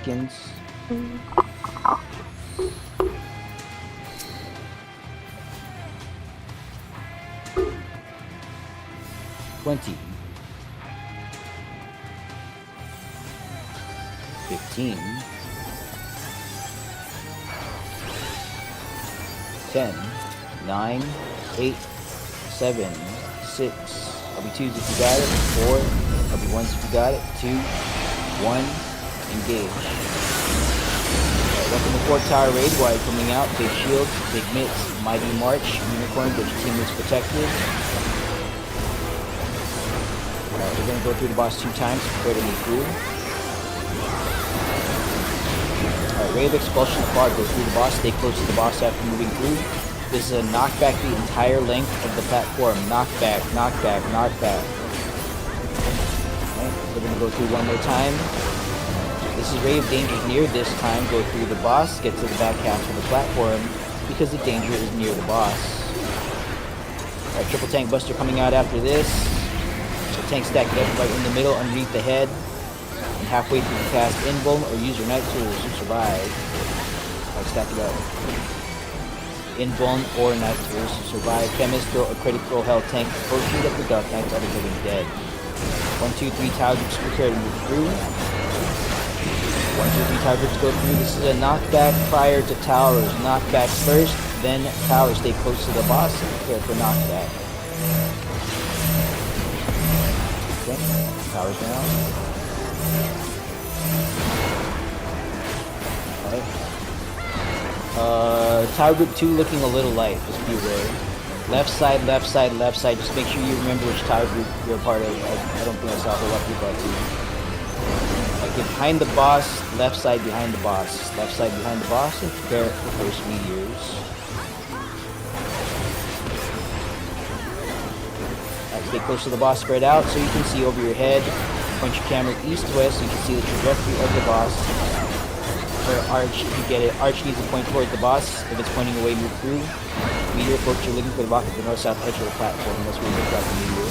seconds. 20. 15. 10. 9. 8. 7. 6. I'll be 2s if you got it. 4. I'll be 1s if you got it. 2. 1. Engage. Welcome to 4 Tower Raid. While you're coming out, big shields, big mitts, mighty march, unicorn, get your teammates protected. Alright, we're gonna go through the boss 2 times, prepare to move through. Alright, Ray of Expulsion Far, go through the boss, stay close to the boss after moving through. This is a knockback the entire length of the platform. Knockback, knockback, knockback. Alright, we're gonna go through one more time. This is Ray of Danger near this time. Go through the boss, get to the back half of the platform because the danger is near the boss. Alright, Triple Tank Buster coming out after this. The tank stacked up right in the middle underneath the head. And halfway through the cast Invuln or use your Night Tools to survive. Alright, stack it up. Invuln or Night Tools to survive. Chemist, throw a critical hell tank or shoot up the Dark Knights out of living dead. 1, 2, 3 towers, just prepare to move through. 1, 2, 3 targets go through. This is a knockback prior to towers. Knockback first, then towers. Stay close to the boss and prepare for knockback. Okay, towers now. Alright. Tower group 2 looking a little light, just be aware. Left side, left side, left side. Just make sure you remember which tower group you're a part of. I don't think I saw a whole lot of people at 2. Behind the boss, left side behind the boss. Left side behind the boss, and prepare for first meteors. Right, stay close to the boss, spread out so you can see over your head. Point your camera east-west so you can see the trajectory of the boss. Or arch, if you get it. Arch needs to point towards the boss. If it's pointing away, move through. Meteor approach, you're looking for the rocket at the north-south edge of the platform. That's where you look at the meteor.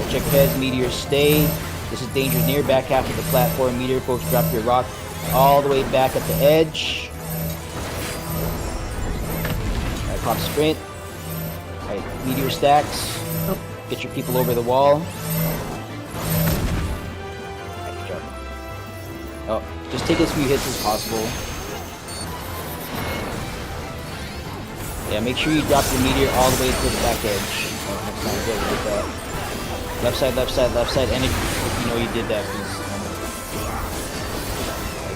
Right, check heads, meteors stay. This is danger near, back half of the platform. Meteor approach, drop your rock all the way back at the edge. Alright, pop sprint. Alright, meteor stacks. Get your people over the wall. Alright, good job. Oh, just take as few hits as possible. Yeah, make sure you drop your meteor all the way to the back edge. Oh, next time, good with that. Left side, left side, left side, and if you know you did that, please.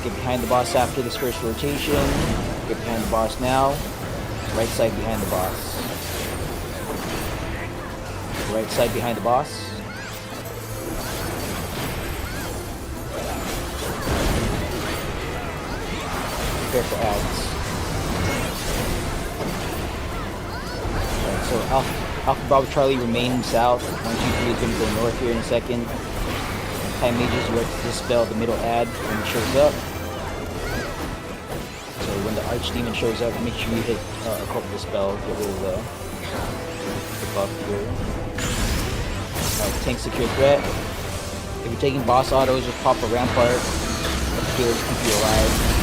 Get behind the boss after this first rotation. Get behind the boss now. Right side behind the boss. Right side behind the boss. Prepare for ads. Alright, so Alpha Bravo Charlie remain south. 1, 2, 3 is going to go north here in a second. Time mages work to dispel the middle ad when it shows up. So when the Archdemon shows up, make sure you hit a couple dispel, get rid of the buff here. Alright, tank secure threat. If you're taking boss autos, just pop a rampart. Let the healers keep you alive.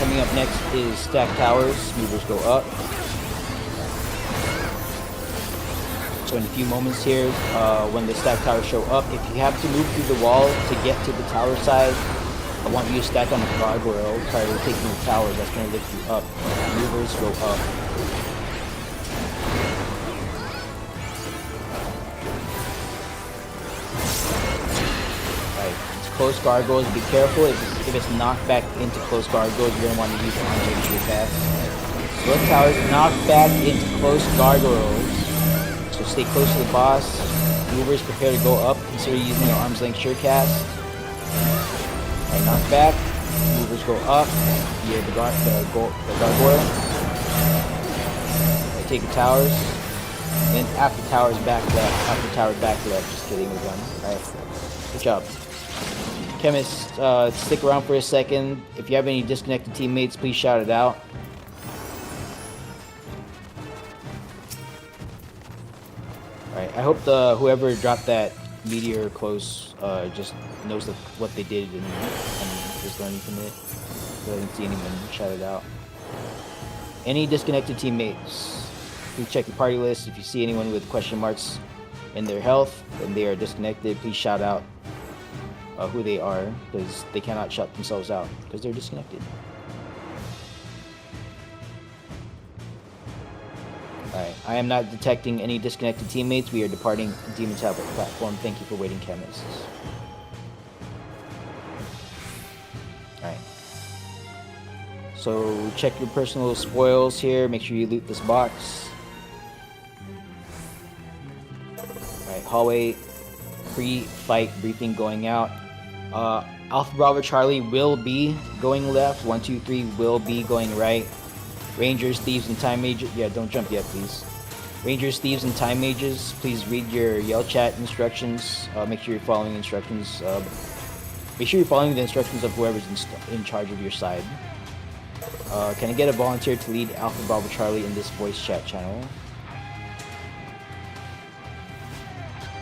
Coming up next is stack towers. Movers go up. So in a few moments here, when the stack towers show up, if you have to move through the wall to get to the tower side, I want you to stack on the gargoyle. Prior to taking the towers, that's going to lift you up. Movers go up. Close gargoyles, be careful. If it's knocked back into close gargoyles, you're going to want to use the arms length shield cast. Both towers knock back into close gargoyles. So stay close to the boss. Movers prepare to go up. Consider using your arms length shield cast. Alright, knock back. Movers go up. Yeah, the gargoyle. Alright, take the towers. Then after towers back left. After towers back left. Just kidding, we're done. Alright. Good job. Chemist, stick around for a second. If you have any disconnected teammates, please shout it out. Alright, I hope whoever dropped that meteor close just knows what they did and is learning from it. I didn't see anyone shout it out. Any disconnected teammates, please check your party list. If you see anyone with question marks in their health and they are disconnected, please shout out who they are, because they cannot shut themselves out because they're disconnected. Alright, I am not detecting any disconnected teammates. We are departing Demon Tablet platform. Thank you for waiting, chemists. Alright. So check your personal spoils here. Make sure you loot this box. Alright, hallway pre-fight briefing going out. Alpha Bravo Charlie will be going left. 1, 2, 3 will be going right. Rangers, Thieves, and Time Mages. Yeah, don't jump yet, please. Rangers, Thieves, and Time Mages, please read your Yell Chat instructions. Make sure you're following instructions. Make sure you're following the instructions of whoever's in charge of your side. Can I get a volunteer to lead Alpha Bravo Charlie in this voice chat channel?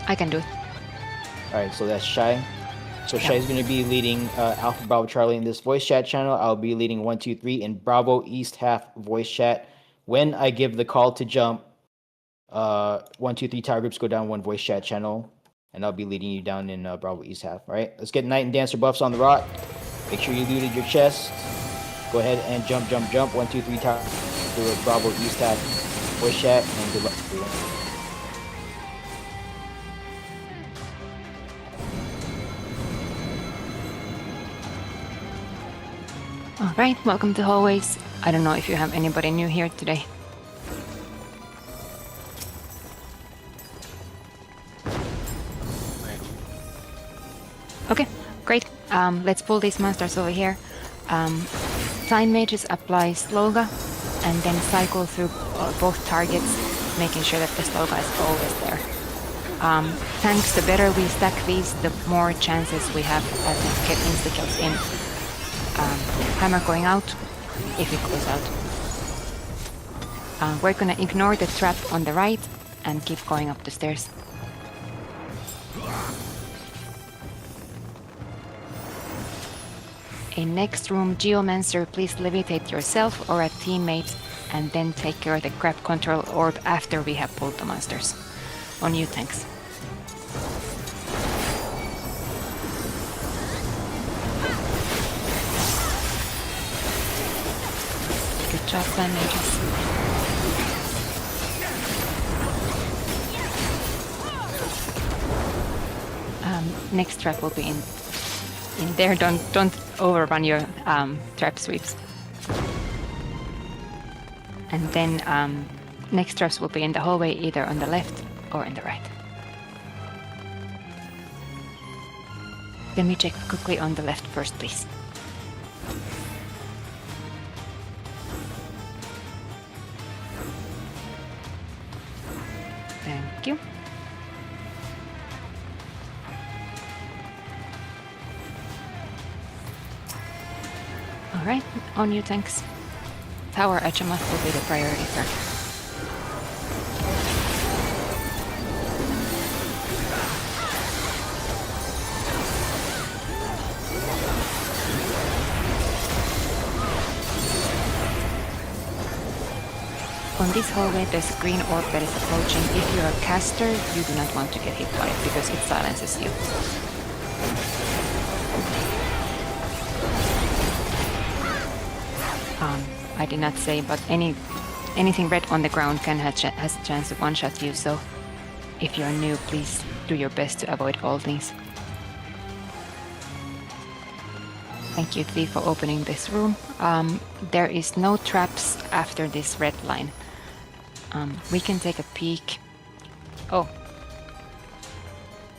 I can do it. Alright, so that's Shy. So Shai is going to be leading Alpha Bravo Charlie in this voice chat channel. I'll be leading 1, 2, 3 in Bravo East half voice chat. When I give the call to jump, 1, 2, 3 tower groups go down one voice chat channel, and I'll be leading you down in Bravo East half. All right, let's get Knight and Dancer buffs on the rock. Make sure you looted your chest. Go ahead and jump, jump, jump. 1, 2, 3 tower. Do a Bravo East half voice chat, and good luck to you. Alright, welcome to Hallways. I don't know if you have anybody new here today. Okay, great. Let's pull these monsters over here. Time Mages apply Sloga and then cycle through both targets, making sure that the Sloga is always there. Thanks, the better we stack these, the more chances we have to get insta-kills in. Hammer going out, if it goes out. We're gonna ignore the trap on the right and keep going up the stairs. In next room, Geomancer, please levitate yourself or a teammate and then take care of the grab control orb after we have pulled the monsters. On you, thanks. Good job, Time Mages. Next trap will be in there. Don't overrun your trap sweeps. And then next traps will be in the hallway, either on the left or on the right. Let me check quickly on the left first, please. Thank you. Alright, on you, thanks. Tower Achamat will be the priority first. On this hallway, there's a green orb that is approaching. If you're a caster, you do not want to get hit by it because it silences you. I did not say, but anything red on the ground has a chance to one-shot you, so if you're new, please do your best to avoid all things. Thank you, Thief, for opening this room. There is no traps after this red line. We can take a peek. Oh.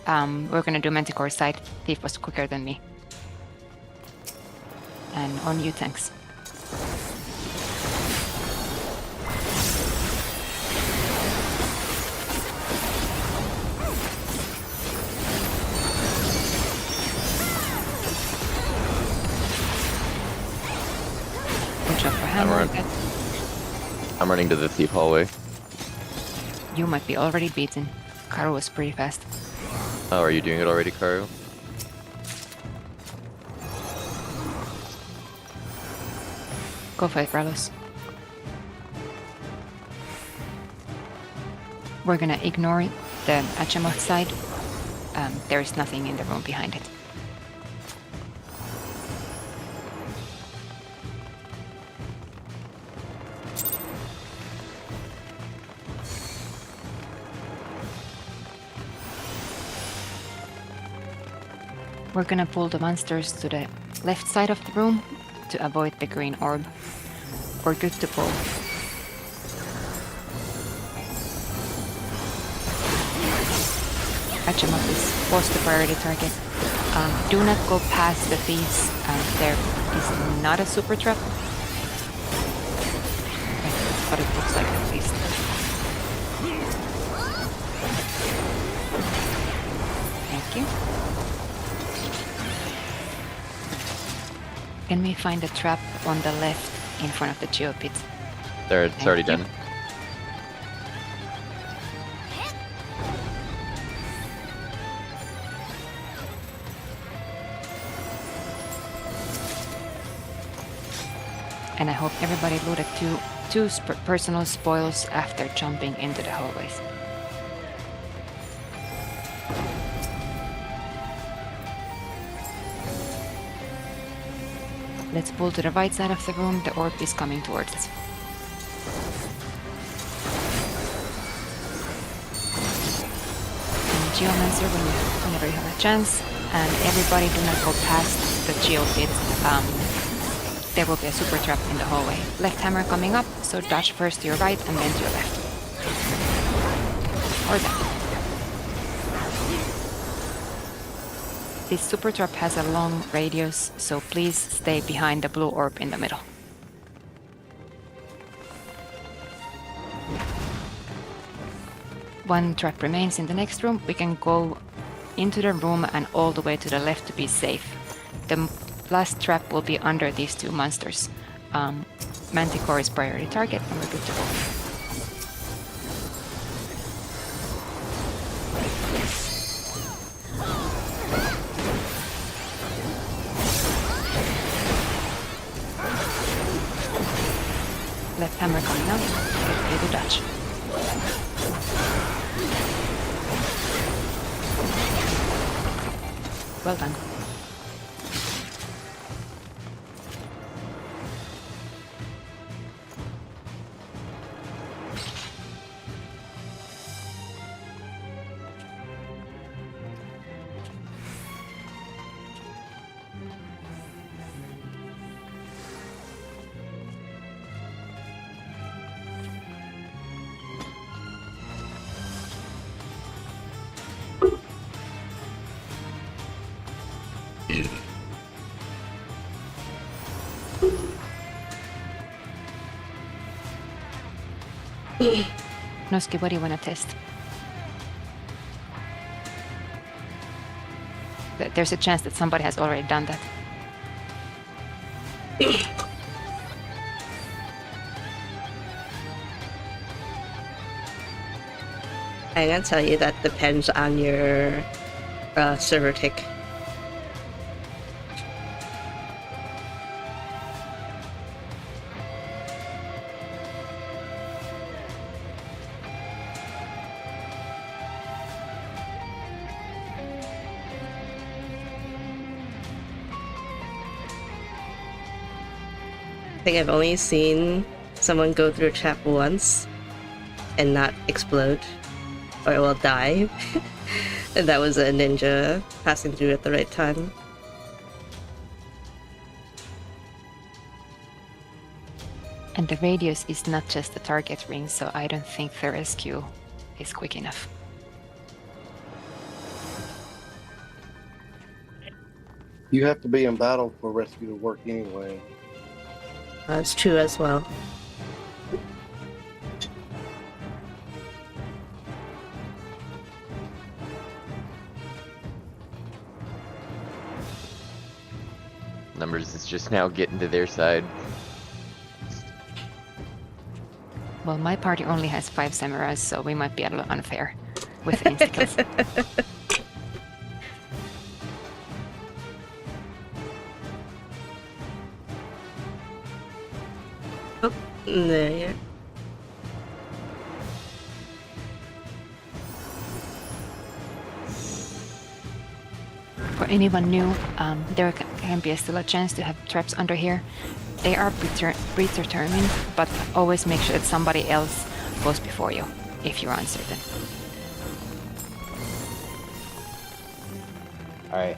We're gonna do Manticore side. Thief was quicker than me. And on you, thanks. shot for hammer. I'm running to the thief hallway. You might be already beaten. Karu was pretty fast. Oh, are you doing it already, Karu? Go for it, Ralos. We're gonna ignore the Achamoth side. There is nothing in the room behind it. We're gonna pull the monsters to the left side of the room to avoid the green orb. We're good to pull. Achamoth was the priority target. Do not go past the thieves. There is not a super trap. That's what it looks like at least. Thank you. Can we find a trap on the left in front of the geo pit? There, it's already done. And I hope everybody looted two personal spoils after jumping into the hallways. Let's pull to the right side of the room. The orb is coming towards us. And Geomancer whenever you have a chance. And everybody do not go past the geo pit. There will be a super trap in the hallway. Left hammer coming up, so dash first to your right and then to your left. Or down. This super trap has a long radius, so please stay behind the blue orb in the middle. One trap remains in the next room. We can go into the room and all the way to the left to be safe. The last trap will be under these two monsters. Manticore is priority target and we're good to go. Left hammer coming out. Get ready to dodge. Well done. Noski, what do you want to test? There's a chance that somebody has already done that. I can tell you that depends on your server tick. I think I've only seen someone go through a trap once and not explode or will die. And that was a ninja passing through at the right time. And the radius is not just the target ring, so I don't think the rescue is quick enough. You have to be in battle for rescue to work anyway. That's true as well. Numbers is just now getting to their side. Well, my party only has 5 samurais, so we might be a little unfair with the insta-kills. Oh, there you are. For anyone new, there can be still a chance to have traps under here. They are predetermined, but always make sure that somebody else goes before you if you're uncertain. Alright.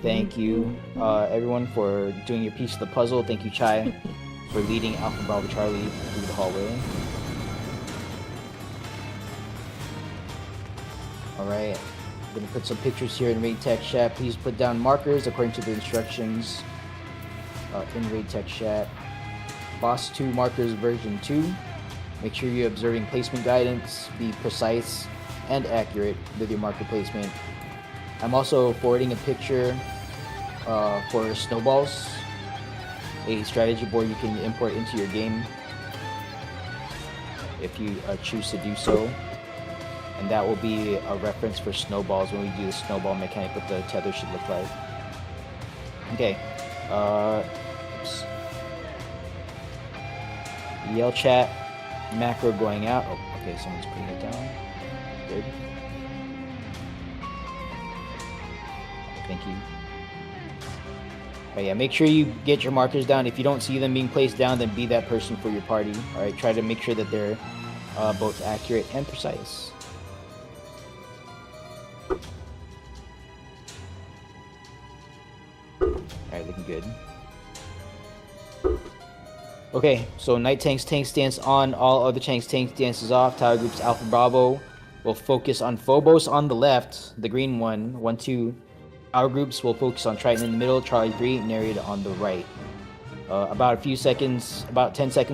Thank you, everyone, for doing your piece of the puzzle. Thank you, Chai, for leading Alpha Bravo Charlie through the hallway. Alright. I'm gonna put some pictures here in Raid Tech Chat. Please put down markers according to the instructions in Raid Tech Chat. Boss 2 markers version 2. Make sure you're observing placement guidance. Be precise and accurate with your marker placement. I'm also forwarding a picture for snowballs, a strategy board you can import into your game if you choose to do so. And that will be a reference for snowballs when we do the snowball mechanic, what the tether should look like. Okay. Oops. Yell chat, macro going out. Oh, okay, someone's putting it down. Good. Thank you. But yeah, make sure you get your markers down. If you don't see them being placed down, then be that person for your party. Alright, try to make sure that they're both accurate and precise. Alright, looking good. Okay, so Night Tank's tank stance on, all other tanks' tank stances off. Tower groups Alpha Bravo will focus on Phobos on the left, the green one, 1-2. Our groups will focus on Triton in the middle, Charlie 3, Nereid on the right. About 10 seconds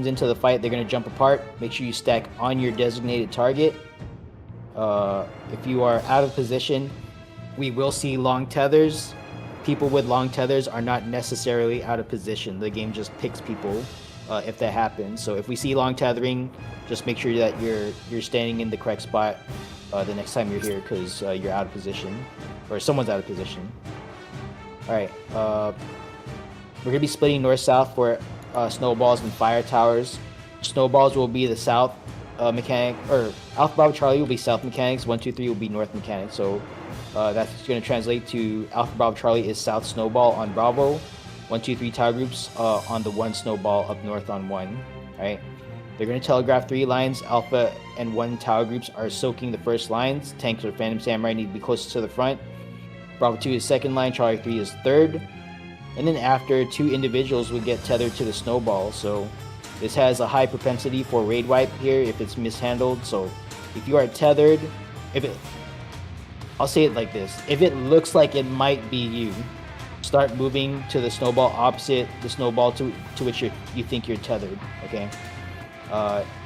into the fight, they're going to jump apart. Make sure you stack on your designated target. If you are out of position, we will see long tethers. People with long tethers are not necessarily out of position. The game just picks people if that happens. So if we see long tethering, just make sure that you're standing in the correct spot the next time you're here, because you're out of position, or someone's out of position. Alright, we're going to be splitting north-south for snowballs and fire towers. Snowballs will be the south mechanic, or Alpha Bravo Charlie will be south mechanics, 1, 2, 3 will be north mechanics. So that's going to translate to Alpha Bravo Charlie is south snowball on Bravo, 1, 2, 3 tower groups on the 1 snowball up north on 1. Alright, they're going to telegraph 3 lines. Alpha and 1 tower groups are soaking the first lines. Tanks or Phantom Samurai need to be closest to the front. Bravo 2 is second line, Charlie 3 is third. And then after, 2 individuals would get tethered to the snowball. So this has a high propensity for raid wipe here if it's mishandled. So if you are tethered, I'll say it like this: if it looks like it might be you, start moving to the snowball opposite the snowball to which you think you're tethered. Okay.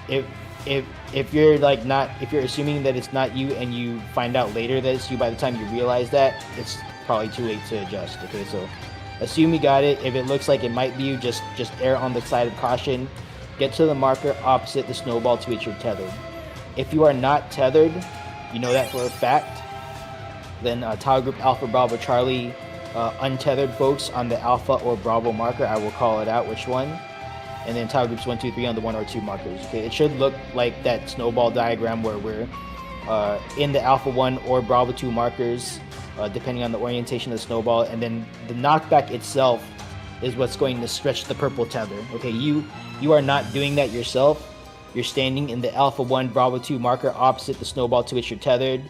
If you're if you're assuming that it's not you and you find out later that it's you, by the time you realize that, it's probably too late to adjust. Okay, so assume you got it. If it looks like it might be you, just err on the side of caution. Get to the marker opposite the snowball to which you're tethered. If you are not tethered, you know that for a fact, then tower group Alpha Bravo Charlie untethered folks on the Alpha or Bravo marker. I will call it out which one. And then tower groups 1, 2, 3 on the 1 or 2 markers. Okay, it should look like that snowball diagram where we're in the Alpha 1 or Bravo 2 markers, depending on the orientation of the snowball. And then the knockback itself is what's going to stretch the purple tether. Okay, you are not doing that yourself. You're standing in the Alpha 1 Bravo 2 marker opposite the snowball to which you're tethered,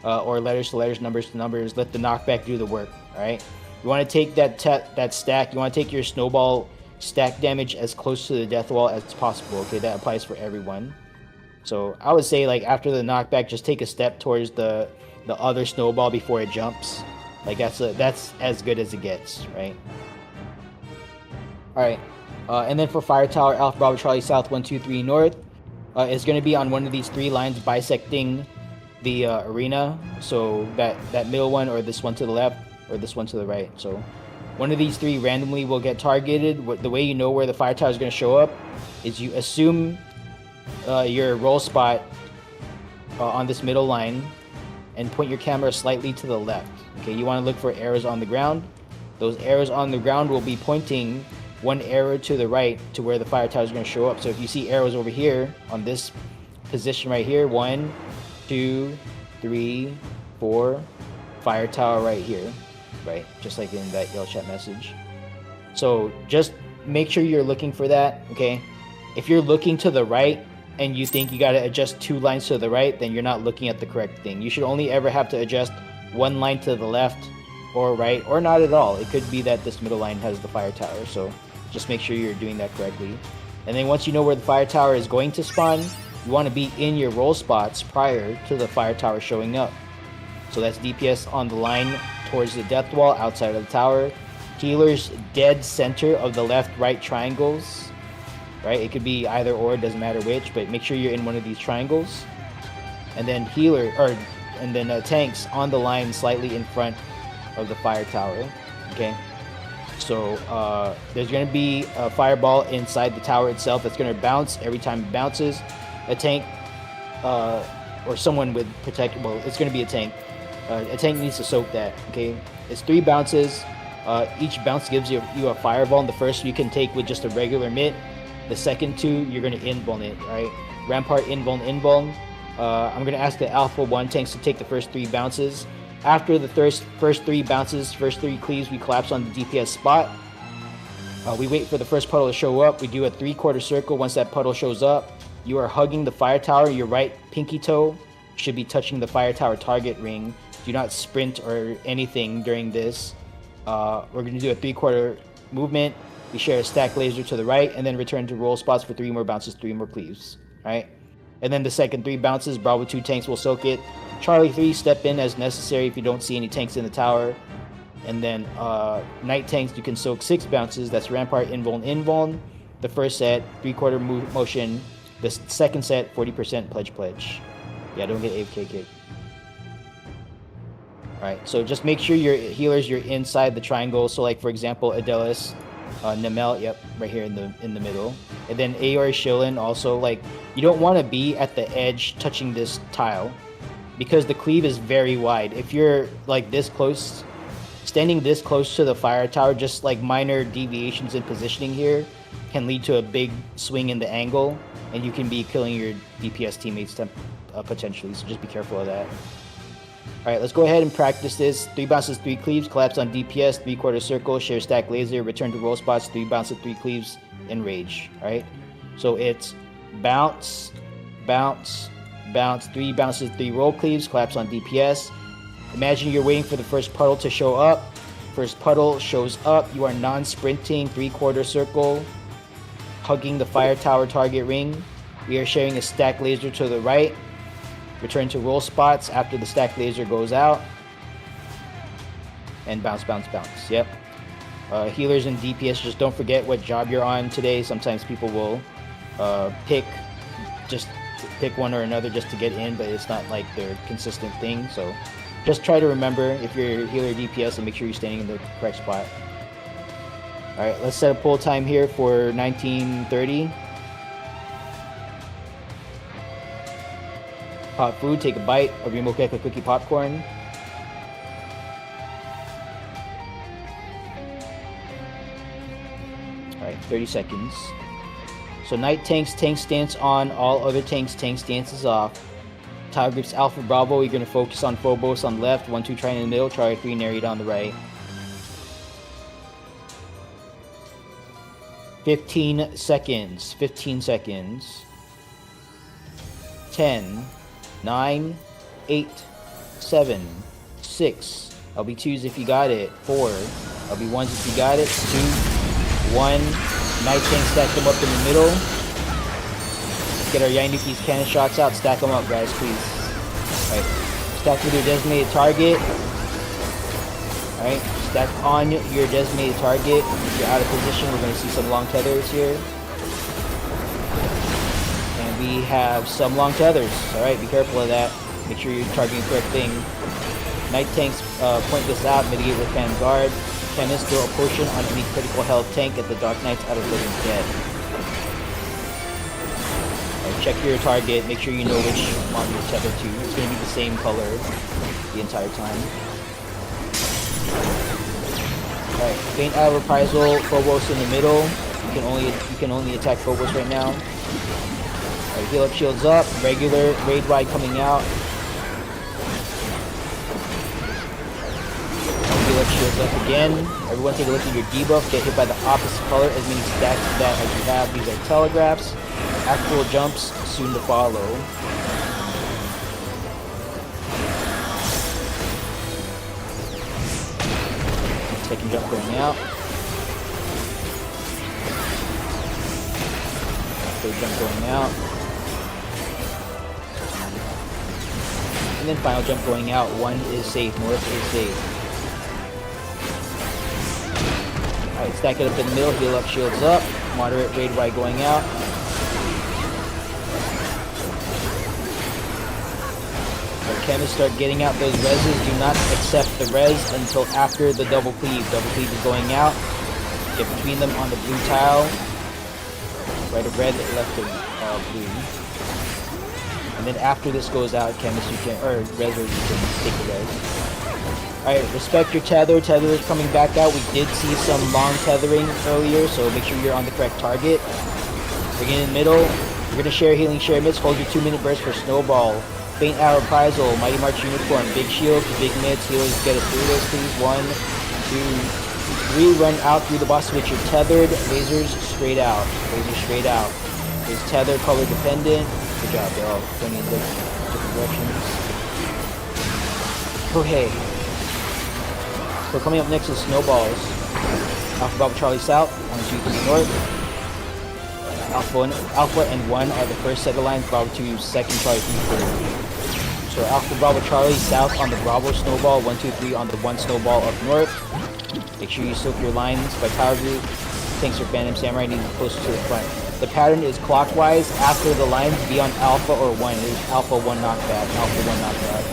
or letters to letters, numbers to numbers. Let the knockback do the work. All right, you want to take that stack. You want to take your snowball stack damage as close to the death wall as possible. Okay, that applies for everyone. So I would say, like, after the knockback, just take a step towards the other snowball before it jumps. Like, that's as good as it gets, right? All right, and then for fire tower Alpha Bravo Charlie South 1, 2, 3 North, it's going to be on one of these 3 lines bisecting the arena. So that middle one, or this one to the left, or this one to the right. So one of these three randomly will get targeted. The way you know where the fire tower is going to show up is you assume your roll spot on this middle line and point your camera slightly to the left. Okay, you want to look for arrows on the ground. Those arrows on the ground will be pointing one arrow to the right to where the fire tower is going to show up. So if you see arrows over here on this position right here, 1, 2, 3, 4, fire tower right here, right? Just like in that yellow chat message. So just make sure you're looking for that, okay? If you're looking to the right and you think you got to adjust 2 lines to the right, then you're not looking at the correct thing. You should only ever have to adjust 1 line to the left or right, or not at all. It could be that this middle line has the fire tower, so just make sure you're doing that correctly. And then once you know where the fire tower is going to spawn, you want to be in your roll spots prior to the fire tower showing up. So that's DPS on the line towards the death wall outside of the tower. Healers dead center of the left-right triangles. Right? It could be either or, it doesn't matter which, but make sure you're in one of these triangles. And then tanks on the line slightly in front of the fire tower. Okay? So there's going to be a fireball inside the tower itself that's going to bounce every time it bounces. A tank or someone with protect, well, it's going to be a tank. A tank needs to soak that, okay? It's 3 bounces. Each bounce gives you a fireball. And the first you can take with just a regular mitt. The second 2, you're going to invuln it, right? Rampart, invuln. I'm going to ask the Alpha 1 tanks to take the first 3 bounces. After the first 3 bounces, first 3 cleaves, we collapse on the DPS spot. We wait for the first puddle to show up. We do a 3/4 circle. Once that puddle shows up, you are hugging the fire tower. Your right pinky toe should be touching the fire tower target ring. Do not sprint or anything during this. We're going to do a 3/4 movement. We share a stack laser to the right, and then return to roll spots for 3 more bounces, 3 more cleaves, right? And then the second 3 bounces, Bravo 2 tanks will soak it. Charlie 3, step in as necessary if you don't see any tanks in the tower. And then Night tanks, you can soak 6 bounces. That's Rampart, invuln. The first set, 3/4 motion. The second set, 40% pledge. Yeah, don't get AFK kicked. Alright, so just make sure your healers, you're inside the triangle. So like, for example, Adelis, Namel, yep, right here in the middle. And then Aor Shilin also, like, you don't want to be at the edge touching this tile because the cleave is very wide. If you're like this close, standing this close to the fire tower, just like minor deviations in positioning here can lead to a big swing in the angle, and you can be killing your DPS teammates potentially, so just be careful of that. Alright, let's go ahead and practice this. 3 bounces, 3 cleaves, collapse on DPS, 3/4 circle, share stack laser, return to roll spots, 3 bounces, 3 cleaves, enrage. Alright, so it's bounce, 3 bounces, 3 roll cleaves, collapse on DPS. Imagine you're waiting for the first puddle to show up. First puddle shows up, you are non-sprinting, 3/4 circle, hugging the fire tower target ring. We are sharing a stack laser to the right. Return to roll spots after the stack laser goes out. And bounce. Yep. Healers and DPS, just don't forget what job you're on today. Sometimes people will pick one or another just to get in, but it's not like their consistent thing. So just try to remember if you're a healer or DPS and make sure you're standing in the correct spot. Alright, let's set a pull time here for 1930. Pop food, take a bite of your Mokeka cookie popcorn. Alright, 30 seconds. So Night tanks, tank stance on. All other tanks, tank stance is off. Tile groups Alpha Bravo, you're going to focus on Phobos on left, 1-2 try in the middle, try 3 Narita on the right. 15 seconds. 10, 9, 8, 7, 6. I'll be 2s if you got it. 4. I'll be 1s if you got it. 2, 1. Night tank, stack them up in the middle. Let's get our Yainuki's cannon shots out. Stack them up, guys, please. Alright. Stack with your designated target. Alright. Stack on your designated target. If you're out of position, we're going to see some long tethers here. And we have some long tethers. Alright, be careful of that. Make sure you're targeting the correct thing. Night tanks point this out, mitigate with fan guard. Chemist throw a potion on any critical health tank at the Dark Knight's out of living dead. Alright, check your target, make sure you know which mon you're tethered to. It's going to be the same color the entire time. Alright, faint out reprisal, Phobos in the middle. You can only attack Phobos right now. Alright, heal up, shields up, regular, raid wide coming out. Heal up, shields up again. Everyone take a look at your debuff, get hit by the opposite color, as many stacks of that as you have. These are telegraphs. Actual jumps soon to follow. Second jump going out. Third jump going out. And then final jump going out. One is safe. North is safe. Alright, stack it up in the middle. Heal up, shields up. Moderate raid wide going out. Chemists start getting out those reses. Do not accept the res until after the double cleave. Double cleave is going out. Get between them on the blue tile. Right of red, left of blue. And then after this goes out, chemist you can, or res, or you can take the res. Alright, respect your tether. Tether is coming back out. We did see some long tethering earlier, so make sure you're on the correct target. Bring it in the middle. You're gonna share healing, share mids. Hold your 2-minute burst for snowball. Faint Arrow Reprisal, Mighty March Unicorn, Big Shield, Big Mids, Healers, get us through this, please. 1, 2, 3, run out through the boss switch. You're tethered, lasers straight out. Lasers straight out. Is tethered, color dependent. Good job, they're all going in different directions. Okay. So coming up next is Snowballs. Alpha Bravo Charlie South, 1, 2, 3 North. Alpha and 1 are the first set of lines, Bravo 2 second, Charlie 3 third. So Alpha Bravo Charlie South on the Bravo Snowball, 1, 2, 3 on the 1 Snowball up north. Make sure you soak your lines by power group. Tanks or Phantom Samurai need to be closer to the front. The pattern is clockwise. After the lines, be on Alpha or 1. It is Alpha 1 knockback, Alpha 1 knockback.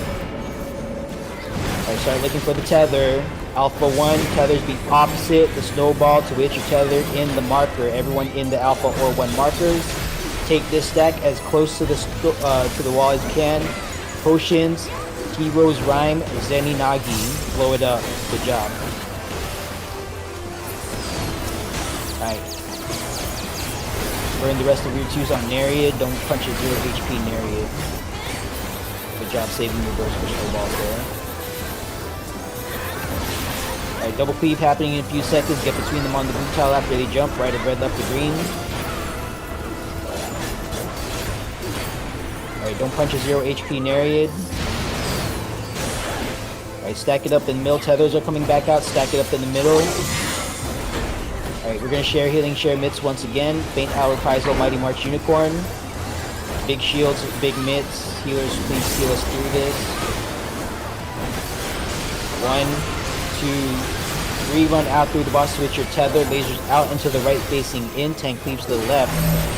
Alright, start looking for the tether. Alpha 1, tethers be opposite the snowball to which you're tethered in the marker. Everyone in the Alpha or 1 markers. Take this stack as close to the wall as you can. Potions, Heroes Rhyme, Zeni Nagi. Blow it up. Good job. Alright. Burn the rest of your 2s on Nereid. Don't punch a 0 HP Nereid. Good job saving your burst for snowballs there. Alright, double cleave happening in a few seconds. Get between them on the blue tile after they jump. Right of red, left of green. Alright, don't punch a 0 HP Nereid. Alright, stack it up in the middle. Tethers are coming back out. Stack it up in the middle. Alright, we're gonna share healing, share mitts once again. Faint Hour Reprisal, Mighty March Unicorn. Big shields, big mitts. Healers, please heal us through this. 1, 2, 3, run out through the boss switch. Your tether, lasers out into the right facing in. Tank cleaves to the left.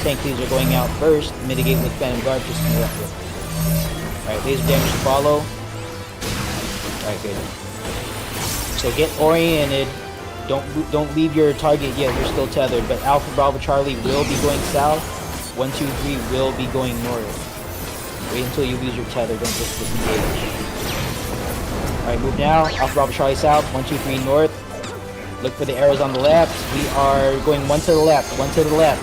Tank cleaves are going out first. Mitigate with Phantom Guard just to the left. Alright, laser damage to follow. Alright, good. So get oriented. Don't leave your target yet. You're still tethered. But Alpha Bravo Charlie will be going south. 1, 2, 3 will be going north. Wait until you lose your tether. Don't just disengage. Alright, move now. Alpha Bravo Charlie south. 1, 2, 3 north. Look for the arrows on the left. We are going 1 to the left. 1 to the left.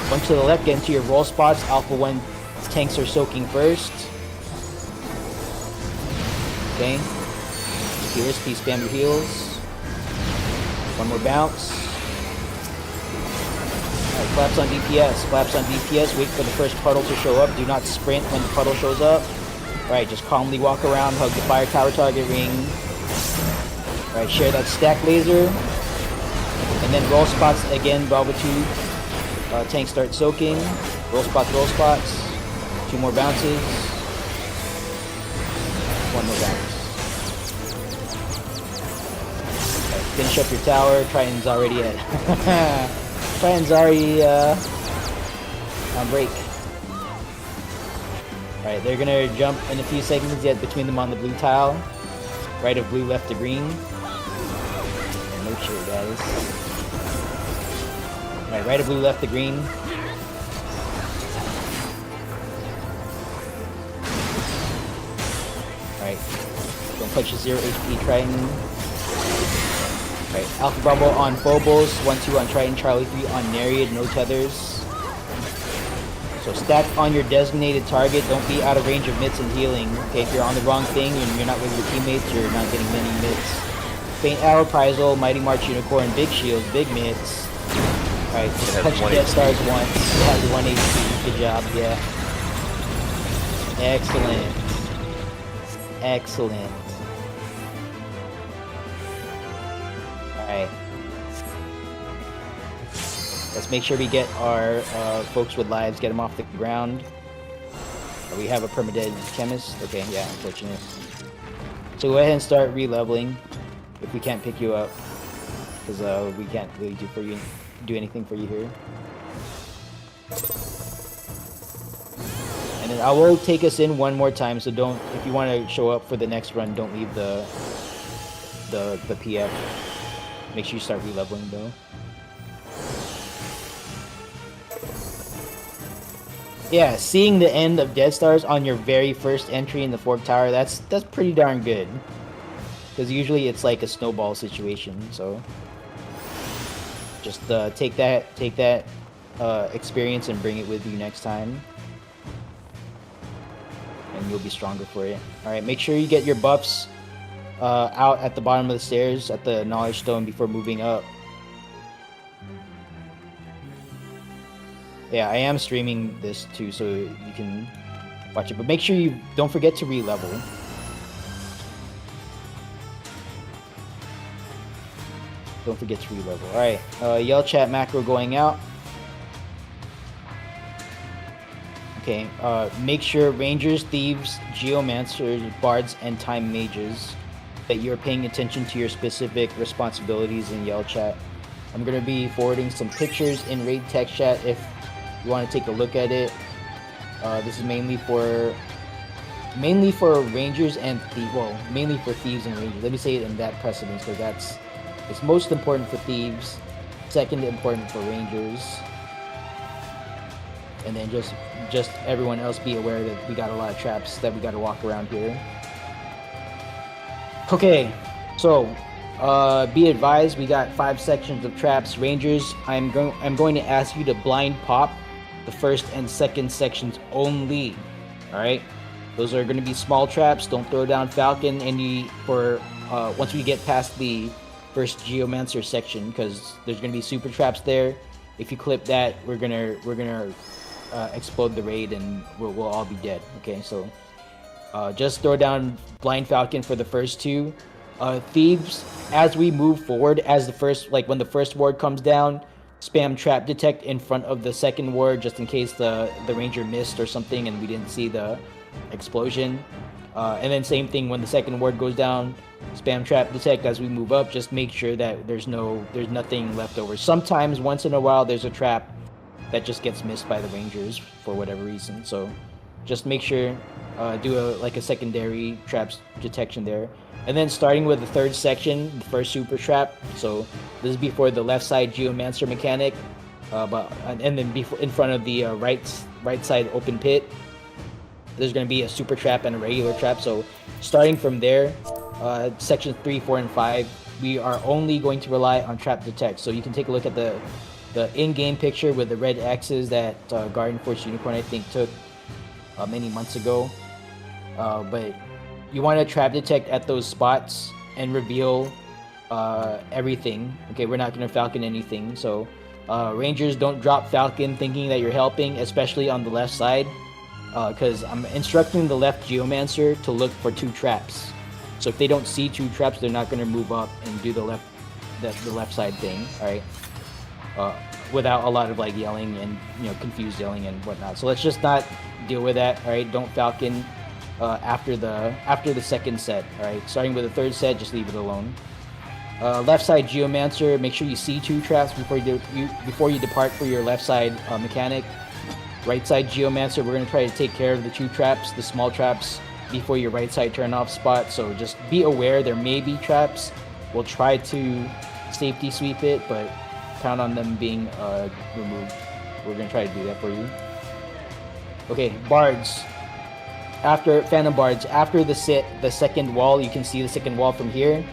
1 to the left. Get into your roll spots. Alpha 1 tanks are soaking first. Okay. Healers, please spam your heals. 1 more bounce. Alright, flaps on DPS. Flaps on DPS. Wait for the first puddle to show up. Do not sprint when the puddle shows up. Alright, just calmly walk around, hug the fire tower target ring. Alright, share that stack laser. And then roll spots again, Bravo 2. Tanks start soaking. Roll spots, roll spots. 2 more bounces. 1 more bounce. Finish up your tower. Triton's already at Triton's already on break. Alright, they're gonna jump in a few seconds. Get between them on the blue tile. Right of blue, left of green. no shit, guys. Alright, right of blue, left the green. Alright. Don't touch the 0 HP Triton. Alright, Alpha Bravo on Phobos, 1-2 on Triton, Charlie 3 on Nereid, no tethers. So stack on your designated target, don't be out of range of mitts and healing. Okay, if you're on the wrong thing and you're not with your teammates, you're not getting many mitts. Faint Arrow, Pryzol, Mighty March, Unicorn, Big Shields, Big mitts. Alright, just touch Death Stars once. You have the 1 HP. Good job, yeah. Excellent. Excellent. Alright. Let's make sure we get our folks with lives, get them off the ground. We have a permadead chemist. Okay, yeah, unfortunate. So go ahead and start re-leveling if we can't pick you up. Because we can't really do anything for you here. And then I will take us in one more time, so don't, if you want to show up for the next run, don't leave the PF. Make sure you start re-leveling though. Yeah, seeing the end of Dead Stars on your very first entry in the Fork Tower, that's pretty darn good. Because usually it's like a snowball situation, so just take that experience and bring it with you next time, and you'll be stronger for it. All right, make sure you get your buffs out at the bottom of the stairs at the Knowledge Stone before moving up. Yeah, I am streaming this too, so you can watch it. But make sure you don't forget to re-level. Don't forget to re-level. Alright, yell chat macro going out. Okay, make sure Rangers, Thieves, Geomancers, Bards, and Time Mages that you're paying attention to your specific responsibilities in yell chat. I'm going to be forwarding some pictures in raid text chat if you want to take a look at it. This is mainly for Rangers and mainly for Thieves and Rangers. Let me say it in that precedence, because it's most important for Thieves, second important for Rangers, and then just everyone else be aware that we got a lot of traps that we got to walk around here. Okay, so be advised, we got 5 sections of traps. Rangers, I'm going to ask you to blind pop the first and second sections only. All right, those are going to be small traps. Don't throw down Falcon once we get past the first Geomancer section, because there's going to be super traps there. If you clip that, we're gonna explode the raid and we'll all be dead. Okay, so just throw down blind Falcon for the first 2. Thieves, as we move forward, when the first ward comes down, spam trap detect in front of the second ward, just in case the ranger missed or something and we didn't see the explosion. And then same thing when the second ward goes down, spam trap detect as we move up. Just make sure that there's nothing left over. Sometimes once in a while there's a trap that just gets missed by the rangers for whatever reason, so just make sure do a secondary traps detection there. And then starting with the third section, the first super trap. So this is before the left side Geomancer mechanic, and then in front of the right side open pit, there's going to be a super trap and a regular trap. So starting from there, sections 3, 4, and 5, we are only going to rely on trap detect. So you can take a look at the in-game picture with the red X's that Garden Force Unicorn I think took many months ago. But you want to trap detect at those spots and reveal everything. Okay, we're not going to Falcon anything. So Rangers, don't drop Falcon thinking that you're helping, especially on the left side, because I'm instructing the left Geomancer to look for 2 traps. So if they don't see 2 traps, they're not going to move up and do the left side thing. All right, without a lot of yelling and confused yelling and whatnot. So let's just not deal with that. All right, don't Falcon after the second set. All right, starting with the third set, just leave it alone. Left side Geomancer, make sure you see 2 traps before you depart for your left side mechanic. Right side Geomancer, we're going to try to take care of the 2 traps, the small traps, before your right side turn off spot. So just be aware there may be traps. We'll try to safety sweep it, but count on them being removed. We're gonna try to do that for you. Okay, bards. After Phantom Bards, after the second wall, you can see the second wall from here.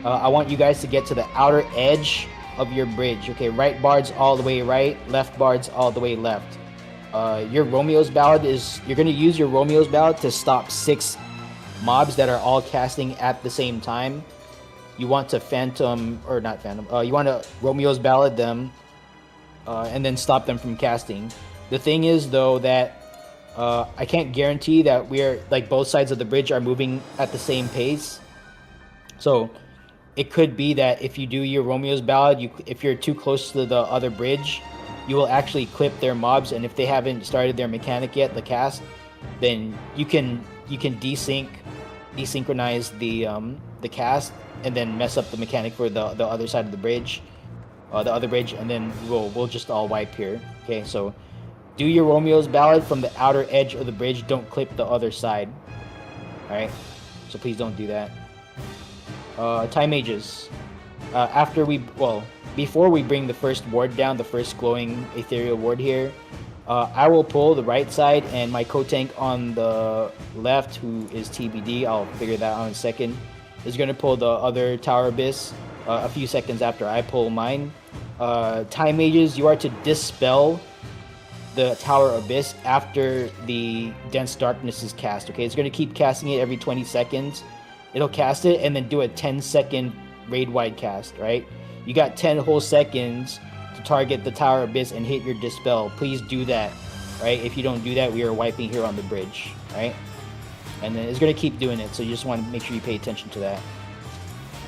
I want you guys to get to the outer edge of your bridge. Okay, right bards all the way right, left bards all the way left. Your Romeo's Ballad is, you're going to use your Romeo's Ballad to stop 6 mobs that are all casting at the same time. You want to you want to Romeo's Ballad them and then stop them from casting. The thing is though that I can't guarantee that we're like both sides of the bridge are moving at the same pace. So it could be that if you do your Romeo's Ballad, if you're too close to the other bridge, you will actually clip their mobs, and if they haven't started their mechanic yet, the cast, then you can desynchronize the cast and then mess up the mechanic for the other side of the bridge, the other bridge, and then we'll just all wipe here. Okay, so do your Romeo's Ballad from the outer edge of the bridge. Don't clip the other side. All right, so please don't do that. Time mages. Before we bring the first ward down, the first glowing ethereal ward here, I will pull the right side, and my co-tank on the left, who is TBD, I'll figure that out in a second, is going to pull the other Tower Abyss a few seconds after I pull mine. Time mages, you are to dispel the Tower Abyss after the Dense Darkness is cast. Okay, it's going to keep casting it every 20 seconds. It'll cast it and then do a 10-second raid-wide cast, right? You got 10 whole seconds to target the Tower Abyss and hit your Dispel. Please do that, right? If you don't do that, we are wiping here on the bridge, right? And then it's going to keep doing it, so you just want to make sure you pay attention to that.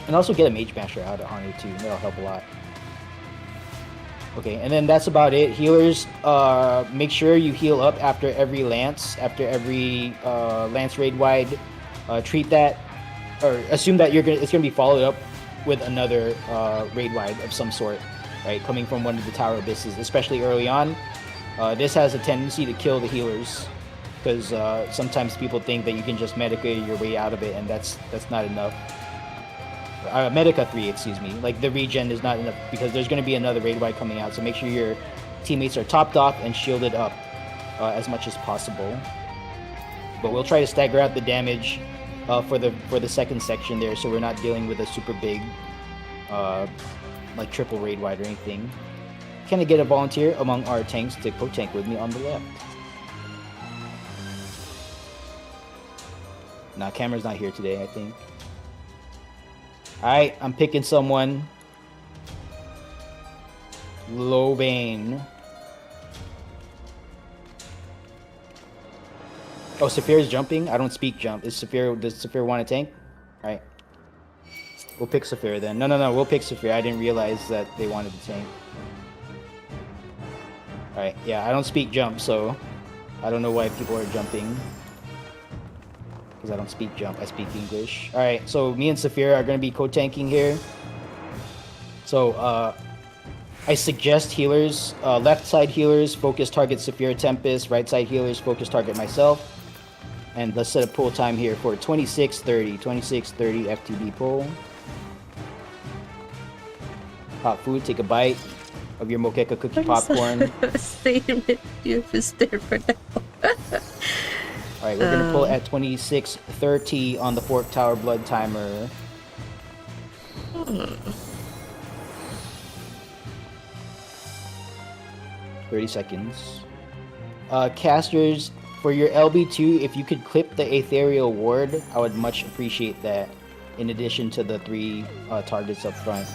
And also get a Mage Masher out on it too. That'll help a lot. Okay, and then that's about it. Healers, make sure you heal up after every Lance, after every Lance raid-wide. Treat that, or assume that it's gonna be followed up with another raid-wide of some sort, right? Coming from one of the Tower Abysses, especially early on. This has a tendency to kill the healers, because sometimes people think that you can just Medica your way out of it, and that's not enough. Medica 3, excuse me. Like, the regen is not enough, because there's going to be another raid-wide coming out, so make sure your teammates are topped off and shielded up as much as possible. But we'll try to stagger out the damage for the second section there, so we're not dealing with a super big like triple raid-wide or anything. Can I get a volunteer among our tanks to co-tank with me on the left? Nah, Cameron's not here today, I think. Alright, I'm picking someone. Lobane. Oh, Saphir's jumping? I don't speak jump. Does Saphir want to tank? Alright. We'll pick Saphir then. No, we'll pick Saphir. I didn't realize that they wanted to tank. Alright, yeah, I don't speak jump, so I don't know why people are jumping. Because I don't speak jump, I speak English. Alright, so me and Saphir are going to be co-tanking here. So, I suggest healers, left side healers focus target Saphir Tempest, right side healers focus target myself. And let's set a pull time here for 26:30. 26:30 FTB pull. Hot food, take a bite of your Moqueca cookie popcorn. Statement you just there for now. Alright, we're gonna pull at 26:30 on the Fork Tower Blood timer. 30 seconds. Casters, for your LB2, if you could clip the Aetherial Ward, I would much appreciate that, in addition to the 3 targets up front.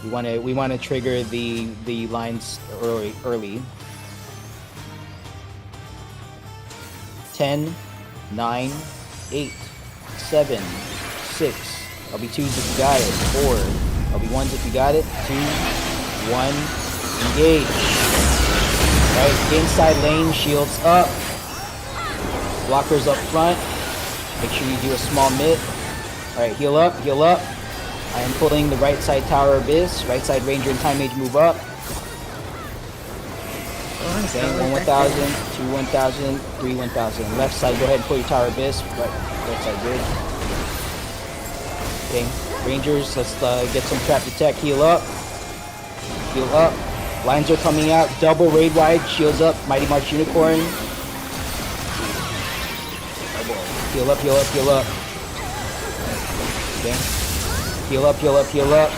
We want to trigger the lines early. 10, 9, 8, 7, 6. LB2s if you got it. 4. LB1s if you got it. 2, 1. Engage. Right, inside lane, shields up. Blockers up front. Make sure you do a small mitt. Alright, heal up, heal up. I am pulling the right side Tower Abyss. Right side Ranger and Time Mage move up. Okay, 1 1000, 2 1000, 3 1000. Left side, go ahead and pull your Tower Abyss. Right side, good. Okay. Rangers, let's get some trap detect. Heal up. Heal up. Lines are coming out. Double raid wide. Shields up. Mighty March Unicorn. Heal up, heal up, heal up. Okay. Heal up, heal up, heal up.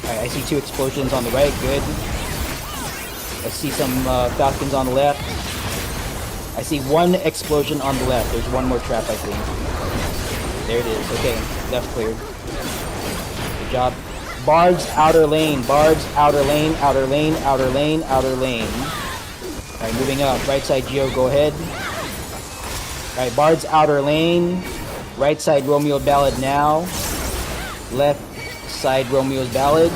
Alright, I see 2 explosions on the right. Good. I see some Falcons on the left. I see 1 explosion on the left. There's 1 more trap, I think. There it is. Okay, left cleared. Good job. Bards, outer lane. Bards, outer lane, outer lane, outer lane, outer lane. Alright, moving up. Right side Geo, go ahead. Alright, Bards, outer lane. Right side Romeo's Ballad now. Left side Romeo's Ballad.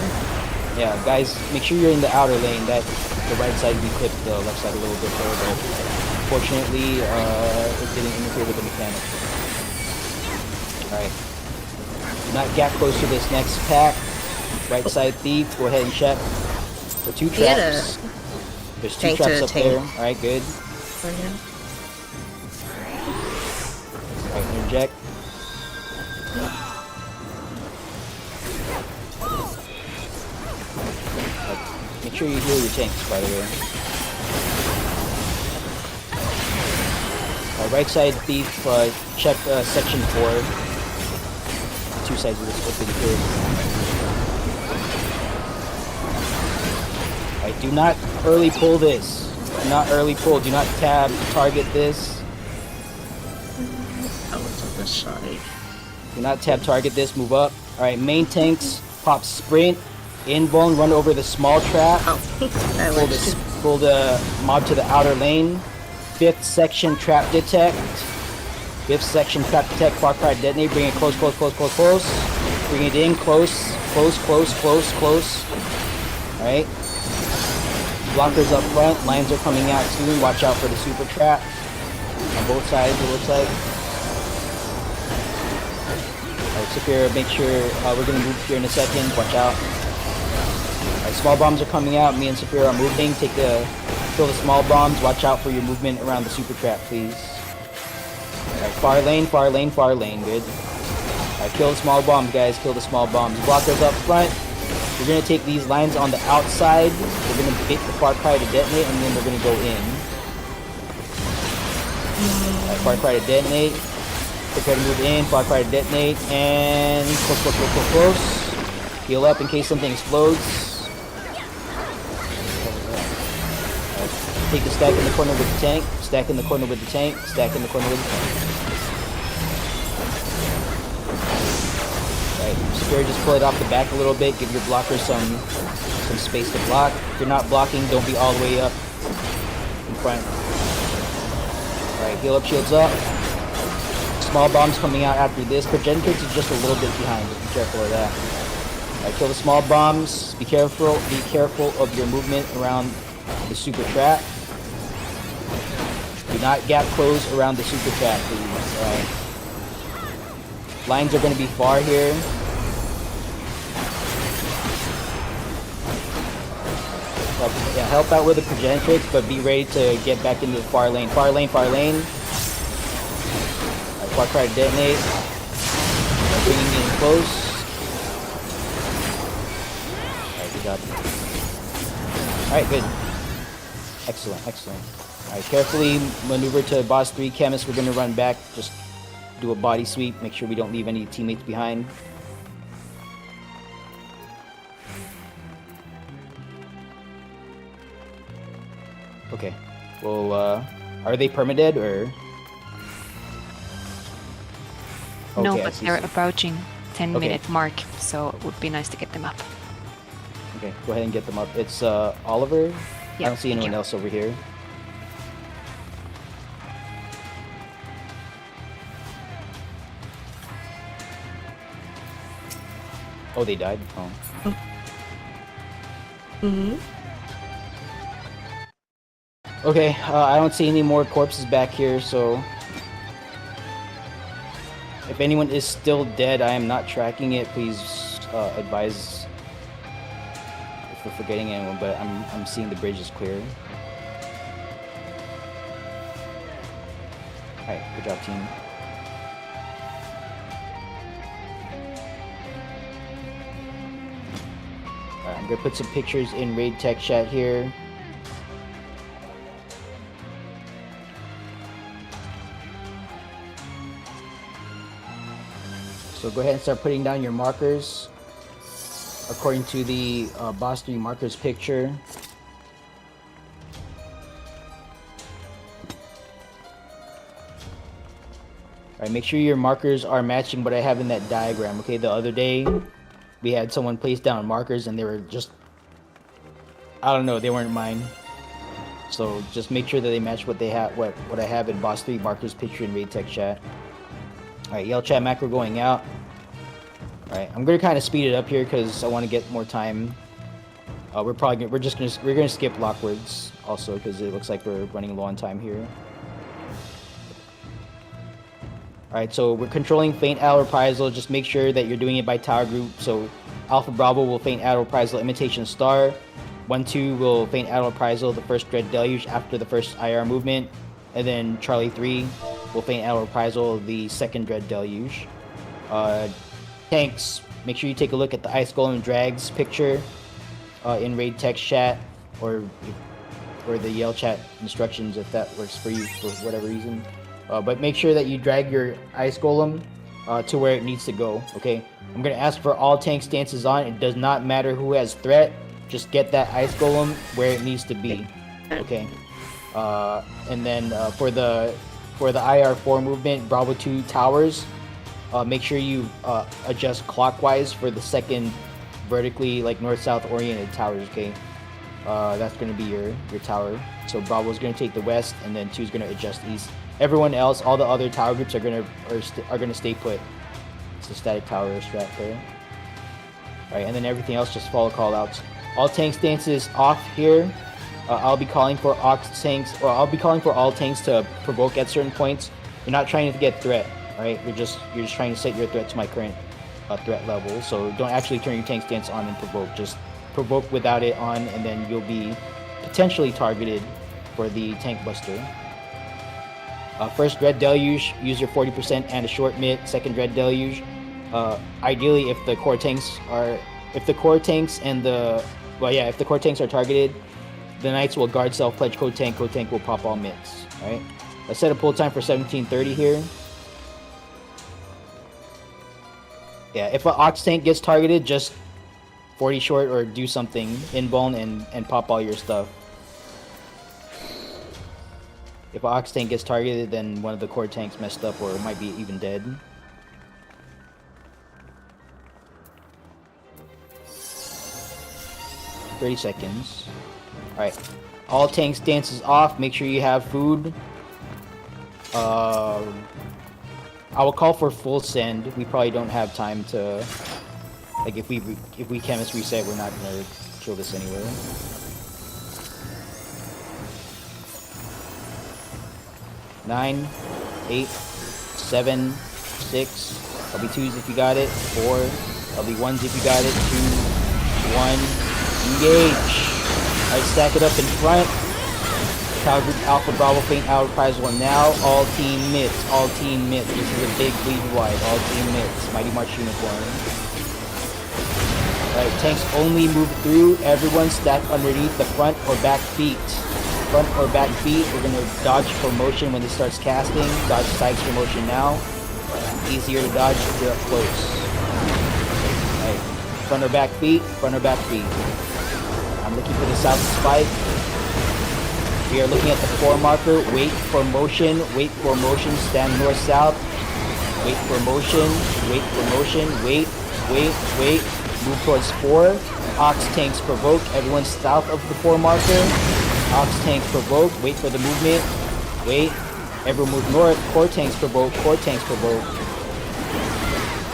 Yeah, guys, make sure you're in the outer lane. That the right side, we clipped the left side a little bit there, but fortunately, it didn't interfere with the mechanic. Alright. Do not gap close to this next pack. Right side Thief, go ahead and check for 2 traps. There's 2 traps up there. Alright, good. Alright, interject. Make sure you heal your tanks, by the way. Right side Thief, check section 4. 2 sides of this open here. Alright, do not early pull this. Do not early pull. Do not tab target this. Oh, it's on this side. Do not tab target this. Move up. Alright, main tanks, pop sprint. Invuln, run over the small trap. Oh, that works. Pull the mob to the outer lane. 5th section trap detect. 5th section trap detect. Far cry detonate. Bring it close, close, close, close, close. Bring it in close, close, close, close, close. Alright. Blockers up front. Lines are coming out soon. Watch out for the super trap. On both sides, it looks like. Alright, Sapphire, make sure we're gonna move here in a second. Watch out. Alright, small bombs are coming out. Me and Sapphire are moving. Kill the small bombs. Watch out for your movement around the super trap, please. Alright, far lane, far lane, far lane. Good. Alright, kill the small bombs, guys. Kill the small bombs. Blockers up front. We're gonna take these lines on the outside. We're gonna bait the far cry to detonate, and then we're gonna go in. Alright, far cry to detonate. Prepare to move in. Far cry to detonate, and close, close, close, close, close. Heal up in case something explodes. Take the stack in the corner with the tank. Stack in the corner with the tank. Stack in the corner with the tank. Alright, Spirit, just pull it off the back a little bit. Give your blockers some space to block. If you're not blocking, don't be all the way up in front. Alright, heal up, shields up. Small bombs coming out after this. Progenitrix is just a little bit behind. Just be careful of that. Alright, kill the small bombs. Be careful of your movement around the super trap. Do not gap close around the super trap, please. Alright. Lines are going to be far here. Yeah, help out with the Progenitrix, but be ready to get back into the far lane. Far lane, far lane. Alright, far cry to detonate. Bringing in close. Alright, good job. Alright, good. Excellent, excellent. Alright, carefully maneuver to boss 3 Chemist. We're gonna run back, just do a body sweep, make sure we don't leave any teammates behind. Okay, well, are they permadead or? Okay, No, but they're approaching 10-minute mark, so it would be nice to get them up. Okay, go ahead and get them up. It's Oliver. Yeah, I don't see anyone else over here. Oh, they died? Oh. Mm-hmm. Okay, I don't see any more corpses back here, so... If anyone is still dead, I am not tracking it. Please advise if we're forgetting anyone, but I'm seeing the bridge is clear. Alright, good job, team. gonna put some pictures in raid tech chat here. So go ahead and start putting down your markers according to the boss 3 markers picture. Alright, make sure your markers are matching what I have in that diagram, okay? The other day, we had someone place down markers and they were just... I don't know, they weren't mine. So just make sure that they match what they have, what I have in boss 3 markers picture in raid tech chat. Alright, yell chat macro going out. Alright, I'm gonna kind of speed it up here because I want to get more time. We're gonna skip lockwards also because it looks like we're running low on time here. Alright, so we're controlling feint out reprisal. Just make sure that you're doing it by tower group. So Alpha Bravo will feint out reprisal imitation star. 1-2 will feint out reprisal the first dread deluge after the first IR movement. And then Charlie 3 will feint out reprisal the second dread deluge. Tanks, make sure you take a look at the Ice Golem Drags picture in raid text chat or the yell chat instructions if that works for you for whatever reason. But make sure that you drag your Ice Golem to where it needs to go, okay? I'm going to ask for all tank stances on. It does not matter who has threat. Just get that Ice Golem where it needs to be, okay? And then for the IR4 movement, Bravo 2 towers, make sure you adjust clockwise for the second vertically, like north-south oriented towers, okay? That's going to be your tower. So Bravo's going to take the west, and then 2's going to adjust east. Everyone else, all the other tower groups are gonna stay put. It's a static tower strat there. Alright, and then everything else just follow callouts. All tank stances off here. I'll be calling for I'll be calling for all tanks to provoke at certain points. You're not trying to get threat, alright? You're just trying to set your threat to my current threat level. So don't actually turn your tank stance on and provoke. Just provoke without it on, and then you'll be potentially targeted for the tank buster. First Dread Deluge, use your 40% and a short mid. Second Dread Deluge, ideally if the core tanks are targeted, the Knights will guard self, pledge code tank will pop all mids. Alright? Let's set a pull time for 17:30 here. Yeah, if an Ox tank gets targeted, just 40 short or do something inbone and pop all your stuff. If an Ox tank gets targeted, then one of the core tanks messed up or might be even dead. $30 seconds. Alright. All tank stances off. Make sure you have food. I will call for full send. We probably don't have time to... Like, if we chemist reset, we're not gonna kill this anyway. 9, 8, 7, 6. I'll be 2s if you got it. 4. I'll be 1s if you got it. 2, 1. Engage. Alright, stack it up in front. Tower group Alpha Bravo feint out prize 1 now. All team mids. All team mids. This is a big bleed wide. All team mids. Mighty March uniform. Alright, tanks only move through. Everyone stack underneath the front or back feet. Front or back feet. We're going to dodge for motion when it starts casting. Dodge sides for motion now. Easier to dodge if you're up close. Alright, front or back feet. Front or back feet. I'm looking for the south spike. We are looking at the 4 marker. Wait for motion. Wait for motion. Stand north-south. Wait for motion. Wait for motion. Wait. Wait. Wait. Move towards 4. Ox tanks provoke. Everyone south of the 4 marker. Ox tanks provoke. Wait for the movement. Wait. Everyone move north. Core tanks provoke. Core tanks provoke.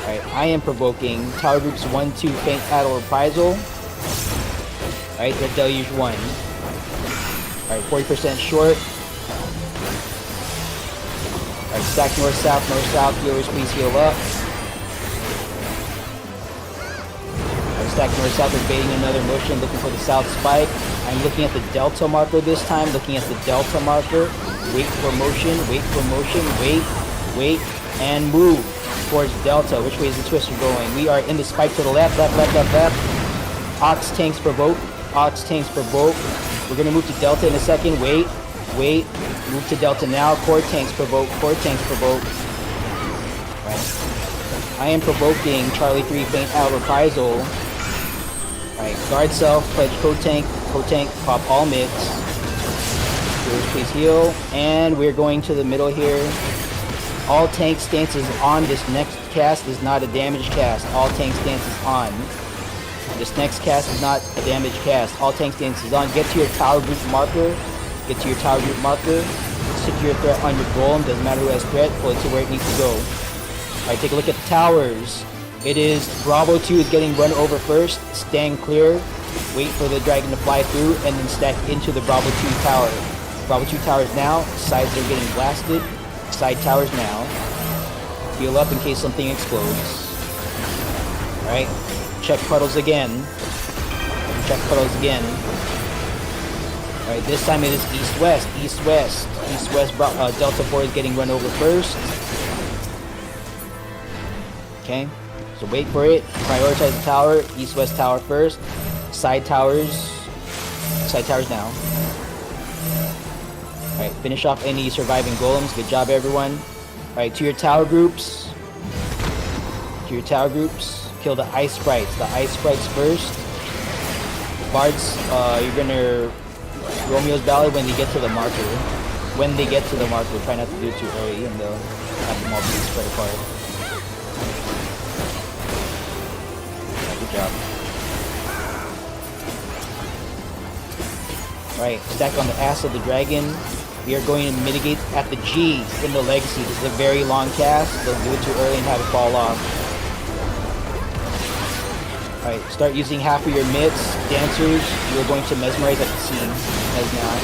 Alright, I am provoking. Tower groups 1, 2, feint battle reprisal. Alright, the deluge 1. Alright, 40% short. Alright, stack north-south, healers please heal up. Alright, stack north-south, we're baiting another motion, looking for the south spike. I'm looking at the delta marker this time, looking at the delta marker. Wait for motion, wait, and move towards delta. Which way is the twister going? We are in the spike to the left. Ox tanks provoke. Ox tanks provoke. We're gonna move to Delta in a second. Wait. Move to Delta now. Core tanks provoke. Core tanks provoke. Right. I am provoking Charlie 3 faint out reprisal. Alright, guard self, pledge code tank, pop all mids. Heroes please heal. And we're going to the middle here. All tank stances on. This next cast is not a damage cast. All tank stances on. This next cast is not a damage cast. All tank stances on. Get to your tower group marker. Get to your tower group marker. Secure threat on your golem. Doesn't matter who has threat. Pull it to where it needs to go. Alright, take a look at the towers. It is Bravo 2 is getting run over first. Stand clear. Wait for the dragon to fly through and then stack into the Bravo 2 tower. Bravo 2 towers now. Sides are getting blasted. Side towers now. Heal up in case something explodes. Alright. Check puddles again. Check puddles again. Alright, this time it is east-west. East-west. East-west. Delta 4 is getting run over first. Okay. So wait for it. Prioritize the tower. East-west tower first. Side towers. Side towers now. Alright, finish off any surviving golems. Good job, everyone. Alright, to your tower groups. To your tower groups. Kill the ice sprites. The ice sprites first. Bards, you're gonna Romeo's Ballad when they get to the marker. When they get to the marker. Try not to do it too early and they'll have them all be spread apart. Good job. Alright, stack on the ass of the dragon. We are going to mitigate at the G in the legacy. This is a very long cast. Don't do it too early and have it fall off. Alright, start using half of your mitts. Dancers, you are going to mesmerize at the scene. As now.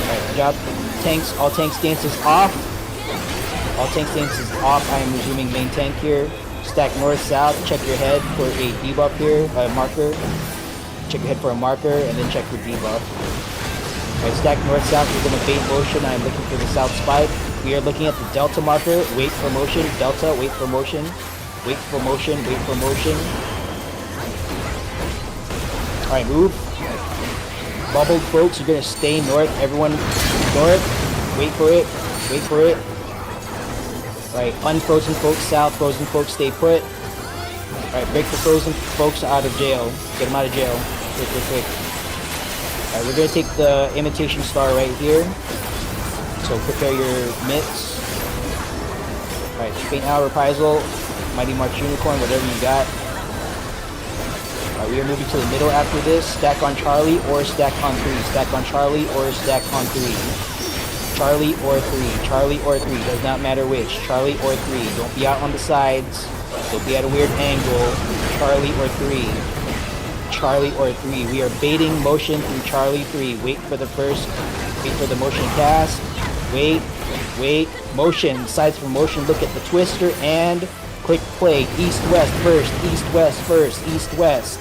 Alright, good job. Tanks, all tank stances off. All tank stances off. I am resuming main tank here. Stack north-south, check your head for a debuff here, a marker. Check your head for a marker, and then check for debuff. Alright, stack north-south, we're going to bait motion, I'm looking for the south spike. We are looking at the delta marker, wait for motion, delta, wait for motion. Wait for motion, wait for motion. Alright, move. Bubbled folks, you're going to stay north, everyone north. Wait for it, wait for it. Alright, unfrozen folks south, frozen folks stay put. Alright, break the frozen folks out of jail. Get them out of jail. Quick, quick, quick. Alright, we're gonna take the imitation star right here. So prepare your mitts. Alright, faint out reprisal, mighty march unicorn, whatever you got. Alright, we are moving to the middle after this. Stack on Charlie or stack on 3. Stack on Charlie or stack on 3. Charlie or 3. Charlie or 3. Does not matter which. Charlie or 3. Don't be out on the sides. Don't be at a weird angle. Charlie or 3. Charlie or 3. We are baiting motion through Charlie 3. Wait for the first. Wait for the motion cast. Wait. Wait. Motion. Sides for motion. Look at the twister and click play. East-west first. East-west first. East-west.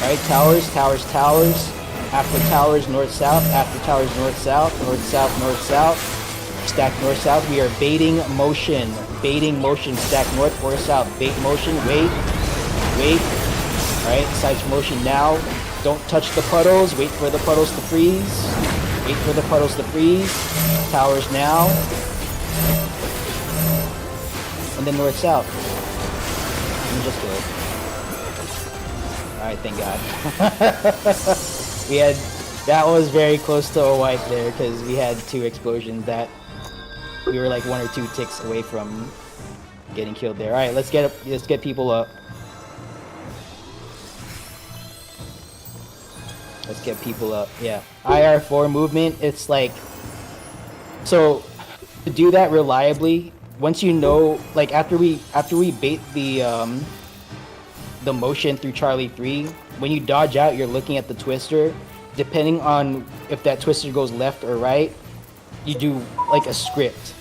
Alright, towers. Towers. Towers. After towers, north-south. After towers, north-south. North-south, north-south. Stack north-south. We are baiting motion. Baiting motion. Stack north or south. Bait motion. Wait. Wait. Alright, sides for motion now. Don't touch the puddles. Wait for the puddles to freeze. Wait for the puddles to freeze. Towers now. And then north-south. And just go. Alright, thank God. We had, that was very close to a wipe there because we had 2 explosions that we were like 1 or 2 ticks away from getting killed there. All right, let's get people up. Let's get people up. Yeah, IR4 movement. It's like, so to do that reliably, once you know, like after we bait the motion through Charlie 3. When you dodge out, you're looking at the twister. Depending on if that twister goes left or right, you do like a script.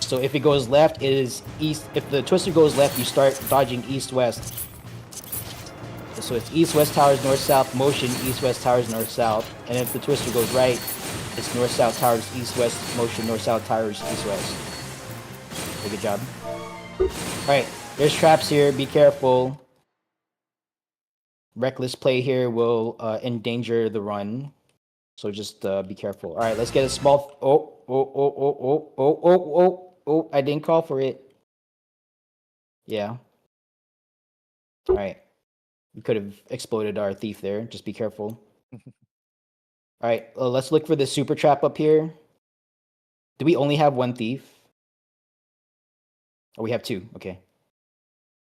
So if it goes left, it is east. If the twister goes left, you start dodging east-west. So it's east-west towers, north-south, motion, east-west towers, north-south. And if the twister goes right, it's north-south towers, east-west, motion, north-south towers, east-west. Good job. Alright, there's traps here, be careful. Reckless play here will endanger the run. So just be careful. All right, let's get a small. Oh! I didn't call for it. Yeah. All right. We could have exploded our thief there. Just be careful. All right, let's look for the super trap up here. Do we only have one thief? Oh, we have two. Okay.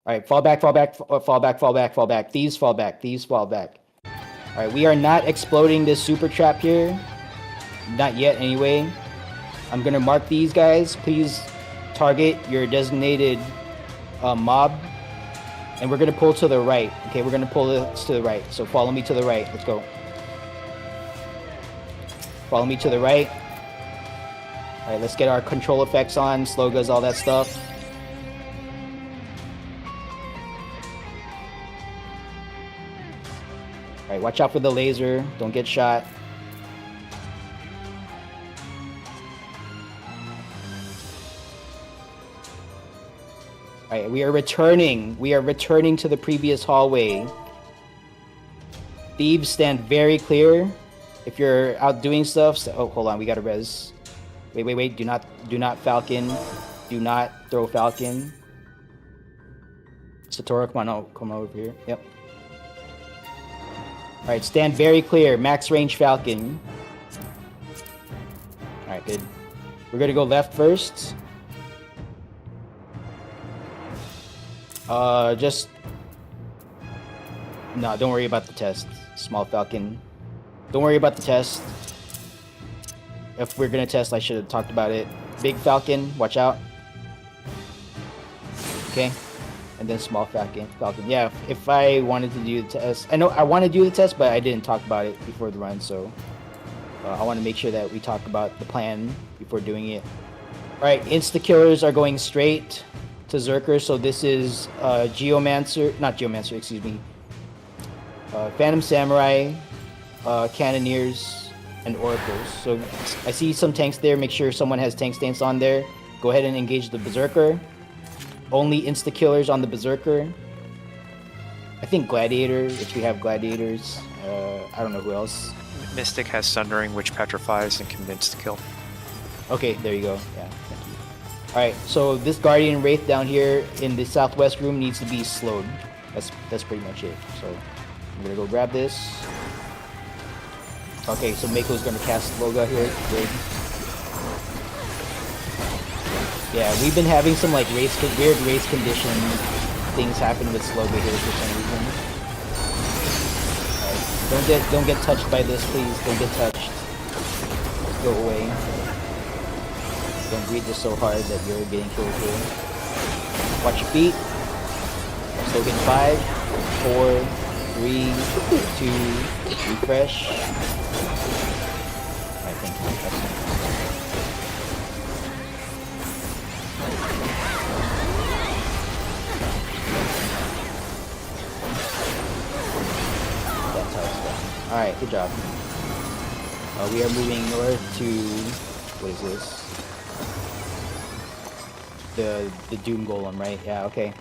All right, fall back. Thieves fall back. All right, we are not exploding this super trap here. Not yet, anyway. I'm gonna mark these guys. Please target your designated mob. And we're gonna pull to the right. Okay, we're gonna pull this to the right. So follow me to the right. Let's go. Follow me to the right. All right, let's get our control effects on. Slogas, all that stuff. All right, watch out for the laser. Don't get shot. All right, we are returning. We are returning to the previous hallway. Thieves, stand very clear. If you're out doing stuff, oh, hold on, we got a res. Wait. Do not Falcon. Do not throw Falcon. Satoru, come on over here. Yep. All right, stand very clear. Max range Falcon. All right, good. We're gonna go left first. Just no. Don't worry about the test. Small Falcon. Don't worry about the test. If we're gonna test, I should have talked about it. Big Falcon, watch out. Okay. And then small Falcon. Yeah, if I wanted to do the test, I know I want to do the test, but I didn't talk about it before the run, so I want to make sure that we talk about the plan before doing it. All right, insta killers are going straight to Zerker, so this is Phantom Samurai, Cannoneers, and Oracles. So I see some tanks there. Make sure someone has tank stance on there. Go ahead and engage the Berserker. Only insta-killers on the Berserker. I think Gladiator, if we have Gladiators. I don't know who else. Mystic has Sundering, which petrifies and can insta-kill. Okay, there you go. Yeah, thank you. Alright, so this Guardian Wraith down here in the southwest room needs to be slowed. That's pretty much it. So I'm gonna go grab this. Okay, so Mako's gonna cast Loga here. Good. Yeah, we've been having some like weird race condition things happen with Sloga here for some reason. Alright, don't get touched by this, please. Don't get touched. Go away. Don't breathe this so hard that you're getting killed here. Watch your feet. Slogan 5, 4, 3, 2, refresh. I think that's Alright, good job. We are moving north to... what is this? The Doom Golem, right? Yeah, okay.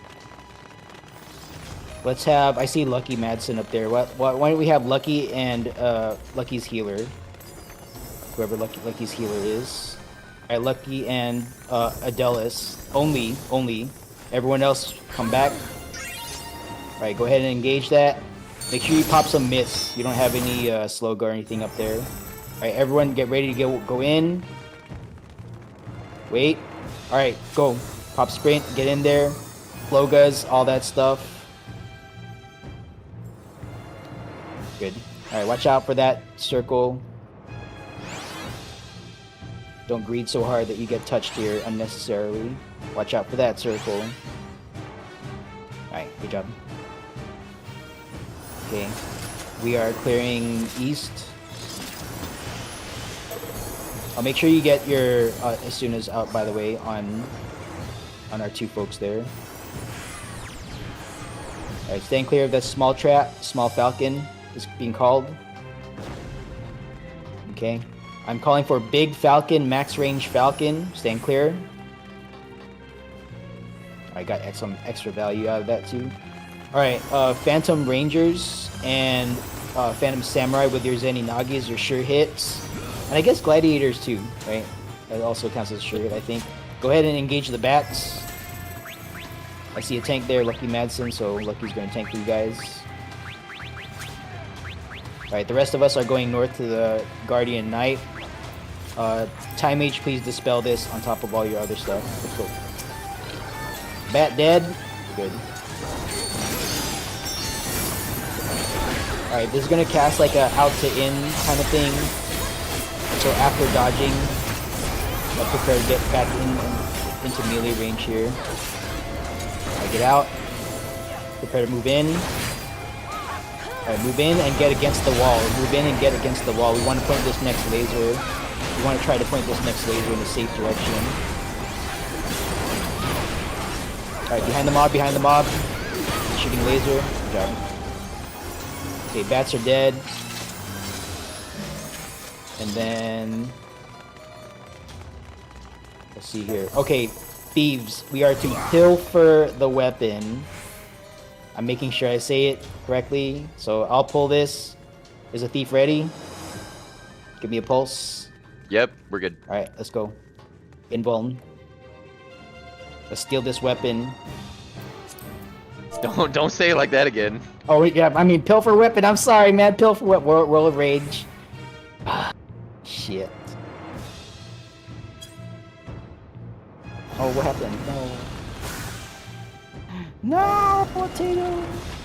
Let's have... I see Lucky Madsen up there. Why don't we have Lucky and Lucky's healer? Whoever Lucky's healer is. Alright, Lucky and Adelis. Only. Everyone else, come back. Alright, go ahead and engage that. Make sure you pop some myths. You don't have any Sloga or anything up there. Alright, everyone get ready to go in. Wait. Alright, go. Pop sprint, get in there. Slogas, all that stuff. Good. Alright, watch out for that circle. Don't greed so hard that you get touched here unnecessarily. Watch out for that circle. Alright, good job. Okay, we are clearing east. I'll make sure you get your Asunas out, by the way, on our two folks there. Alright, staying clear of that small trap. Small Falcon is being called. Okay, I'm calling for Big Falcon, max range Falcon. Staying clear. I got some extra value out of that too. Alright, Phantom Rangers and Phantom Samurai with your Zeninagis are sure hits. And I guess Gladiators too, right? That also counts as a sure hit, I think. Go ahead and engage the bats. I see a tank there, Lucky Madsen, so Lucky's going to tank for you guys. Alright, the rest of us are going north to the Guardian Knight. Time H, please dispel this on top of all your other stuff. Let's go. Bat dead. Good. Alright, this is going to cast like a out to in kind of thing. So after dodging, I'll prepare to get back into melee range here. Alright, get out. Prepare to move in. Alright, move in and get against the wall. Move in and get against the wall. We want to point this next laser. We want to try to point this next laser in a safe direction. Alright, behind the mob, behind the mob. Shooting laser. Good job. Okay, bats are dead. And then... let's see here. Okay, thieves. We are to pilfer the weapon. I'm making sure I say it correctly. So I'll pull this. Is a thief ready? Give me a pulse. Yep, we're good. Alright, let's go. Invuln. Let's steal this weapon. Don't say it like that again. Oh, yeah, I mean, pilfer weapon. I'm sorry, man. Pilfer weapon. Roll of rage. Shit. Oh, what happened? No. No, potato.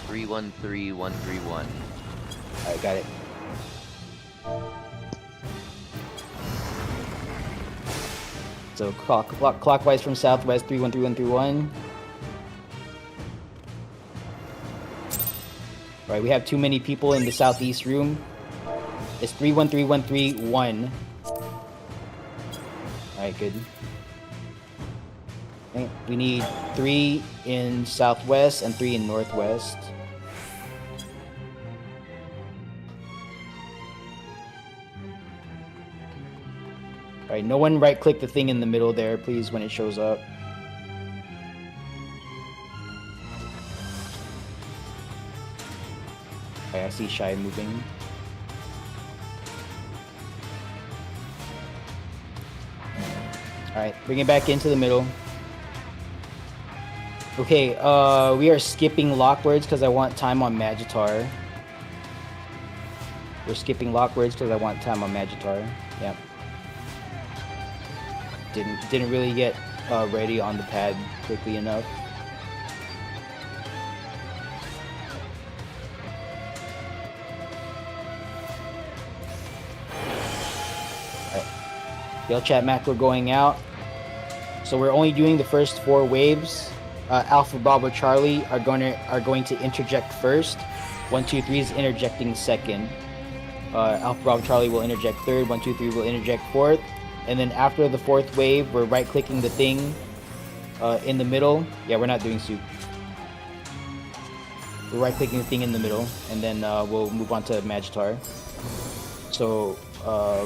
313131. Alright, got it. So clockwise from southwest, 313131. Alright, we have too many people in the southeast room. It's 313131. Alright, good. Okay, we need 3 in southwest and 3 in northwest. Alright, no one right click the thing in the middle there, please, when it shows up. Okay, I see Shy moving. Alright, bring it back into the middle. Okay, we are skipping lockwords because I want time on Magitar. We're skipping lockwords because I want time on Magitar. Yep. Didn't really get ready on the pad quickly enough. Yell chat Mac, we're going out. So we're only doing the first 4 waves. Alpha Bravo Charlie are going to interject first. 1 2 3 is interjecting second. Alpha Bravo Charlie will interject third. 1 2 3 will interject fourth. And then after the 4th wave, we're right clicking the thing in the middle. Yeah, we're not doing soup. We're right clicking the thing in the middle, and then we'll move on to Magitar. So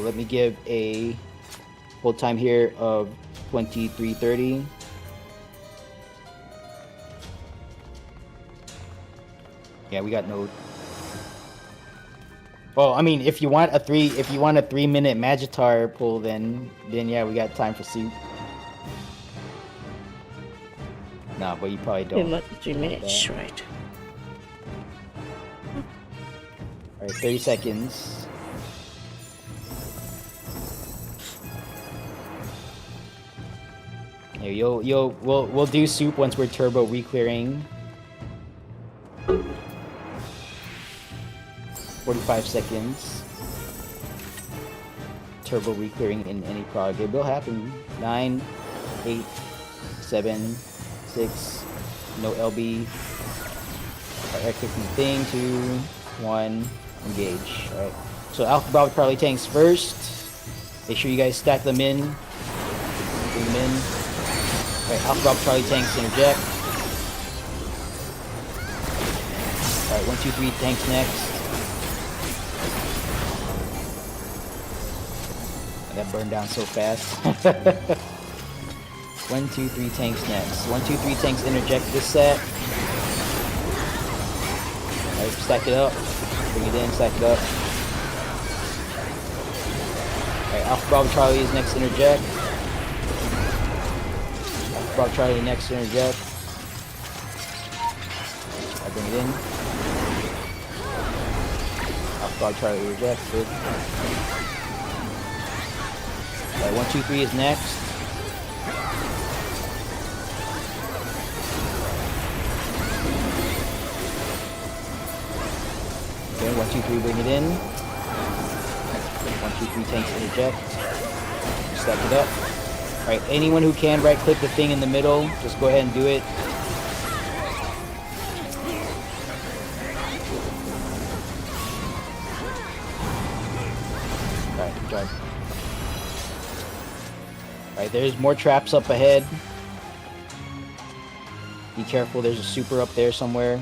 let me give a hold time here of 23:30. Yeah, we got no. Well, I mean, if you want a 3-minute Magitar pull, then yeah, we got time for soup. Nah, but you probably don't. About 3 minutes, right? All right, 30 seconds. Here, we'll do soup once we're turbo re-clearing. 45 seconds. Turbo re-clearing in any prog. It will happen. 9, 8, 7, 6. No LB. Alright, clicking the thing. 2, 1. Engage. Alright. So Alpha Bravo Charlie tanks first. Make sure you guys stack them in. Bring them in. Alright, Alpha Bravo Charlie tanks interject. Alright, 1 2 3 tanks next. That burned down so fast. 1 2 3 tanks next. 1 2 3 tanks interject this set. Alright, stack it up. Bring it in, stack it up. Alright, Alpha Bravo Charlie is next to interject. Alpha Bravo Charlie next to interject. I bring it in. Alpha Bravo Charlie interject. Good. Alright, 1, 2, 3 is next. Okay, 1, 2, 3, bring it in. 1, 2, 3, tanks interject. Stack it up. Alright, anyone who can right click the thing in the middle, just go ahead and do it. Alright, good job. Alright, there's more traps up ahead. Be careful, there's a super up there somewhere.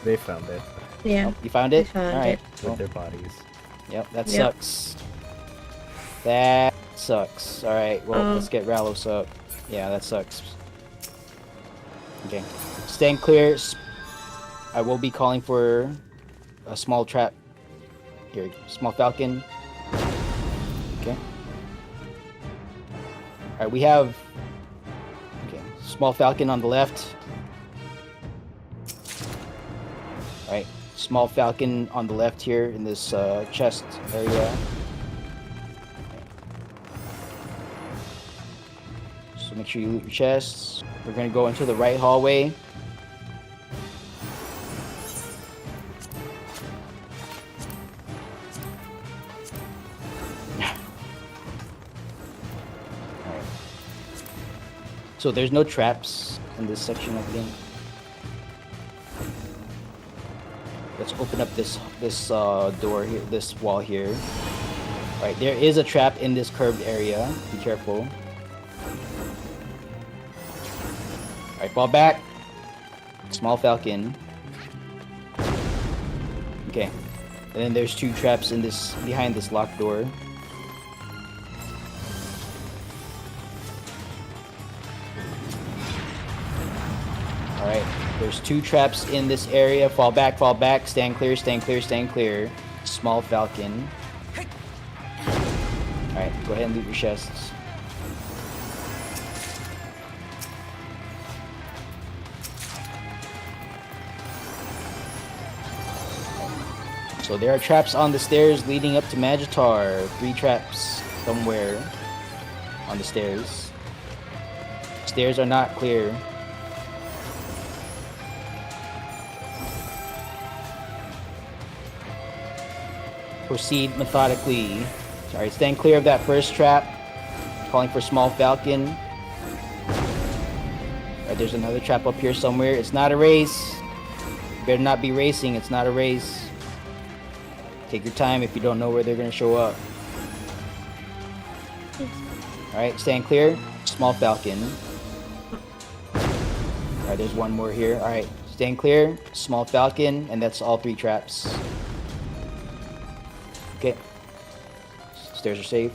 They found it Yeah. Oh, you found it? I found Alright. with Well, their bodies. yep, that Yep. sucks. That sucks. Alright, well, let's get Ralos up. Yeah, that sucks. Okay. Stand clear. I will be calling for a small trap. Here, small falcon. Okay. Alright, we have... Okay, small falcon on the left. Alright, small falcon on the left here in this chest area. So make sure you loot your chests. We're gonna go into the right hallway. Alright. So there's no traps in this section of the game. Let's open up this door here, this wall here. All right, there is a trap in this curved area. Be careful. All right, fall back. Small falcon. Okay, and then there's 2 traps in this behind this locked door. All right. There's 2 traps in this area. Fall back, stand clear, stand clear, stand clear. Small falcon. Alright, go ahead and loot your chests. So there are traps on the stairs leading up to Magitar. 3 traps somewhere on the stairs. Stairs are not clear. Proceed methodically. Sorry, stand clear of that first trap. Calling for small falcon. Alright, there's another trap up here somewhere. It's not a race. Better not be racing. It's not a race. Take your time if you don't know where they're gonna show up. Alright, stand clear. Small falcon. Alright, there's one more here. Alright, stand clear. Small falcon, and that's all 3 traps. Okay. Stairs are safe.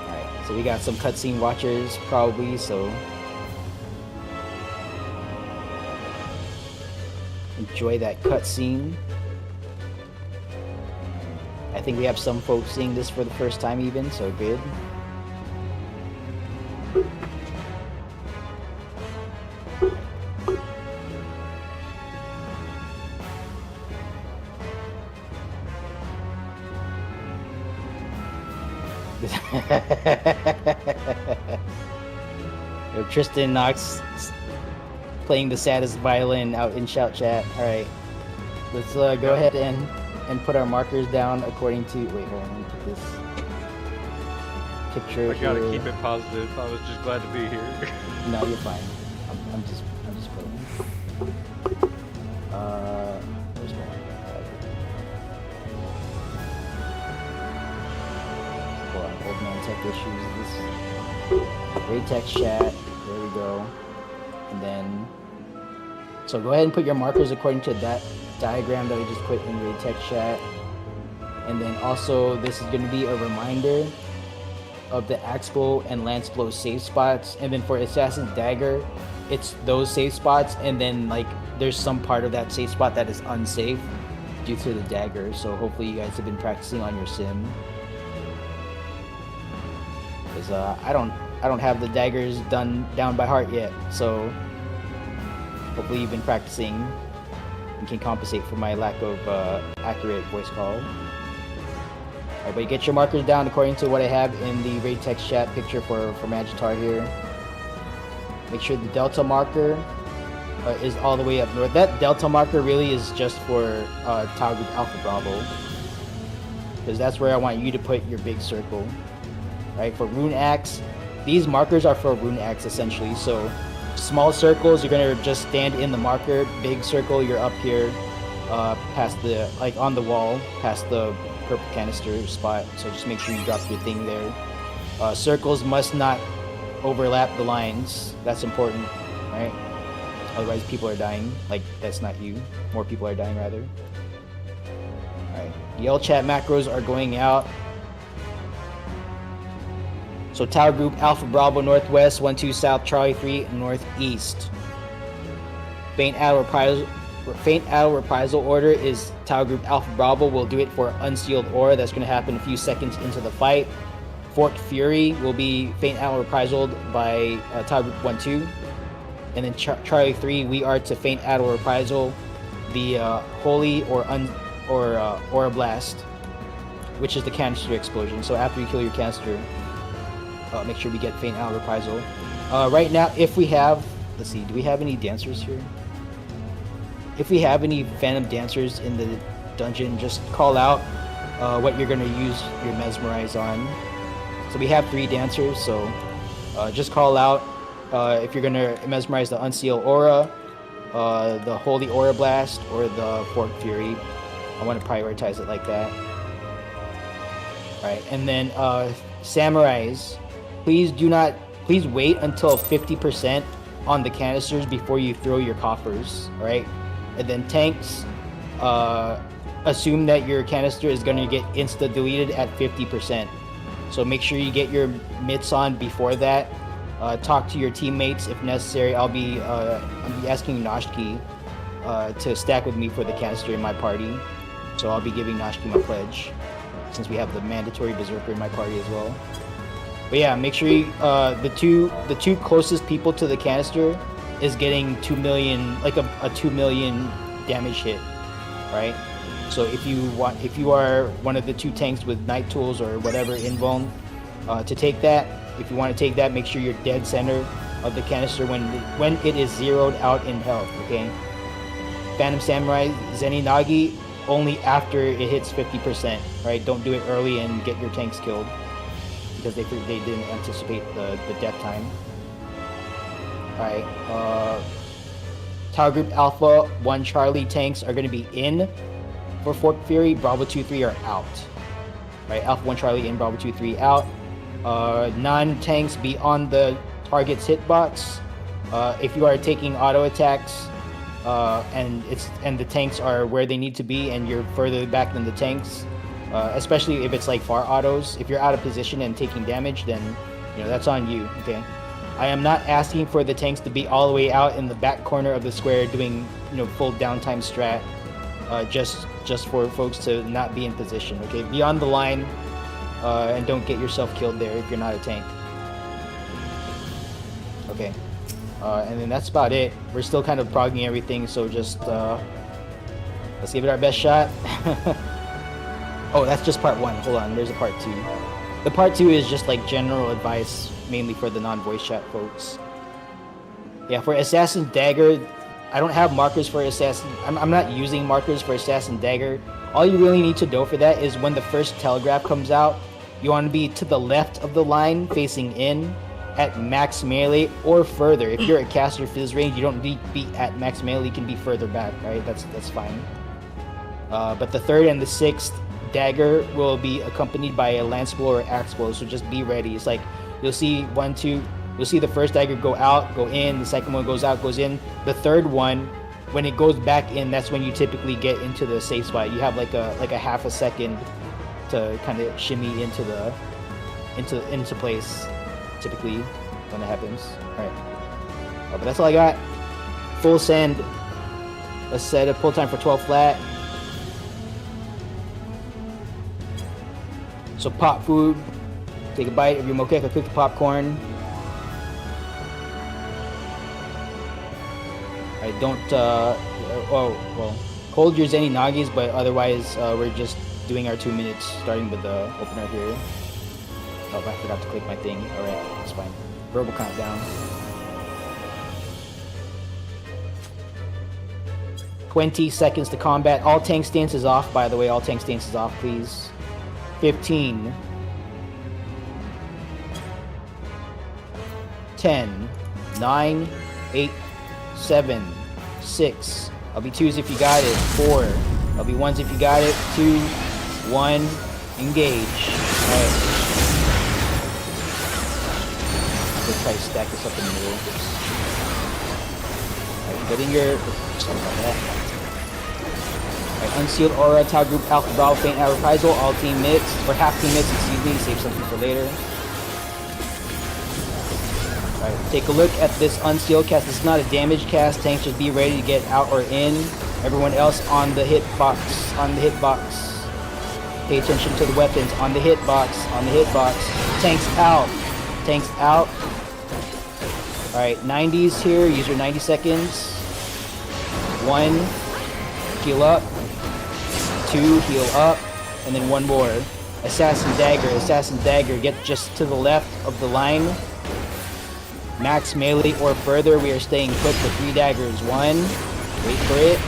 Alright, so we got some cutscene watchers probably, so enjoy that cutscene. I think we have some folks seeing this for the first time even, so good. Yo, Tristan Knox playing the saddest violin out in shout chat. Alright. Let's go ahead and put our markers down according to... Wait, hold on, let me put this picture I gotta here. keep it positive. I was just glad to be here. No, you're fine. I'm just putting. Where's my? Hold on, old man tech issues. This great text chat. There we go. And then, so go ahead and put your markers according to that diagram that I just put in raid tech chat. And then also this is going to be a reminder of the axe blow and lance blow safe spots. And then for Assassin's Dagger, it's those safe spots, and then like there's some part of that safe spot that is unsafe due to the dagger. So hopefully you guys have been practicing on your sim. Because I don't have the daggers down by heart yet. So hopefully you've been practicing and can compensate for my lack of accurate voice call. Alright, but get your markers down according to what I have in the raid text chat picture for Magitar here. Make sure the delta marker is all the way up north. That delta marker really is just for Tau Group Alpha Bravo, because that's where I want you to put your big circle. Right, for Rune Axe, these markers are for Rune Axe essentially. So small circles, you're gonna just stand in the marker. Big circle, you're up here past the, like on the wall, past the purple canister spot. So just make sure you drop your thing there. Circles must not overlap the lines. That's important, right? Otherwise people are dying. Like, that's not you. More people are dying rather. Alright, yell chat macros are going out. So Tower Group Alpha Bravo Northwest, 1-2 South, Charlie 3 Northeast. Faint Arrow Reprisal order is Tower Group Alpha Bravo will do it for Unsealed Aura. That's going to happen a few seconds into the fight. Forked Fury will be Faint Arrow Reprisal by Tower Group 1-2. And then Charlie 3, we are to Faint Arrow Reprisal the Holy or Aura Blast, which is the canister explosion. So after you kill your canister, make sure we get Faint Arrow Reprisal. Right now, if we have, let's see, do we have any dancers here? If we have any Phantom Dancers in the dungeon, just call out what you're going to use your Mesmerize on. So we have 3 dancers, so just call out if you're going to Mesmerize the Unseal Aura, the Holy Aura Blast, or the Forked Fury. I want to prioritize it like that. Alright, and then Samurais, please wait until 50% on the canisters before you throw your coffers, alright? And then tanks, assume that your canister is going to get insta-deleted at 50%. So make sure you get your mitts on before that. Talk to your teammates if necessary. I'll be asking Noshki to stack with me for the canister in my party. So I'll be giving Noshki my pledge, since we have the mandatory Berserker in my party as well. But yeah, make sure you, the two closest people to the canister is getting 2 million, like a 2 million damage hit, right? So if you are one of the 2 tanks with Night Tools or whatever invuln to take that, if you want to take that, make sure you're dead center of the canister when it is zeroed out in health, okay? Phantom Samurai, Zeni Nagi, only after it hits 50%, right? Don't do it early and get your tanks killed, because they didn't anticipate the death time. Alright, Tower Group Alpha 1 Charlie tanks are going to be in for Forked Fury. Bravo 2-3 are out. Right, Alpha 1 Charlie in, Bravo 2-3 out. Non-tanks be on the target's hitbox. If you are taking auto attacks, and the tanks are where they need to be and you're further back than the tanks, especially if it's like far autos, if you're out of position and taking damage, then that's on you, okay? I am not asking for the tanks to be all the way out in the back corner of the square doing full downtime strat, just for folks to not be in position, okay? Be on the line and don't get yourself killed there if you're not a tank. Okay. And then that's about it. We're still kind of progging everything, so just let's give it our best shot. Oh, that's just part 1. Hold on, there's a part 2. The part 2 is just like general advice, mainly for the non-voice chat folks. Yeah, for Assassin's Dagger, I don't have markers for Assassin. I'm not using markers for Assassin Dagger. All you really need to know for that is when the first telegraph comes out, you want to be to the left of the line, facing in, at max melee or further. If you're at caster fizz range, you don't need to be at max melee, you can be further back, right? That's fine. But the 3rd and the 6th dagger will be accompanied by a lance blow or axe blow, so just be ready. It's like you'll see 1, 2, you'll see the first dagger go out, go in, the second one goes out, goes in. The third one when it goes back in, that's when you typically get into the safe spot. You have like a half a second to kind of shimmy into place. Typically, when that happens. All right. Oh, but that's all I got. Full send. Let's set a pull time for 12 flat. So pop food. Take a bite of your moqueca cookie popcorn. I don't, hold your Zenny Nagis, but otherwise, we're just doing our 2 minutes, starting with the opener here. Oh, I forgot to click my thing. Alright, it's fine. Verbal countdown. 20 seconds to combat. All tank stance is off, by the way. All tank stance is off, please. 15. 10. 9. 8. 7. 6. I'll be 2s if you got it. 4. I'll be 1s if you got it. 2. 1. Engage. Alright. Let's try to stack this up in the middle. Alright, get in your... Sorry about that. Alright, unsealed aura, Tau group, Alpha Bravo, faint out reprisal, all team mitts, or half team mitts, excuse me, save something for later. Alright, take a look at this unsealed cast. This is not a damage cast. Tanks just be ready to get out or in. Everyone else on the hitbox. On the hitbox. Pay attention to the weapons. On the hitbox. On the hitbox. Tanks out. Tanks out. Alright, 90s here. Use your 90 seconds. 1. Heal up. 2. Heal up. And then 1 more. Assassin Dagger. Assassin Dagger. Get just to the left of the line. Max melee or further. We are staying put for 3 daggers. 1. Wait for it.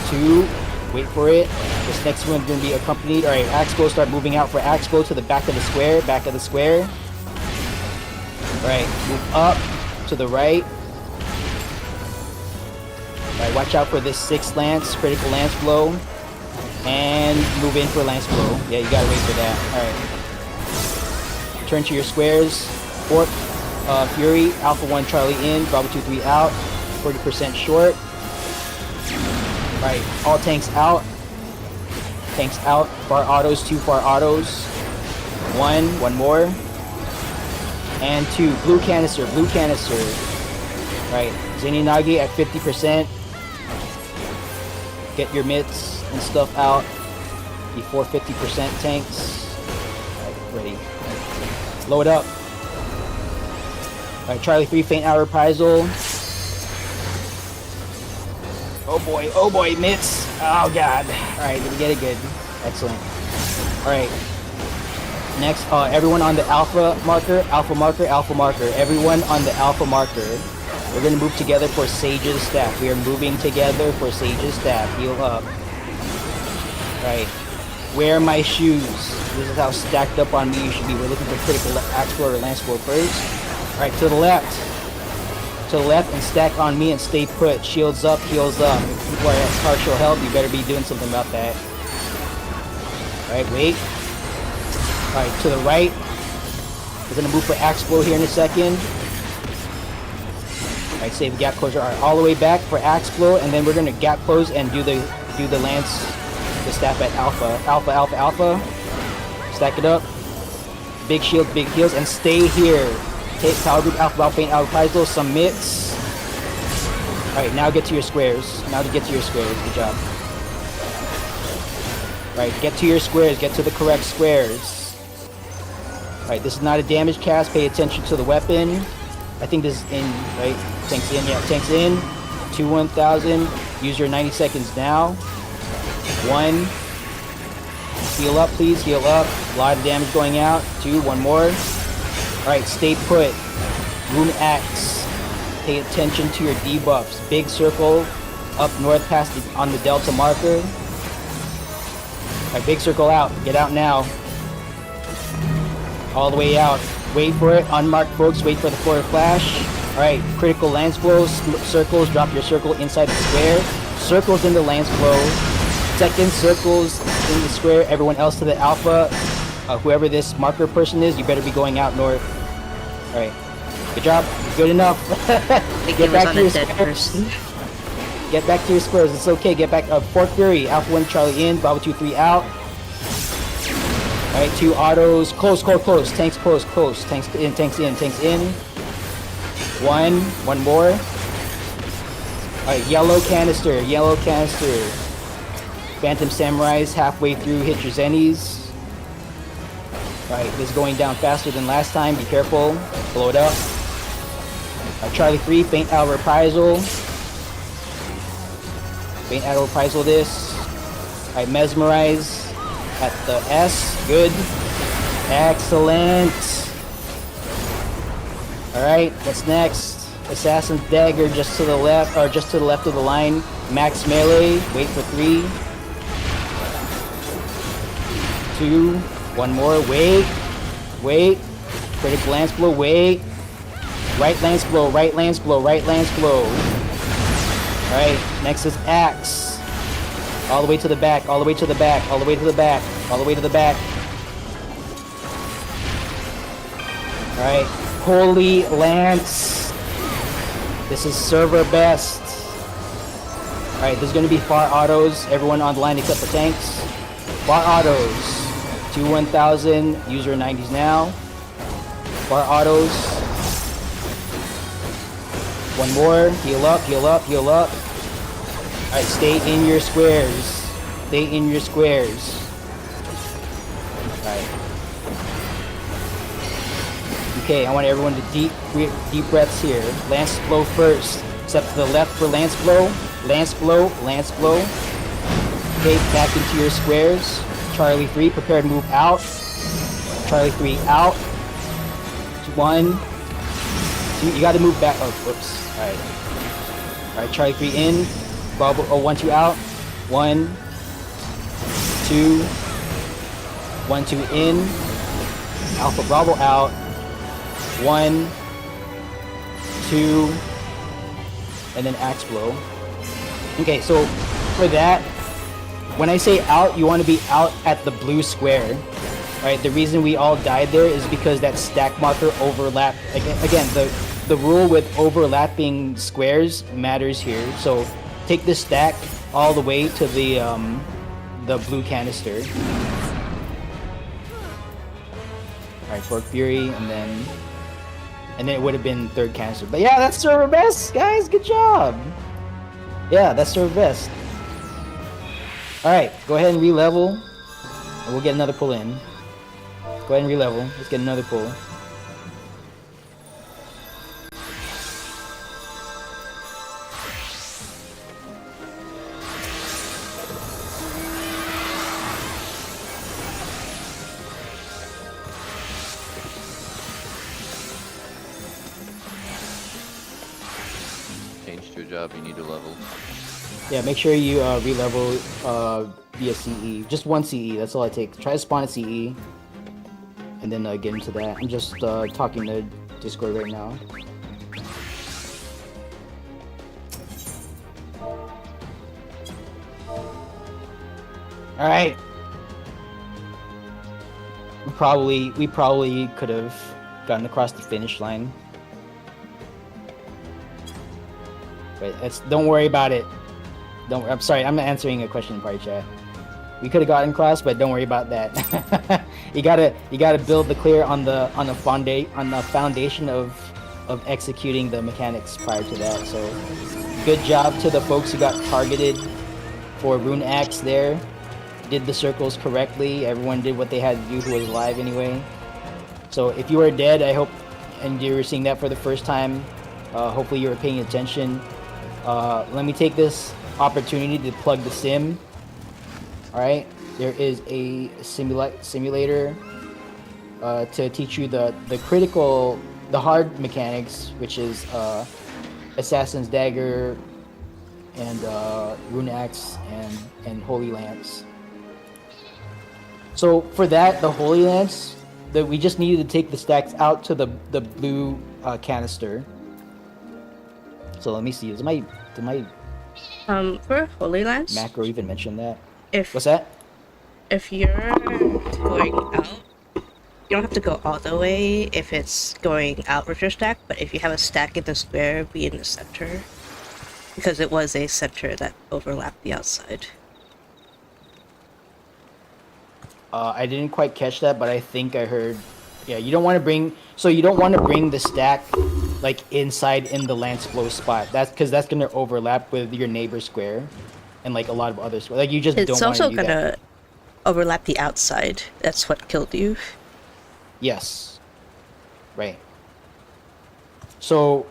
2. Wait for it. This next one's going to be accompanied. Alright, Axpo, start moving out for Axpo to the back of the square. Back of the square. Alright, move up to the right. Alright, watch out for this 6 lance, critical lance blow. And move in for lance blow. Yeah, you gotta wait for that. Alright. Turn to your squares. Orc, Fury, Alpha 1 Charlie in, Bravo 2-3 out. 40% short. Alright, all tanks out. Tanks out. Far autos, 2 far autos. 1 more. And 2. Blue canister, blue canister. Right, Zenny Nagi at 50%. Get your mitts and stuff out before 50% tanks. Alright, ready. Load up. Alright, Charlie 3, faint out reprisal. Oh boy, mitts. Oh god. Alright, did we get it good? Excellent. Alright. Next, everyone on the alpha marker, alpha marker, alpha marker. Everyone on the alpha marker. We're gonna move together for Sage's staff. We are moving together for Sage's staff. Heal up. Right. Wear my shoes. This is how stacked up on me you should be. We're looking for critical axe blow or lance blow first. Alright, to the left. To the left and stack on me and stay put. Shields up, heals up. If people are at partial health, you better be doing something about that. Alright, wait. Alright, to the right. We're gonna move for axe blow here in a second. Alright, save gap closure. Alright, all the way back for axe blow, and then we're gonna gap close and do the lance, the staff at alpha. Alpha, alpha, alpha. Stack it up. Big shield, big heals, and stay here. Take power group, alpha, alpha, faint, out reprisal, some mitts. Alright, now get to your squares. Now to get to your squares. Good job. Alright, get to your squares. Get to the correct squares. Alright, this is not a damage cast. Pay attention to the weapon. I think this is in, right? Tanks in, yeah, tanks in. 2-1000. Use your 90 seconds now. 1. Heal up, please. Heal up. A lot of damage going out. 2. 1 more. Alright, stay put. Rune Axe. Pay attention to your debuffs. Big circle up north past on the delta marker. Alright, big circle out. Get out now. All the way out. Wait for it. Unmarked folks, wait for the forward flash. Alright, critical lance blows. Circles, drop your circle inside the square. Circles in the lance blow. Second circles in the square. Everyone else to the alpha. Whoever this marker person is, you better be going out north. Alright. Good job. Good enough. I think it was on a dead person. Get back to your squares. It's okay. Get back. Fork Fury. Alpha 1, Charlie in. Bravo 2, 3 out. Alright, 2 autos. Close, close, close. Tanks close, close. Tanks in, tanks in, tanks in. 1 more. Alright, yellow canister, yellow canister. Phantom Samurais halfway through, hit your Zennies. Alright, this is going down faster than last time. Be careful. Blow it up. Charlie 3, faint out reprisal. Faint out reprisal this. Alright, mesmerize at the S. Good. Excellent. Alright, what's next? Assassin's Dagger just to the left, or just to the left of the line. Max melee. Wait for 3. 2. 1 more. Wait. Wait. Critical lance blow. Wait. Right lance blow. Right lance blow. Right lance blow. Alright, next is Axe. All the way to the back. All the way to the back. All the way to the back. All the way to the back. Alright, Holy Lance. This is server best. Alright, there's gonna be far autos. Everyone on the line except the tanks. Far autos. 2 1000. User 90s now. Far autos. 1 more. Heal up, heal up, heal up. Alright, stay in your squares. Stay in your squares. Alright. Okay, I want everyone to deep breaths here. Lance blow first. Step to the left for lance blow. Lance blow. Lance blow. Okay, back into your squares. Charlie 3, prepare to move out. Charlie 3 out. 1. 2. You got to move back. Oh, whoops. All right. All right, Charlie 3 in. Bravo. Oh, 1, 2 out. 1, 2. 1, 2 in. Alpha Bravo out. 1, 2, and then axe blow. Okay, so for that, when I say out, you want to be out at the blue square. Right? The reason we all died there is because that stack marker overlapped. Again, the rule with overlapping squares matters here. So take the stack all the way to the blue canister. All right, Fork Fury, and then it would have been 3rd canister. But yeah, that's server best, guys. Good job. Yeah, that's server best. All right, go ahead and re-level, and we'll get another pull in. Go ahead and re-level. Let's get another pull. Change to a job, you need to level. Yeah, make sure you re-level via CE. Just 1 CE, that's all it takes. Try to spawn a CE, and then get into that. I'm just talking to Discord right now. Alright. We probably could have gotten across the finish line. But don't worry about it. I'm sorry, I'm answering a question in party chat. We could have gotten across, but don't worry about that. you gotta build the clear on the foundation of executing the mechanics prior to that. So good job to the folks who got targeted for Rune Axe there. Did the circles correctly. Everyone did what they had to do who was alive anyway. So if you were dead, I hope, and you were seeing that for the first time, hopefully you were paying attention. Let me take this opportunity to plug the sim. Alright, there is a simulator to teach you the hard mechanics, which is Assassin's Dagger and Rune Axe and Holy Lance. So for that, the Holy Lance, we just needed to take the stacks out to the blue canister. So let me see. Did my for Holy Lance, macro even mention that? What's that? If you're going out, you don't have to go all the way if it's going out with your stack, but if you have a stack in the square, be in the center. Because it was a center that overlapped the outside. I didn't quite catch that, but I think I heard. Yeah, you don't want to bring. So you don't want to bring the stack like inside in the lance blow spot. That's because that's gonna overlap with your neighbor square, and like a lot of other squares. Like you just It's don't want to also do that. gonna overlap the outside. That's what killed you. Yes. Right. So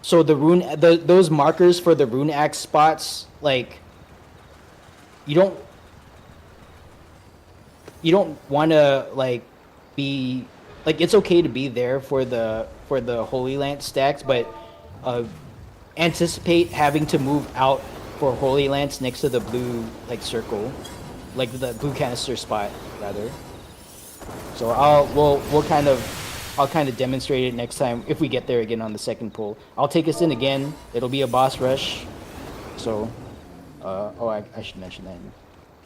those markers for the rune axe spots, like you don't want to like be like, it's okay to be there for the Holy Lance stacks, but anticipate having to move out for Holy Lance next to the blue like circle, like the blue canister spot rather. So I'll kind of demonstrate it next time if we get there again on the second pull. I'll take us in again. It'll be a boss rush. So, I should mention that in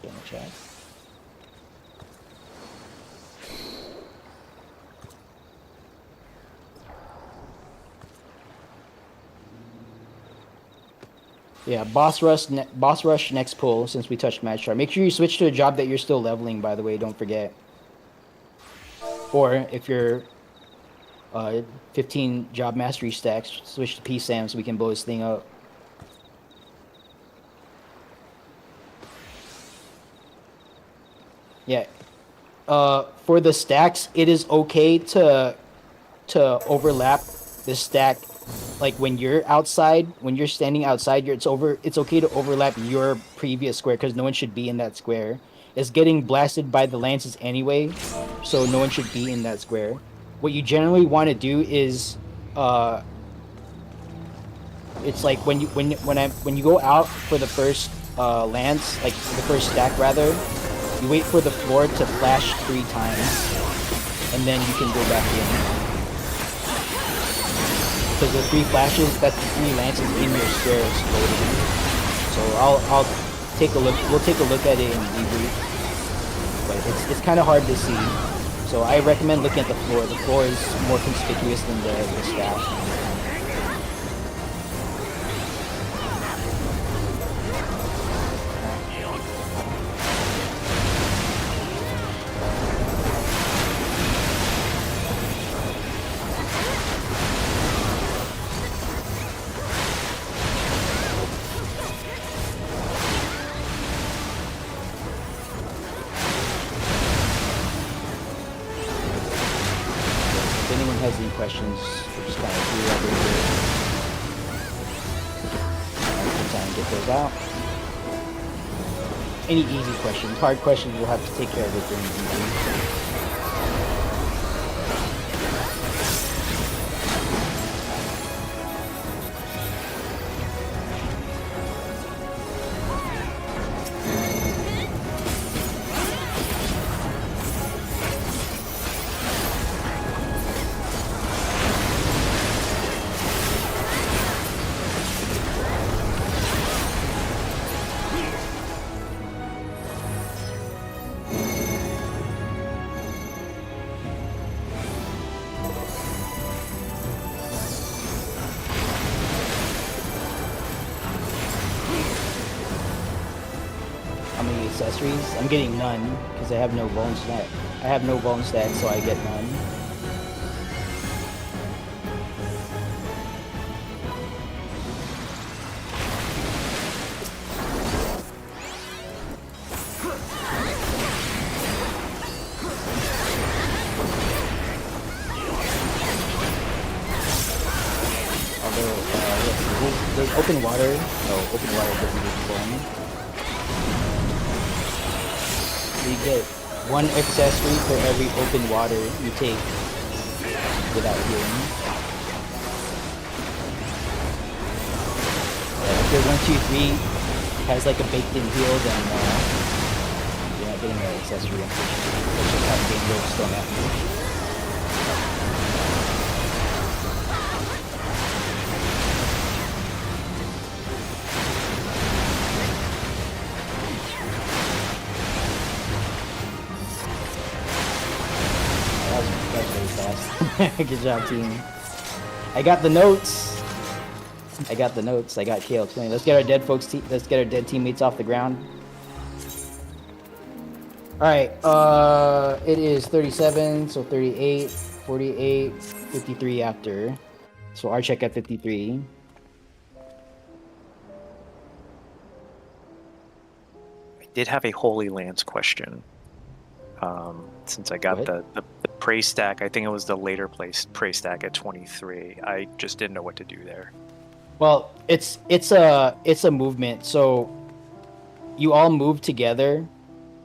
the chat. Yeah, boss rush next pull since we touched match chart. Make sure you switch to a job that you're still leveling, by the way, don't forget. Or if you're 15 job mastery stacks, switch to PSAM so we can blow this thing up. Yeah. For the stacks, it is okay to overlap the stack. Like when you're outside, when you're standing outside, it's okay to overlap your previous square because no one should be in that square. It's getting blasted by the lances anyway, so no one should be in that square. What you generally want to do is, it's like when you go out for the first lance, like the first stack rather, you wait for the floor to flash 3 times, and then you can go back in. Because the 3 flashes, that's the 3 lances in your square exploding. So I'll take a look. We'll take a look at it in debrief. But it's kind of hard to see. So I recommend looking at the floor. The floor is more conspicuous than the stack. Questions, we'll just kind of do that here. Try and get those out. Any easy questions, hard questions, we'll have to take care of it during the meeting. Accessories. I'm getting none because I have no bone stack. I have no bone stack, so I get none. Although, there's open water. No, open water doesn't get bone. You get 1 accessory for every open water you take without healing. Yeah, if your 1, 2, 3 has like a baked in heal, then you're not getting an accessory, unfortunately. That's just how the game works, don't have to. Good job, team. I got the notes. I got the notes. I got KL20. Let's get our dead folks. Let's get our dead teammates off the ground. All right. It is 37. So 38, 48, 53 after. So our check at 53. I did have a Holy Lance question. Since I got the prey stack, I think it was the later place prey stack at 23. I just didn't know what to do there. Well, it's a movement. So you all move together.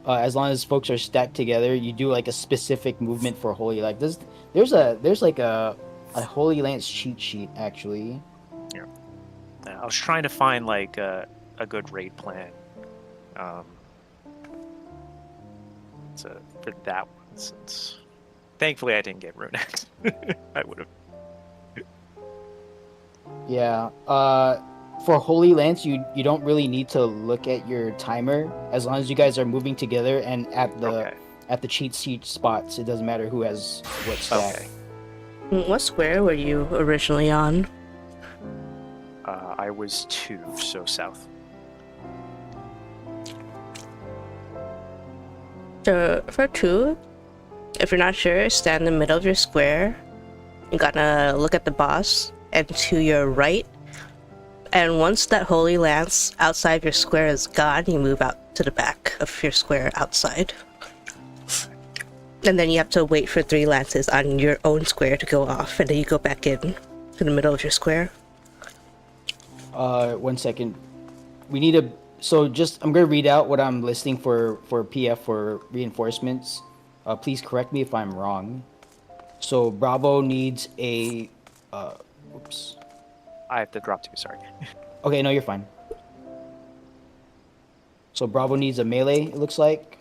As long as folks are stacked together, you do like a specific movement for Holy. Like there's like a Holy Lance cheat sheet actually. Yeah. I was trying to find like a good raid plan. For that one, since thankfully I didn't get Rune Axe. I would have. Yeah. For Holy Lance, you don't really need to look at your timer as long as you guys are moving together and at the cheat sheet spots. It doesn't matter who has what stack. Okay. What square were you originally on? I was 2, so south. So for 2, if you're not sure, stand in the middle of your square. You gotta look at the boss and to your right. And once that Holy Lance outside of your square is gone, you move out to the back of your square outside. And then you have to wait for 3 lances on your own square to go off, and then you go back in to the middle of your square. 1 second. We need a. So I'm gonna read out what I'm listing for PF for reinforcements. Please correct me if I'm wrong. So Bravo needs a. Oops. I have to drop 2. Sorry. Okay, no, you're fine. So Bravo needs a melee. It looks like.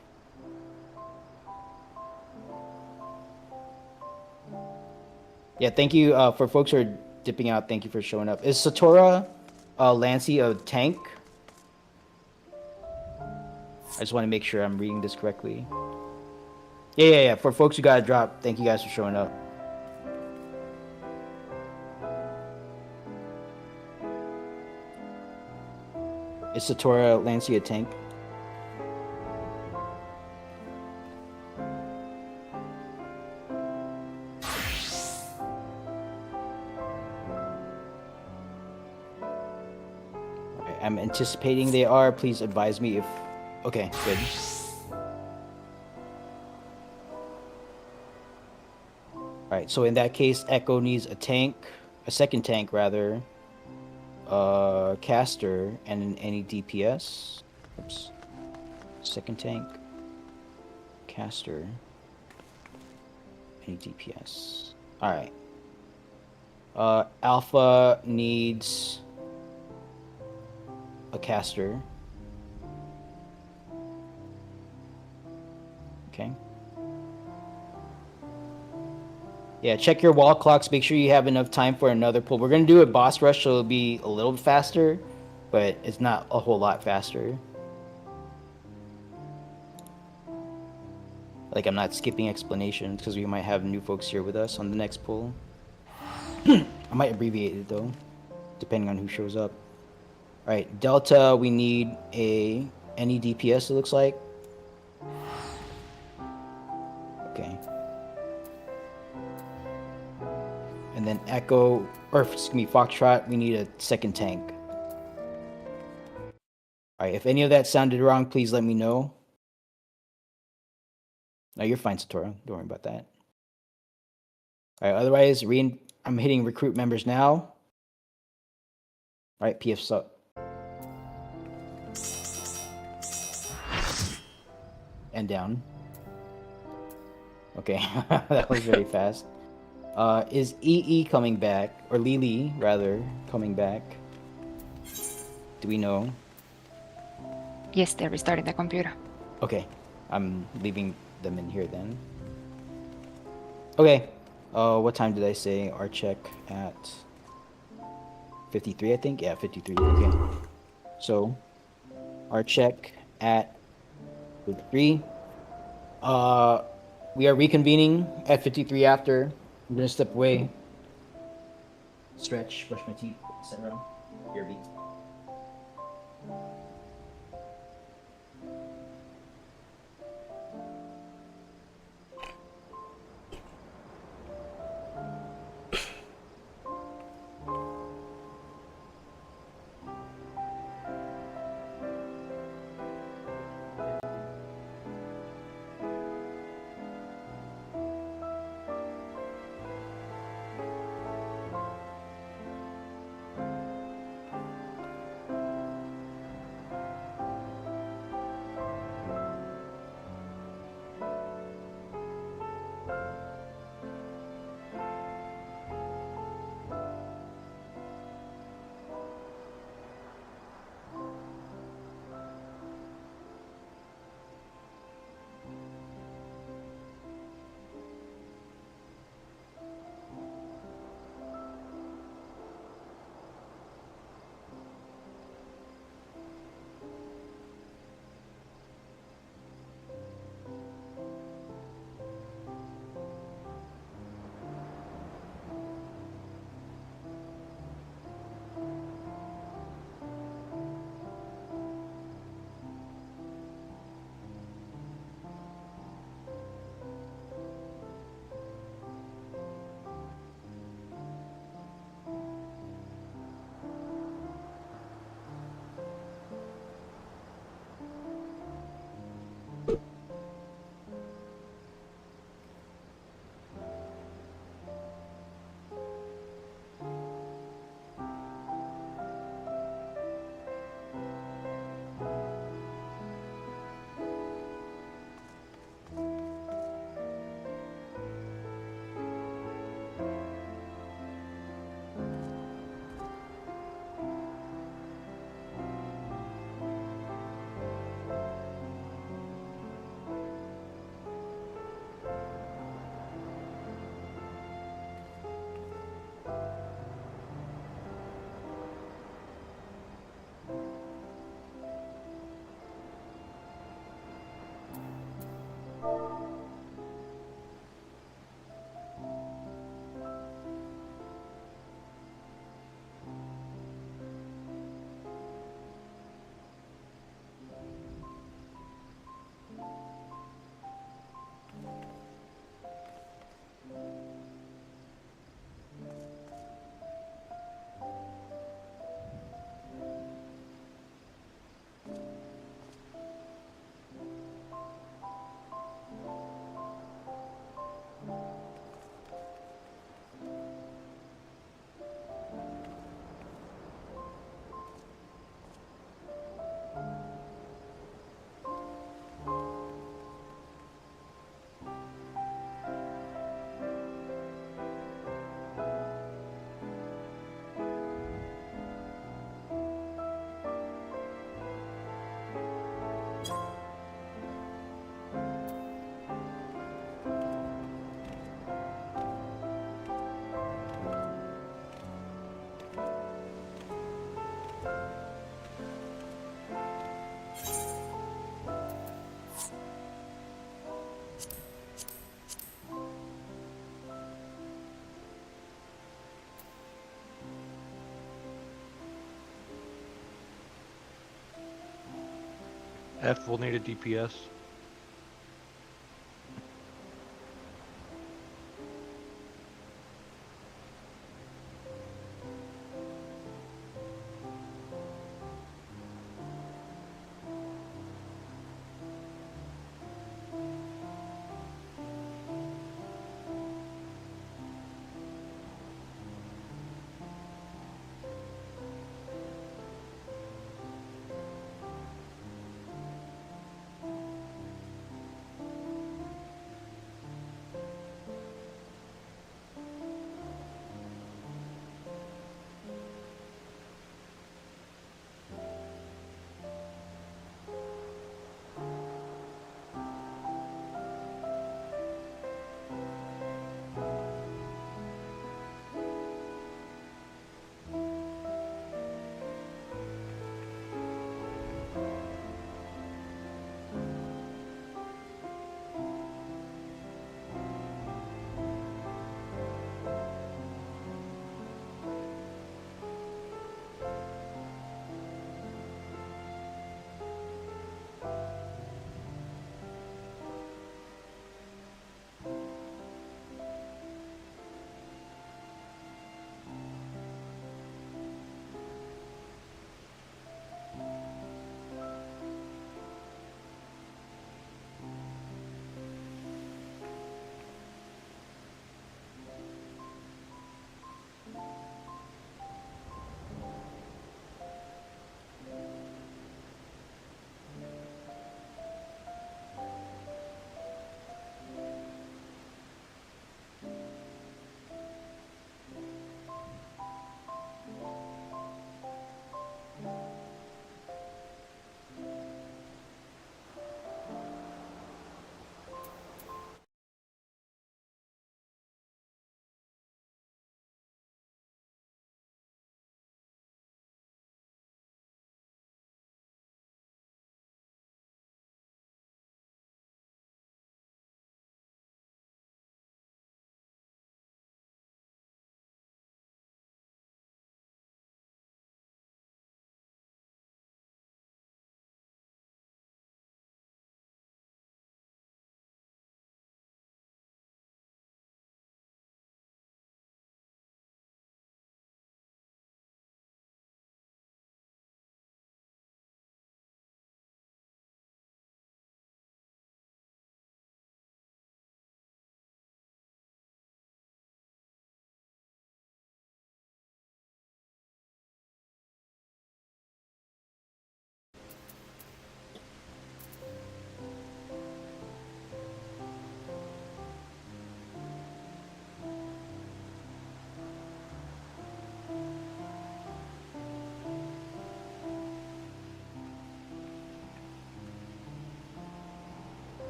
Yeah, thank you for folks who are dipping out. Thank you for showing up. Is Satora Lancy a tank? I just want to make sure I'm reading this correctly. Yeah. For folks who got a drop, thank you guys for showing up. Is Satora Lancy a tank? Okay, I'm anticipating they are. Please advise me if... Okay, good. Alright, so in that case, Echo needs a tank, a second tank rather, caster, and any DPS. Oops. Second tank, caster, any DPS. Alright. Alpha needs a caster. Okay. Yeah, check your wall clocks. Make sure you have enough time for another pull. We're going to do a boss rush, so it'll be a little bit faster, but it's not a whole lot faster. Like, I'm not skipping explanations because we might have new folks here with us on the next pull. I might abbreviate it, though, depending on who shows up. All right, Delta, we need any DPS, it looks like. Okay. And then Echo, or excuse me, Foxtrot, we need a second tank. Alright, if any of that sounded wrong, please let me know. No, you're fine, Satora. Don't worry about that. Alright, otherwise, I'm hitting recruit members now. Alright, PF's up. And down. Okay, that was very fast. Is EE coming back, or Lily rather coming back? Do we know? Yes, they're restarting the computer. Okay, I'm leaving them in here then. Okay, what time did I say? Our check at 53, I think. Yeah, 53. Okay, so our check at 53. We are reconvening at 53 after. I'm gonna step away, stretch, brush my teeth, etc. Kirby. F will need a DPS.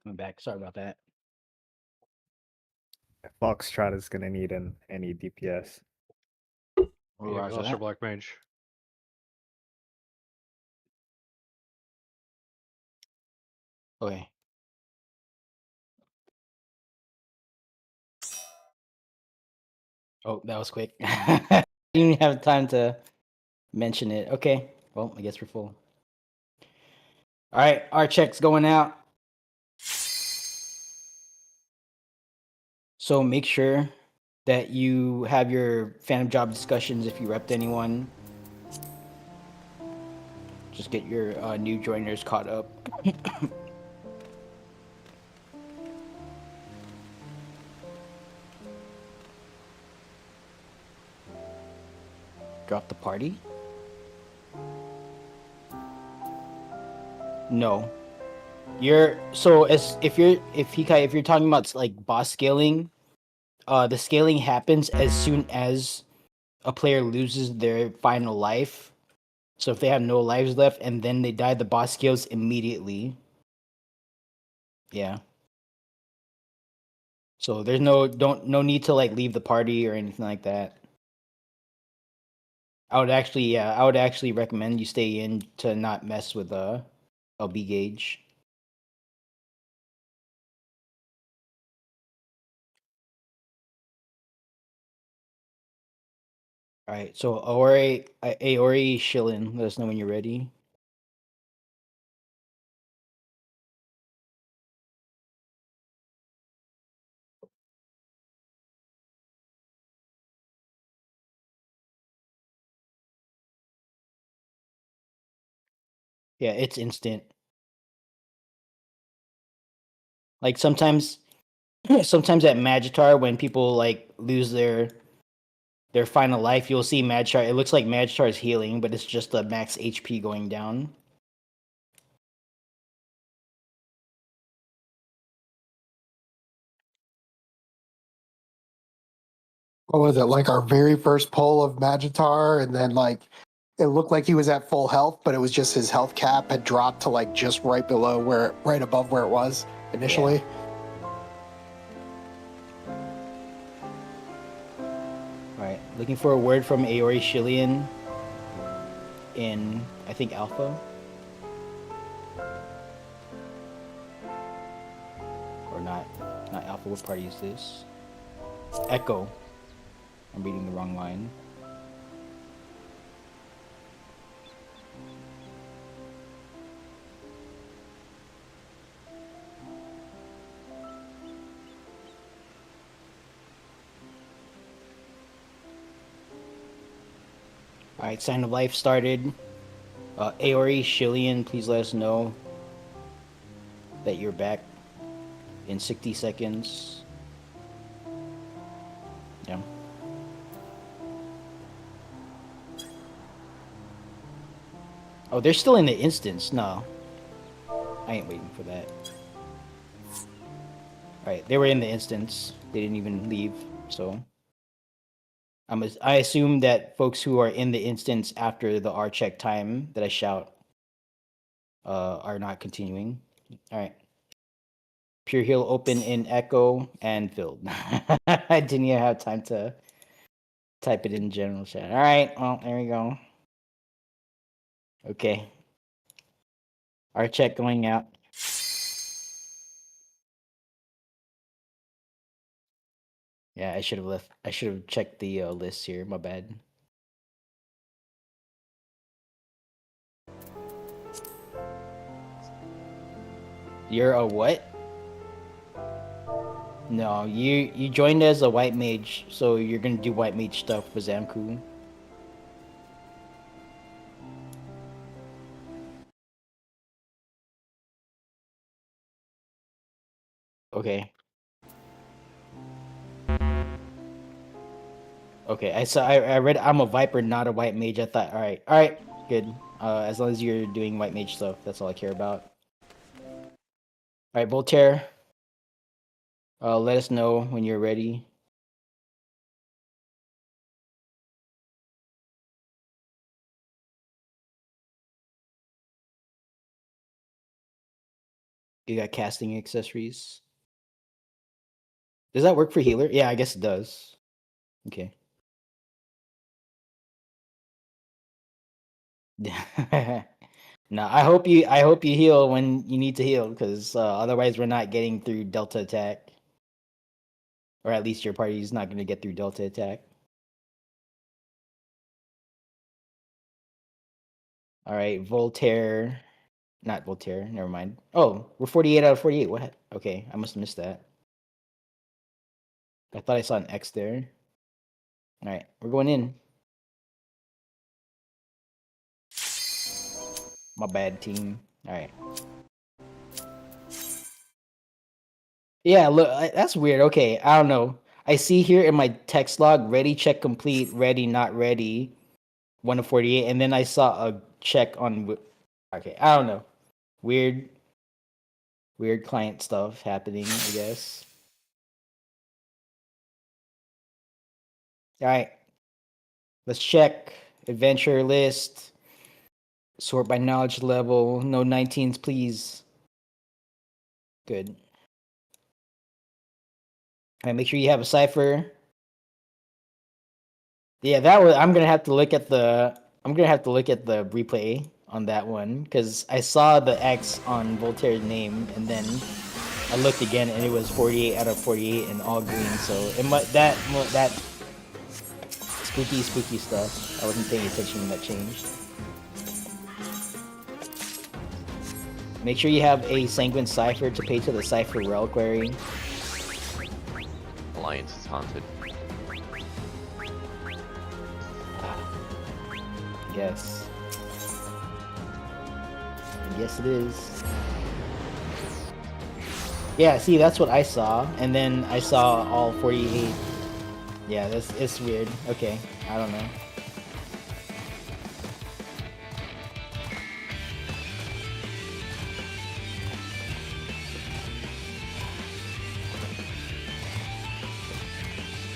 I'm back. Sorry about that. Foxtrot is gonna need any DPS. Yeah, Roger Gloucester that. Black Mage. Okay. Oh, that was quick. I didn't even have time to mention it. Okay. Well, I guess we're full. All right, our check's going out. So make sure that you have your phantom job discussions if you repped anyone. Just get your new joiners caught up. Drop the party? No. You're so as if you're if you're talking about like boss scaling, the scaling happens as soon as a player loses their final life. So if they have no lives left and then they die, the boss scales immediately. Yeah. So there's no need to like leave the party or anything like that. I would actually recommend you stay in to not mess with LB gauge. All right, so Aori Shillin, let us know when you're ready. Yeah, it's instant. Like sometimes sometimes at Magitar when people like lose their final life, you'll see Magitar. It looks like Magitar is healing, but it's just the max HP going down. What was it, like our very first pull of Magitar, and then like it looked like he was at full health, but it was just his health cap had dropped to like just right below right above where it was initially. All right, looking for a word from Aori Shillian in I think Alpha or not Alpha. What party is this? Echo. I'm reading the wrong line. Alright, Sign of Life started. Aori, Shillian, please let us know that you're back in 60 seconds. Yeah. Oh, they're still in the instance. No. I ain't waiting for that. Alright, they were in the instance. They didn't even leave, so... I assume that folks who are in the instance after the R check time that I shout are not continuing. Alright. Pure Heal open in Echo and filled. I didn't even have time to type it in general chat. Alright, well, there we go. Okay. R check going out. Yeah, I should have checked the list here. My bad. You're a what? No, you joined as a white mage, so you're gonna do white mage stuff with Zamku. Okay. Okay, I read I'm a viper, not a white mage. I thought, alright, good. As long as you're doing white mage stuff, that's all I care about. Alright, Voltaire. Let us know when you're ready. You got casting accessories. Does that work for healer? Yeah, I guess it does. Okay. No, I hope you heal when you need to heal, because otherwise we're not getting through Delta attack. Or at least your party's not gonna get through Delta attack. Alright, Voltaire. Not Voltaire, never mind. Oh, we're 48 out of 48. What? Okay, I must have missed that. I thought I saw an X there. Alright, we're going in. My bad, team. Alright. Yeah, look, that's weird. Okay, I don't know. I see here in my text log, ready, check complete, ready, not ready, 1 of 48, and then I saw a check on... Okay, I don't know. Weird client stuff happening, I guess. Alright. Let's check. Adventure list. Sort by knowledge level. No 19s, please. Good. Alright, make sure you have a cipher. Yeah, that was. I'm gonna have to look at the replay on that one, because I saw the X on Voltaire's name, and then I looked again, and it was 48 out of 48 and all green. So it might that spooky stuff. I wasn't paying attention when that changed. Make sure you have a Sanguine Cipher to pay to the Cipher Reliquary. Alliance is haunted. Yes. Yes, it is. Yeah, see, that's what I saw, and then I saw all 48. Yeah, it's weird. Okay, I don't know.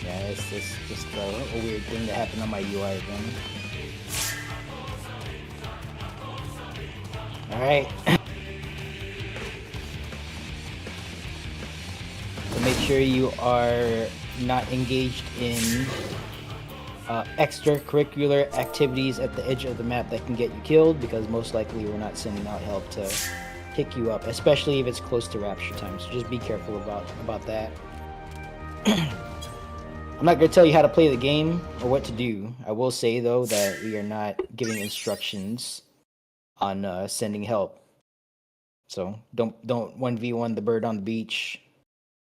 Yeah, it's just a weird thing that happened on my UI then. Alright. So make sure you are not engaged in extracurricular activities at the edge of the map that can get you killed, because most likely we're not sending out help to pick you up, especially if it's close to rapture time. So just be careful about that. I'm not going to tell you how to play the game or what to do. I will say, though, that we are not giving instructions on sending help. So don't 1v1 the bird on the beach,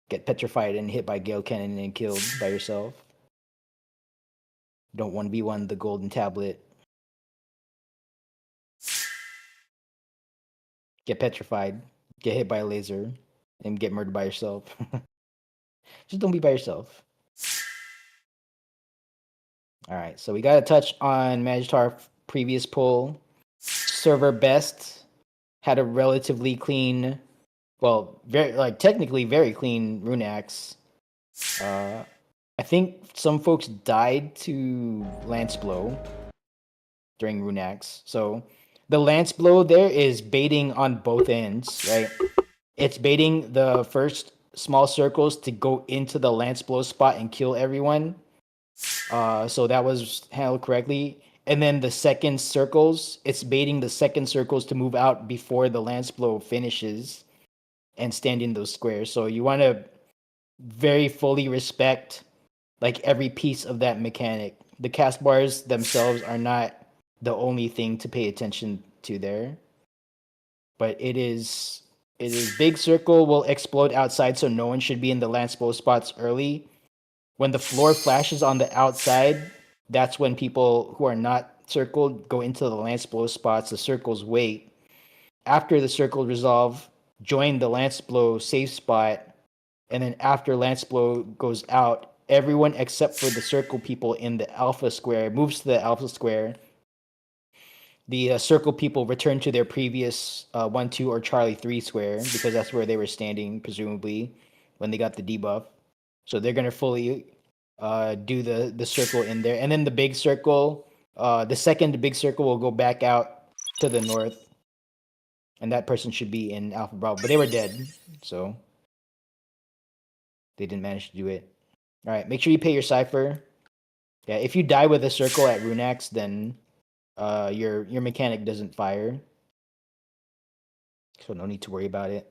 get petrified and hit by Gale Cannon and killed by yourself. Don't 1v1 the golden tablet get petrified, get hit by a laser, and get murdered by yourself. Just don't be by yourself. All right, so we got to touch on Magitar previous pull. Server best had a relatively clean, well, very like technically very clean rune axe. I think some folks died to lance blow during rune axe. So the lance blow there is baiting on both ends, right? It's baiting the first small circles to go into the lance blow spot and kill everyone. So that was handled correctly. And then the second circles, it's baiting the second circles to move out before the lance blow finishes and stand in those squares. So you want to very fully respect like every piece of that mechanic. The cast bars themselves are not the only thing to pay attention to there. But it is big circle will explode outside, so no one should be in the lance blow spots early. When the floor flashes on the outside, that's when people who are not circled go into the lance blow spots. The circles wait. After the circle resolve, join the lance blow safe spot, and then after lance blow goes out, everyone except for the circle people in the alpha square moves to the alpha square. The circle people return to their previous 1, 2, or Charlie 3 square because that's where they were standing, presumably, when they got the debuff. So they're gonna fully do the circle in there, and then the big circle. The second big circle will go back out to the north, and that person should be in Alpha Bravo, but they were dead, so they didn't manage to do it. All right, make sure you pay your cipher. Yeah, if you die with a circle at Runax, then your mechanic doesn't fire, so no need to worry about it.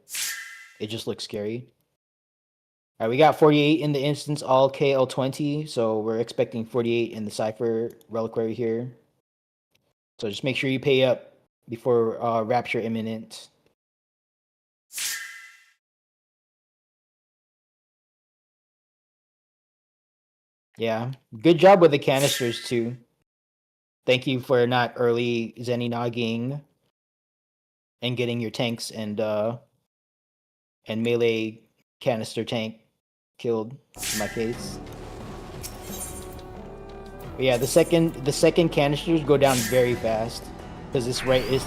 It just looks scary. All right, we got 48 in the instance, all KL20, so we're expecting 48 in the cipher reliquary here. So just make sure you pay up before rapture imminent. Yeah, good job with the canisters too. Thank you for not early Zeninogging and getting your tanks and melee canister tank killed in my case. But yeah, the second canisters go down very fast because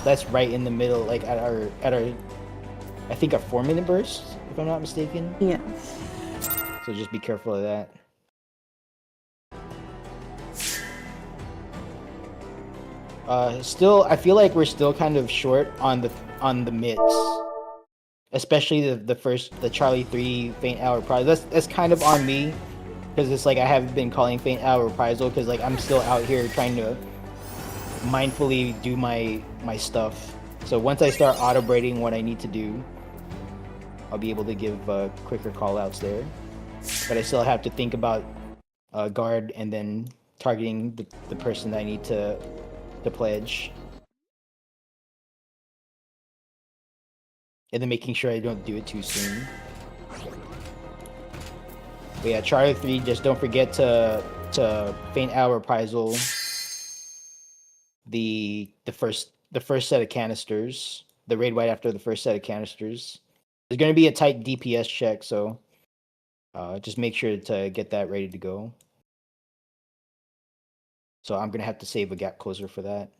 that's right in the middle, like at our I think a 4-minute burst, if I'm not mistaken. Yeah. So just be careful of that. Still, I feel like we're still kind of short on the mitts, especially the Charlie 3 Faint Hour Prize. That's kind of on me, because it's like I haven't been calling Faint Hour Reprisal because like I'm still out here trying to mindfully do my stuff. So once I start auto braiding what I need to do, I'll be able to give quicker callouts there. But I still have to think about guard and then targeting the person that I need to pledge, and then making sure I don't do it too soon. But yeah, Charlie 3, just don't forget to Faint Hour Reprisal the first set of canisters, the raid white after the first set of canisters. There's going to be a tight DPS check, so just make sure to get that ready to go. So I'm going to have to save a gap closer for that.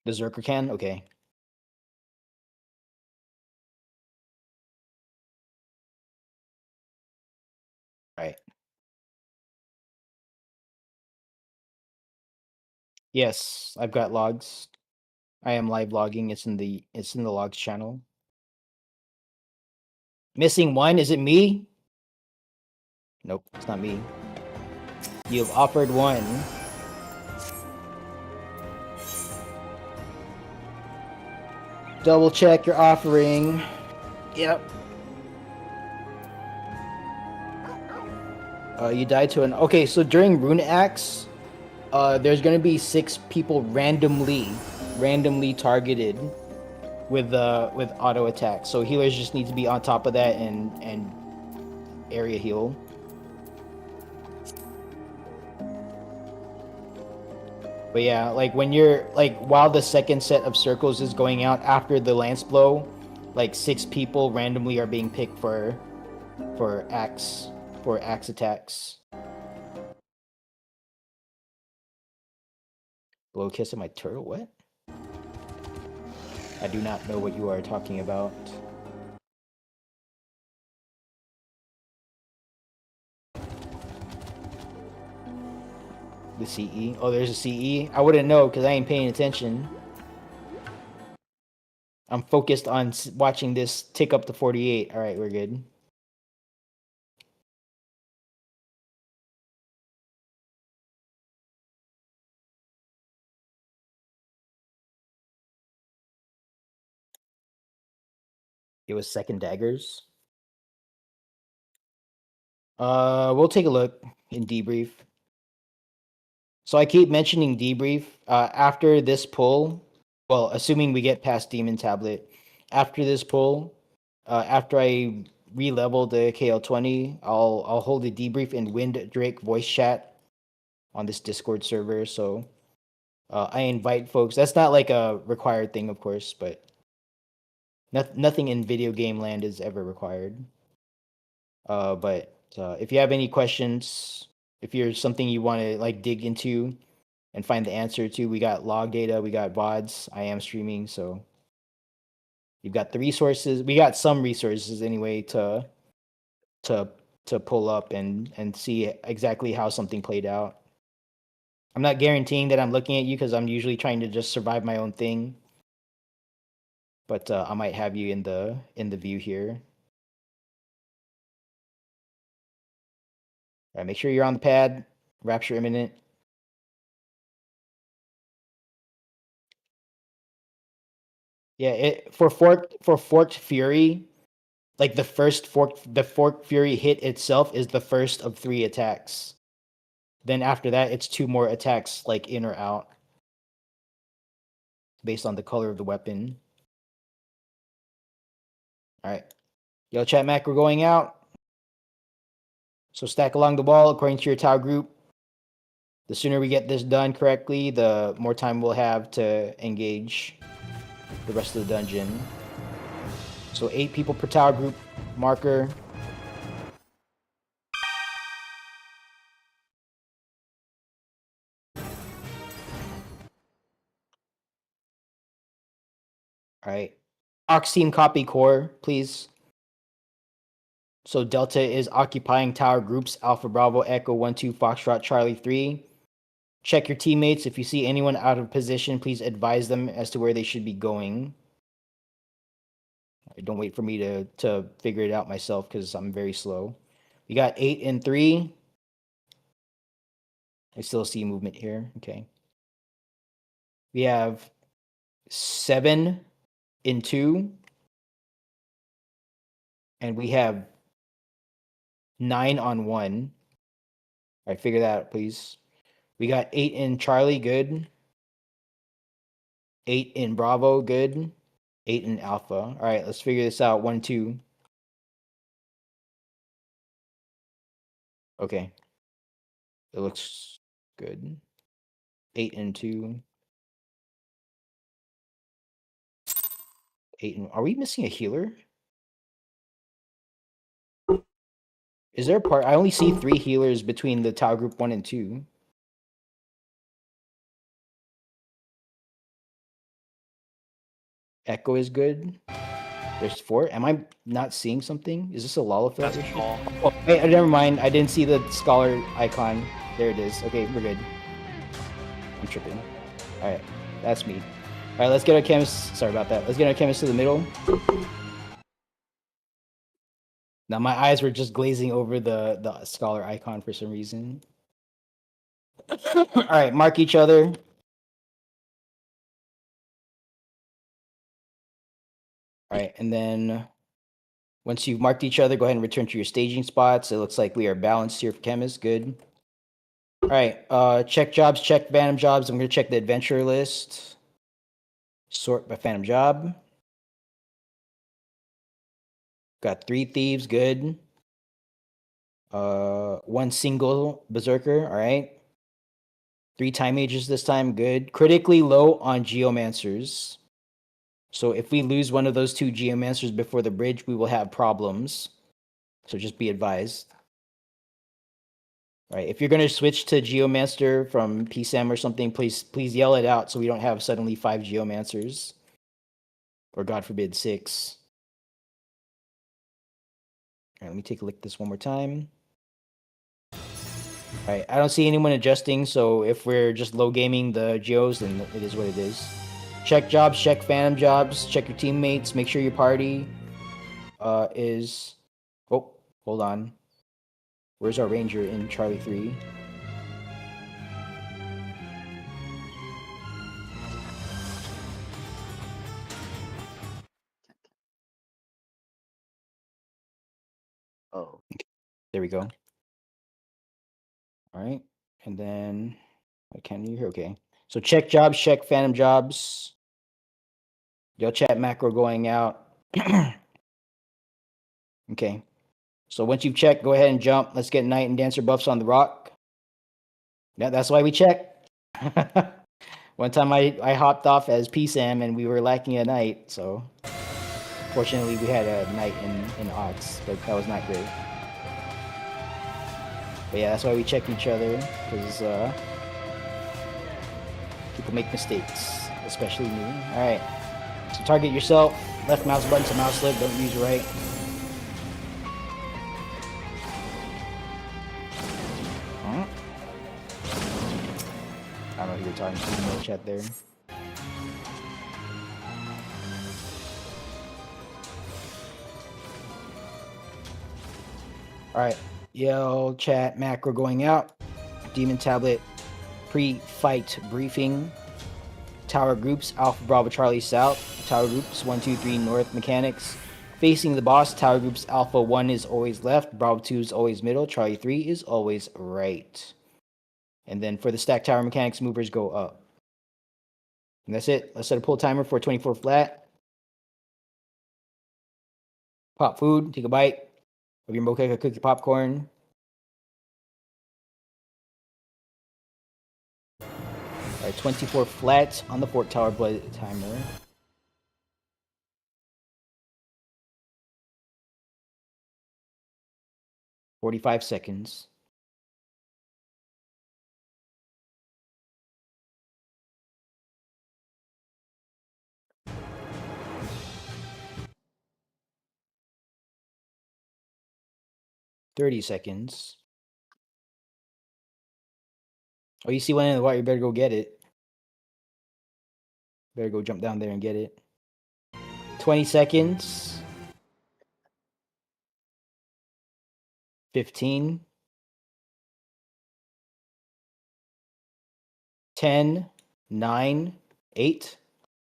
The Zerker can? Okay. Right. Yes, I've got logs. I am live logging. It's in the logs channel. Missing one? Is it me? Nope, it's not me. You have offered one. Double check your offering. Yep. You died to an... Okay, so during Rune Axe, there's gonna be 6 people randomly targeted with auto attack. So healers just need to be on top of that and area heal. But yeah, like when you're like while the second set of circles is going out after the lance blow, like 6 people randomly are being picked for axe attacks. Blow a kiss at my turtle? What? I do not know what you are talking about. The CE? Oh, there's a CE? I wouldn't know because I ain't paying attention. I'm focused on watching this tick up to 48. All right, we're good. It was second daggers. We'll take a look in debrief. So I keep mentioning debrief. After this pull, well, assuming we get past Demon Tablet, after this pull, after I re-level the KL20, I'll hold a debrief in Wind Drake voice chat on this Discord server. So I invite folks. That's not like a required thing, of course, but nothing in video game land is ever required. But if you have any questions, if you're something you want to like dig into and find the answer to, we got log data, we got VODs. I am streaming, so you've got the resources. We got some resources anyway to to pull up and see exactly how something played out. I'm not guaranteeing that I'm looking at you because I'm usually trying to just survive my own thing. But I might have you in the view here. All right, make sure you're on the pad. Rapture imminent. Yeah, it for forked fury, like the forked fury hit itself is the first of 3 attacks. Then after that, it's 2 more attacks, like in or out, based on the color of the weapon. All right, yo, chat Mac, we're going out. So stack along the wall according to your Tau group. The sooner we get this done correctly, the more time we'll have to engage the rest of the dungeon. So 8 people per Tau group marker. All right. Ox team copy core, please. So Delta is occupying tower groups Alpha Bravo Echo 1-2 Foxtrot Charlie 3. Check your teammates. If you see anyone out of position, please advise them as to where they should be going. Don't wait for me to figure it out myself because I'm very slow. We got 8 and 3. I still see movement here. Okay. We have 7 in 2. And we have 9 on 1. All right, figure that out, please. We got 8 in Charlie, good. 8 in Bravo, good. 8 in Alpha. All right, let's figure this out. 1, 2. Okay. It looks good. 8 and 2. 8 and... Are we missing a healer? Is there a part? I only see 3 healers between the Tau group 1 and 2. Echo is good. There's 4. Am I not seeing something? Is this a Lalafell That's issue? all. Oh, hey, never mind. I didn't see the scholar icon. There it is. Okay, we're good. I'm tripping. All right, that's me. All right, let's get our chemist. Sorry about that. Let's get our chemist to the middle. Now my eyes were just glazing over the scholar icon for some reason. All right, mark each other. All right, and then once you've marked each other, go ahead and return to your staging spots. It looks like we are balanced here for chemist. Good. All right, check jobs, check phantom jobs. I'm going to check the adventurer list. Sort by phantom job. Got 3 thieves, good. 1 single berserker, all right. 3 time mages this time. Good. Critically low on geomancers. So if we lose one of those 2 geomancers before the bridge, we will have problems. So just be advised. All right, if you're gonna switch to geomancer from PSAM or something, please yell it out so we don't have suddenly 5 geomancers. Or God forbid 6. All right, let me take a look at this one more time. All right, I don't see anyone adjusting, so if we're just low gaming the geos, then it is what it is. Check jobs, check phantom jobs, check your teammates, make sure your party is... Oh, hold on. Where's our ranger in Charlie 3? Oh, There we go. All right, and then... Why can't you hear? Okay. So check jobs, check phantom jobs. Yo, chat macro going out. Okay. So once you've checked, go ahead and jump. Let's get Knight and Dancer buffs on the rock. Yeah, that's why we check. One time I hopped off as PSAM and we were lacking a Knight, so fortunately we had a Knight in Ox, but that was not great. But yeah, that's why we check each other, because people make mistakes, especially me. Alright. So target yourself. Left mouse button to mouse click, don't use right. I don't know who you're talking to in the chat there. Alright. Yo, chat macro going out. Demon tablet pre-fight briefing. Tower groups Alpha Bravo Charlie South. Tower groups 1, 2, 3 North mechanics. Facing the boss, tower groups Alpha 1 is always left, Bravo 2 is always middle, Charlie 3 is always right. And then for the stack tower mechanics, movers go up. And that's it. Let's set a pull timer for 24 flat. Pop food, take a bite of your mocha cookie popcorn. All right, 24 flat on the fort tower blood timer. $45 seconds. $30 seconds. Oh, you see one in the water, you better go get it. Better go jump down there and get it. 20 seconds. 15. 10, 9, 8,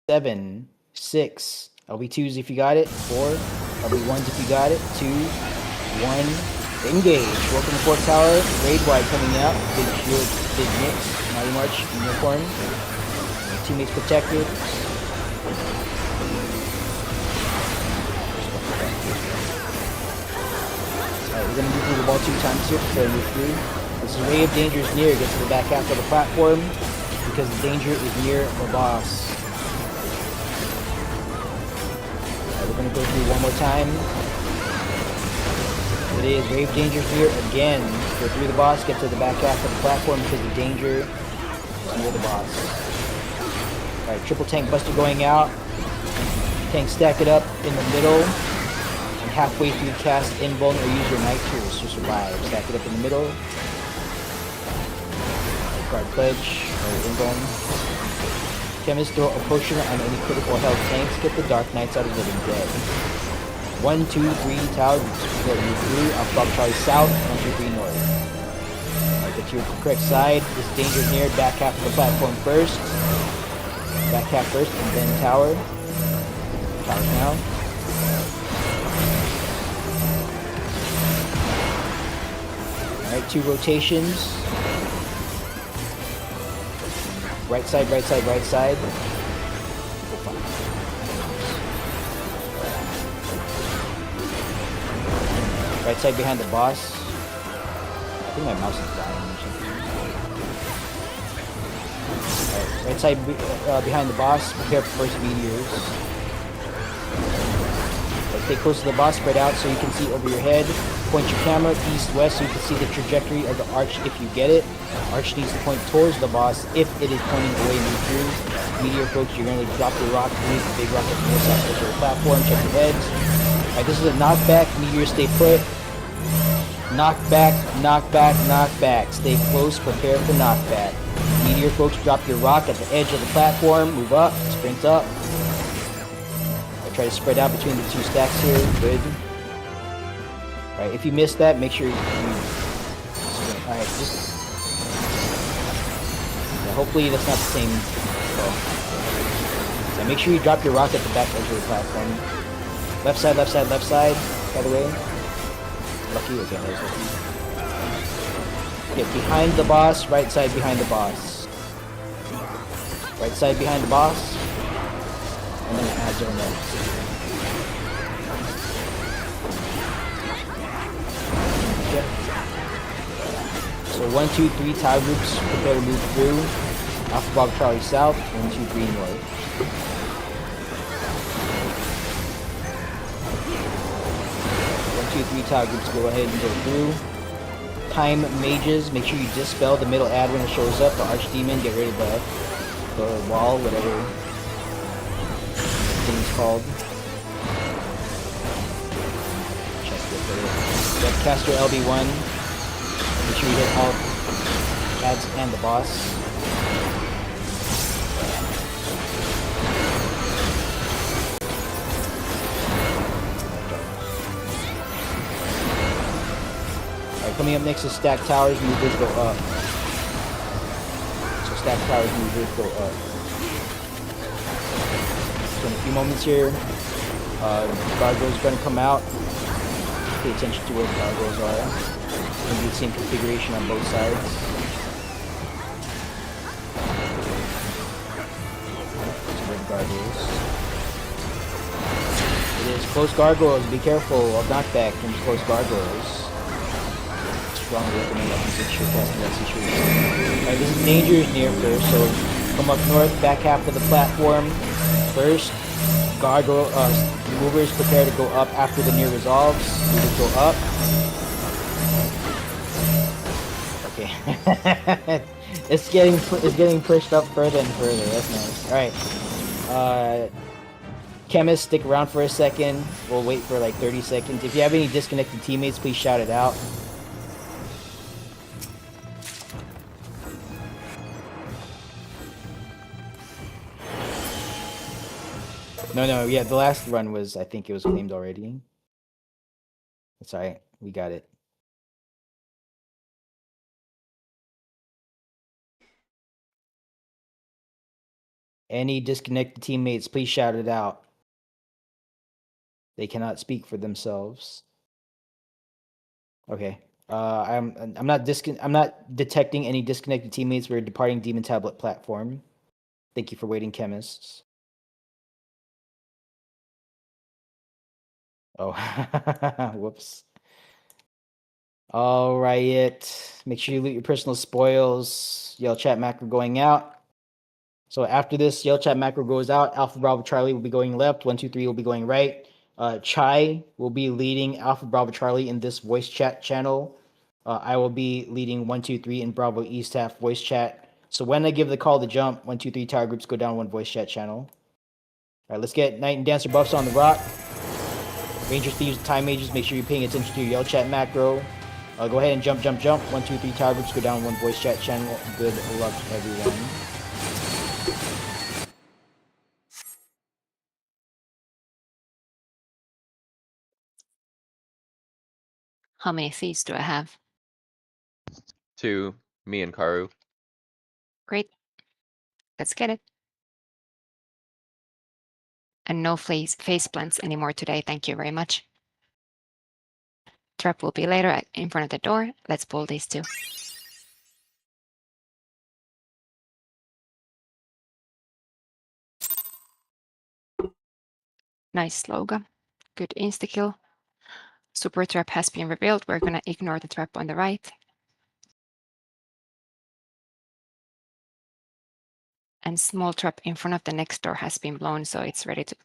7, 6. LB2s if you got it. 4. LB1s if you got it. 2, 1. Engage. Welcome to Fort Tower. Raid wide coming out. Big shield, big mix. Mighty March uniform. Teammates protected. Alright, we're gonna move through the wall 2 times here. So move through. This is Ray of Danger is near. Get to the back half of the platform because the danger is near the boss. Alright, we're gonna go through one more time. It is Rave Danger here again. Go through the boss, get to the back half of the platform because the danger is near the boss. Alright, triple tank buster going out. Tank stack it up in the middle. And halfway through cast invuln or use your night tools to survive. Stack it up in the middle. Guard pledge or invuln. Chemist throw a potion on any critical health tanks. Get the Dark Knights out of living dead. 1, 2, 3 tower. Move through. Alpha Charlie South. 1, 2, 3 North. Alright, get to your correct side. This danger near. Back half of the platform first. Back half first and then tower. Tower now. Alright, 2 rotations. Right side, right side, right side. Right side behind the boss. I think my mouse is dying or something. Right side behind the boss. Prepare for first meteors. Stay close to the boss, spread out so you can see over your head. Point your camera east-west so you can see the trajectory of the arch if you get it. Arch needs to point towards the boss if it is pointing away and through. Meteor folks, you're going to drop your rock underneath the big rock at the north side of the platform. Check your heads. Alright, this is a knockback. Meteor, stay put. Knockback, knockback, knockback. Stay close, prepare for knockback. Meteor folks, drop your rock at the edge of the platform. Move up, sprint up. Try to spread out between the two stacks here. Good. Alright, if you missed that, make sure you alright, just yeah, hopefully that's not the same. So make sure you drop your rock at the back edge of the platform. Left side, left side, left side, by the way. Lucky, okay, that was lucky. Get behind the boss, right side behind the boss. Right side behind the boss. And then add zone next. Okay. So 1, 2, 3 tile groups prepare to move through. Alpha Bravo Charlie south, 1, 2, 3 north. 1, 2, 3 tile groups go ahead and go through. Time mages, make sure you dispel the middle ad when it shows up. The archdemon, get rid of the wall, whatever thing's called. Check it. Get caster LB1. Make sure you hit all ads and the boss. Alright, coming up next is stack towers, movers go up. So stack towers, movers go up. So in a few moments here, gargoyles are going to come out. Pay attention to where the gargoyles are. It's going to be the same configuration on both sides. So where the gargoyles. It is close gargoyles. Be careful of knockback from close gargoyles. Strongly recommend that you switch your casting that situation. Alright, this is dangers near first, so come up north, back half of the platform. First, gargoyle, movers prepare to go up after the near resolves. Movers go up. Okay. it's getting pushed up further and further. That's nice. Alright. Chemists, stick around for a second. We'll wait for like 30 seconds. If you have any disconnected teammates, please shout it out. No, yeah, the last run was, I think it was claimed already. That's alright, we got it. Any disconnected teammates, please shout it out. They cannot speak for themselves. Okay. I'm not detecting any disconnected teammates. We're departing Demon Tablet platform. Thank you for waiting, chemists. Oh, whoops. All right, make sure you loot your personal spoils. Yell chat macro going out. So after this yell chat macro goes out, Alpha Bravo Charlie will be going left. 1, 2, 3 will be going right. Chai will be leading Alpha Bravo Charlie in this voice chat channel. I will be leading 1, 2, 3 in Bravo East half voice chat. So when I give the call to jump, 1, 2, 3 tower groups go down one voice chat channel. All right, let's get Knight and Dancer buffs on the rock. Ranger, Thieves, Time Mages, make sure you're paying attention to your yell chat macro. Go ahead and jump. 1, 2, 3 tower groups go down one voice chat channel. Good luck, everyone. How many thieves do I have? 2, me and Karu. Great. Let's get it. And no face plants anymore today. Thank you very much. Trap will be later in front of the door. Let's pull these two. Nice Sloga. Good insta-kill. Super trap has been revealed. We're gonna ignore the trap on the right. And small trap in front of the next door has been blown, so it's ready to.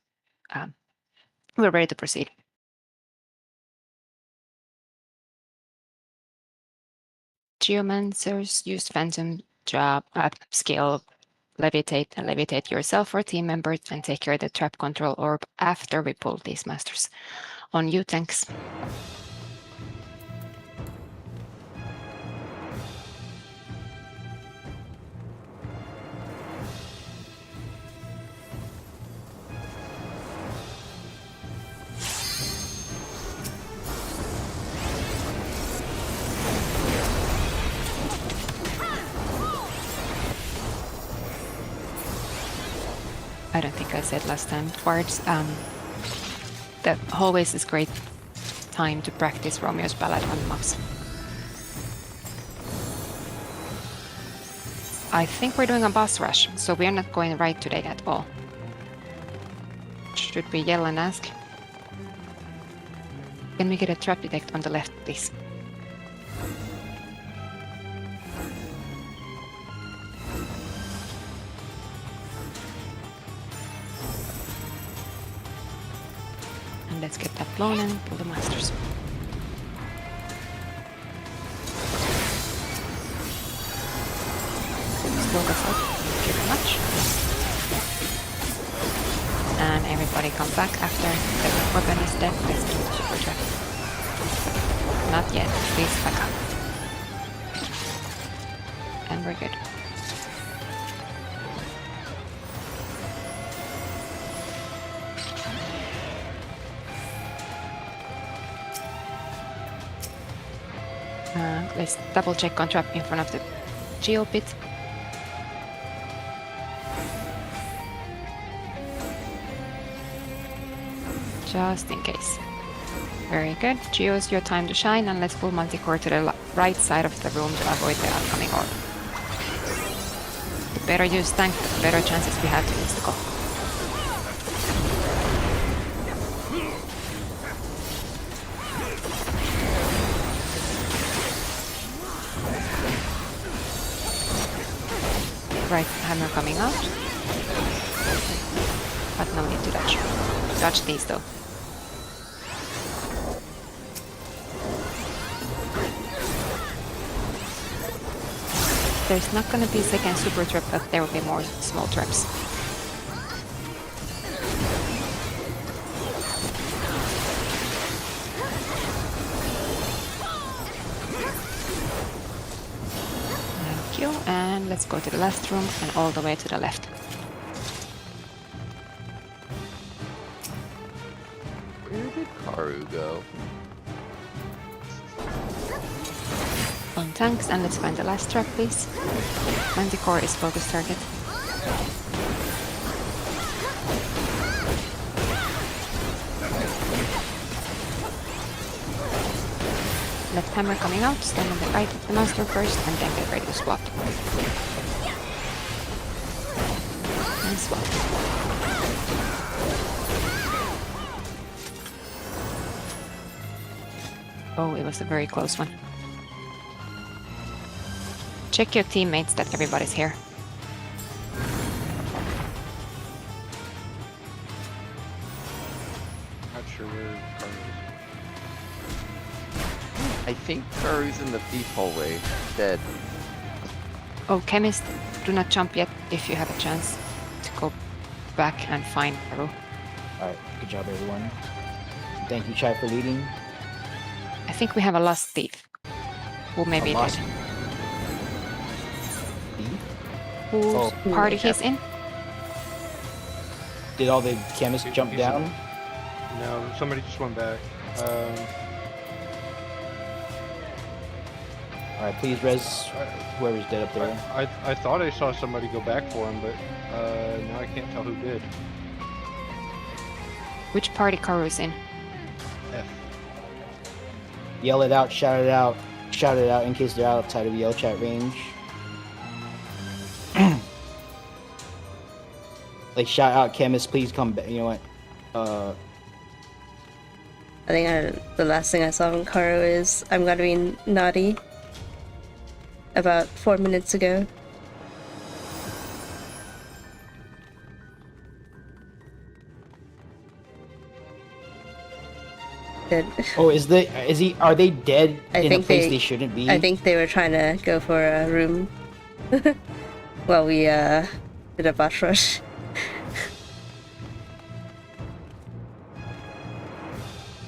We're ready to proceed. Geomancers use Phantom job skill, levitate and levitate yourself or team members and take care of the trap control orb after we pull these masters. On you, tanks. I don't think I said last time, Bards. The hallways is great time to practice Romeo's ballad on mobs. I think we're doing a boss rush, so we're not going right today at all. Should we yell and ask? Can we get a trap detect on the left, please? And let's get that blown and pull the masters. Slow us up. Thank you very much. And everybody come back after the weapon is dead. Let's do the super trap. Not yet. Please back up. And we're good. Let's double check on trap in front of the geo pit. Just in case. Very good. Geo's your time to shine, and let's pull Manticore to the right side of the room to avoid the upcoming orb. The better you tank, the better chances we have to insta-go. Right hammer coming out. But no need to dodge. Dodge these though. There's not gonna be a second super trap, but there will be more small traps. Thank you, and let's go to the last room and all the way to the left. Where did Karu go? On tanks, and let's find the last trap, please. Manticore is focus target. Left hammer coming out, stand on the right of the master first, and then get ready to swap. And swap. Oh, it was a very close one. Check your teammates that everybody's here. Not sure where Karu is. I think Karu's in the thief hallway, dead. Oh, chemist, do not jump yet if you have a chance to go back and find Haru. Alright, good job everyone. Thank you, Chai, for leading. I think we have a lost thief. Who may be lost dead. thief? Whose Oh, party he's in? Did all the chemists jump down? No, somebody just went back. Alright, please res whoever's dead up there. I thought I saw somebody go back for him, but now I can't tell who did. Which party Karu's in? F. Yell it out, shout it out in case they're outside of yell chat range. Like shout out chemists, please come back. You know what? I think the last thing I saw from Karu is I'm gonna be naughty. About 4 minutes ago. Did. Oh, are they dead I in a think place they shouldn't be? I think they were trying to go for a room while we did a boss rush.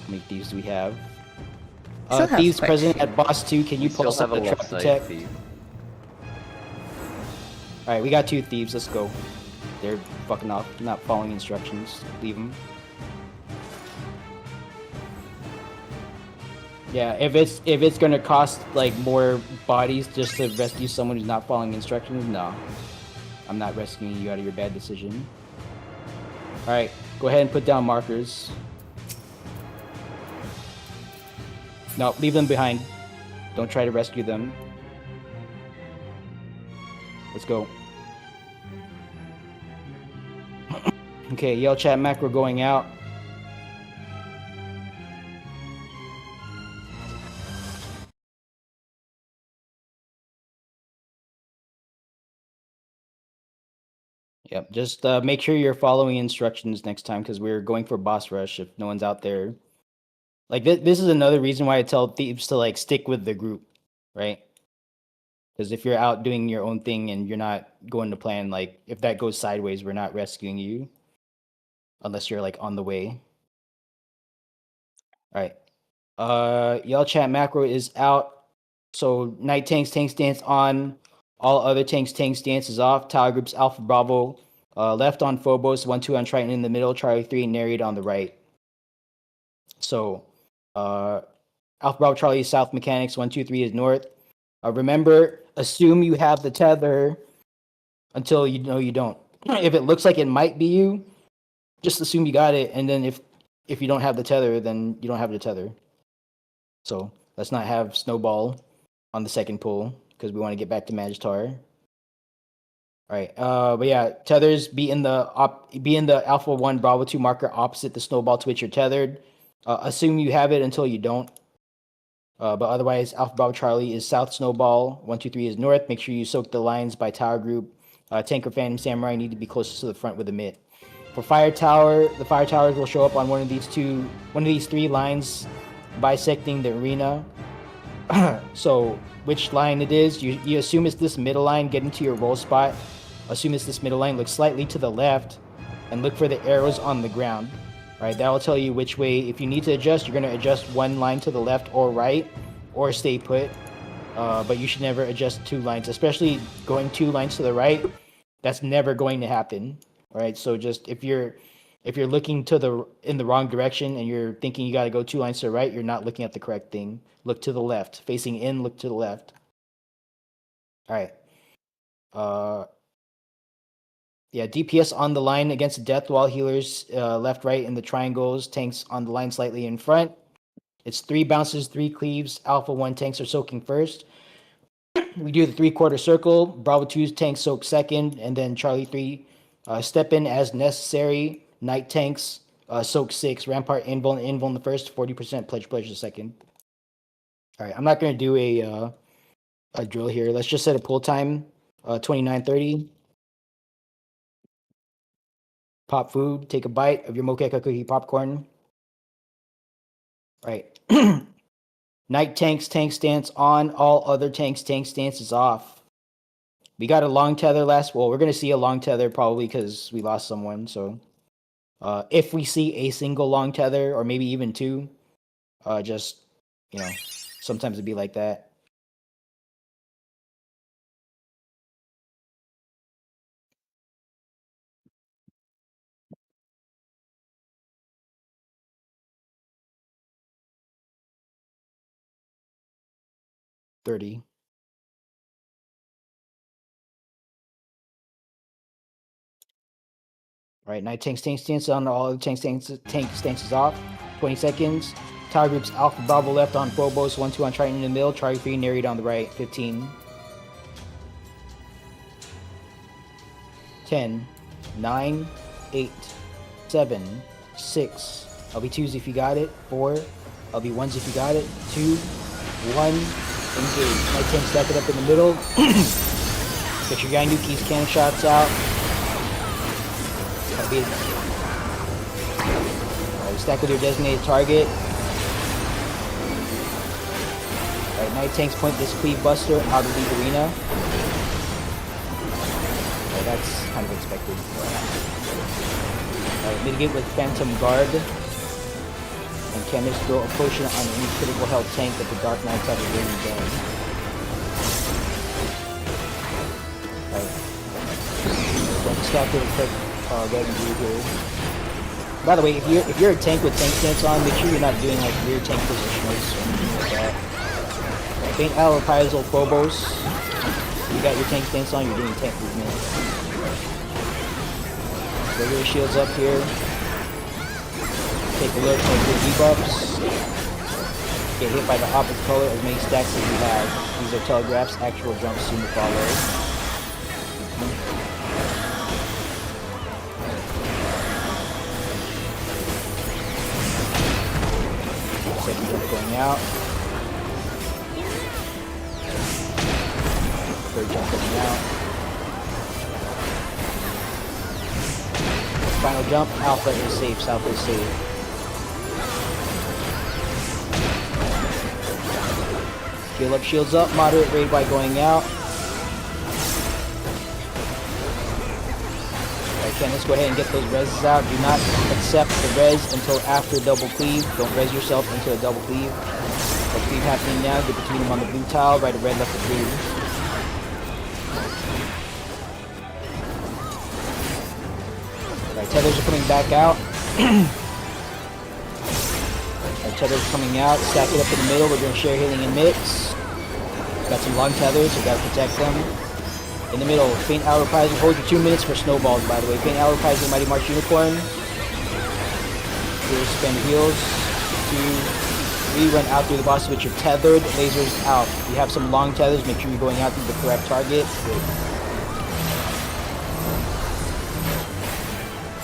How many thieves do we have? Still have Thieves quite a present few. at boss 2, can you We pull still us up have a the trap left side protect? thief. Alright, we got 2 thieves, let's go. They're fucking off, not following instructions. Leave them. Yeah, if it's gonna cost like more bodies just to rescue someone who's not following instructions, no. I'm not rescuing you out of your bad decision. Alright, go ahead and put down markers. No, leave them behind. Don't try to rescue them. Let's go. Okay, yell chat macro going out. Yep, just make sure you're following instructions next time because we're going for boss rush if no one's out there. Like this is another reason why I tell thieves to like stick with the group, right? Because if you're out doing your own thing and you're not going to plan, like if that goes sideways, we're not rescuing you unless you're like on the way. All right. Yell chat macro is out. So night tank stance on. All other tank stance is off. Tower groups Alpha Bravo. Left on Phobos, 1-2 on Triton in the middle, Charlie 3 narrate on the right. So Alpha Bravo Charlie is south mechanics, 1-2-3 is north. Remember, assume you have the tether until you know you don't. If it looks like it might be you, just assume you got it, and then if you don't have the tether, then you don't have the tether. So let's not have snowball on the second pull because we want to get back to Magitar. All right, but yeah, tethers be in the Alpha 1 Bravo 2 marker opposite the snowball to which you're tethered. Assume you have it until you don't. But otherwise, Alpha Bravo Charlie is south snowball, 1-2-3 is north. Make sure you soak the lines by tower group. Tanker Phantom Samurai need to be closest to the front with a mitt. For fire tower, the fire towers will show up on one of these 3 lines bisecting the arena. So which line it is, you assume it's this middle line, get into your roll spot. Assume it's this middle line, look slightly to the left, and look for the arrows on the ground. All right, that will tell you which way. If you need to adjust, you're going to adjust one line to the left or right, or stay put. But you should never adjust 2 lines, especially going 2 lines to the right. That's never going to happen. All right, so just if you're looking in the wrong direction and you're thinking you got to go 2 lines to the right, you're not looking at the correct thing. Look to the left. Facing in, look to the left. All right. Yeah, DPS on the line against the death wall, healers left, right, in the triangles, tanks on the line slightly in front. It's 3 bounces, 3 cleaves. Alpha 1 tanks are soaking first. We do the 3/4 circle. Bravo 2's tanks soak second, and then Charlie 3 step in as necessary. Night tanks soak 6. Rampart invul in the first, 40% pledge the second. All right, I'm not going to do a drill here. Let's just set a pull time, 29:30. Pop food, take a bite of your mocheka cookie popcorn. All right. Night tank stance on. All other tank stance is off. We got a long tether last. Well, we're going to see a long tether probably because we lost someone. So if we see a single long tether or maybe even 2, just, sometimes it'd be like that. $30. All right, night tank stance on. All other tank stances off. 20 seconds. Tower groups Alpha Bravo left on Phobos, 1-2 on Triton in the middle, Charlie 3 narrate on the right, 15. 10, 9, 8, 7, 6. I'll be 2s if you got it. 4. I'll be 1s if you got it. 2, 1, engage. Night tank stack it up in the middle. Get your Gainuki's cannon shots out. Stack with your designated target. Alright, night tanks point this Cleave Buster out of the arena. Alright, that's kind of expected. Alright, mitigate with Phantom Guard. And Chemist throw a potion on any critical health tank that the Dark Knights have already done. Alright. Don't stack with a quick red and blue here. By the way, if you're a tank with tank stance on, make sure you're not doing like weird tank positionals or anything like that. Faint Owl, Reprisal, Phobos. You got your tank stance on, you're doing tank movement. Regular shields up here. Take a look at your debuffs. Get hit by the opposite color as many stacks as you have. These are telegraphs, actual jumps soon to follow. Second jump going out. Third jump going out. Final jump, Alpha is safe, Alpha is safe. Heal up, shields up, moderate raid by going out. Alright, Ken, let's go ahead and get those reses out. Do not accept the res until after double cleave. Don't res yourself into a double cleave. Double cleave happening now, get between them on the blue tile, right of red, left of green. Alright, tethers are coming back out. Alright, tethers coming out. Stack it up in the middle. We're doing share healing and mix. Got some long tethers, so gotta protect them. In the middle, Faint Owl Reprisal. Hold your 2 minutes for snowballs, by the way. Faint Owl Reprisal, Mighty March Unicorn. Here, spend heals. 2, 3, run out through the boss switch. You're tethered. Lasers out. You have some long tethers. Make sure you're going out through the correct target.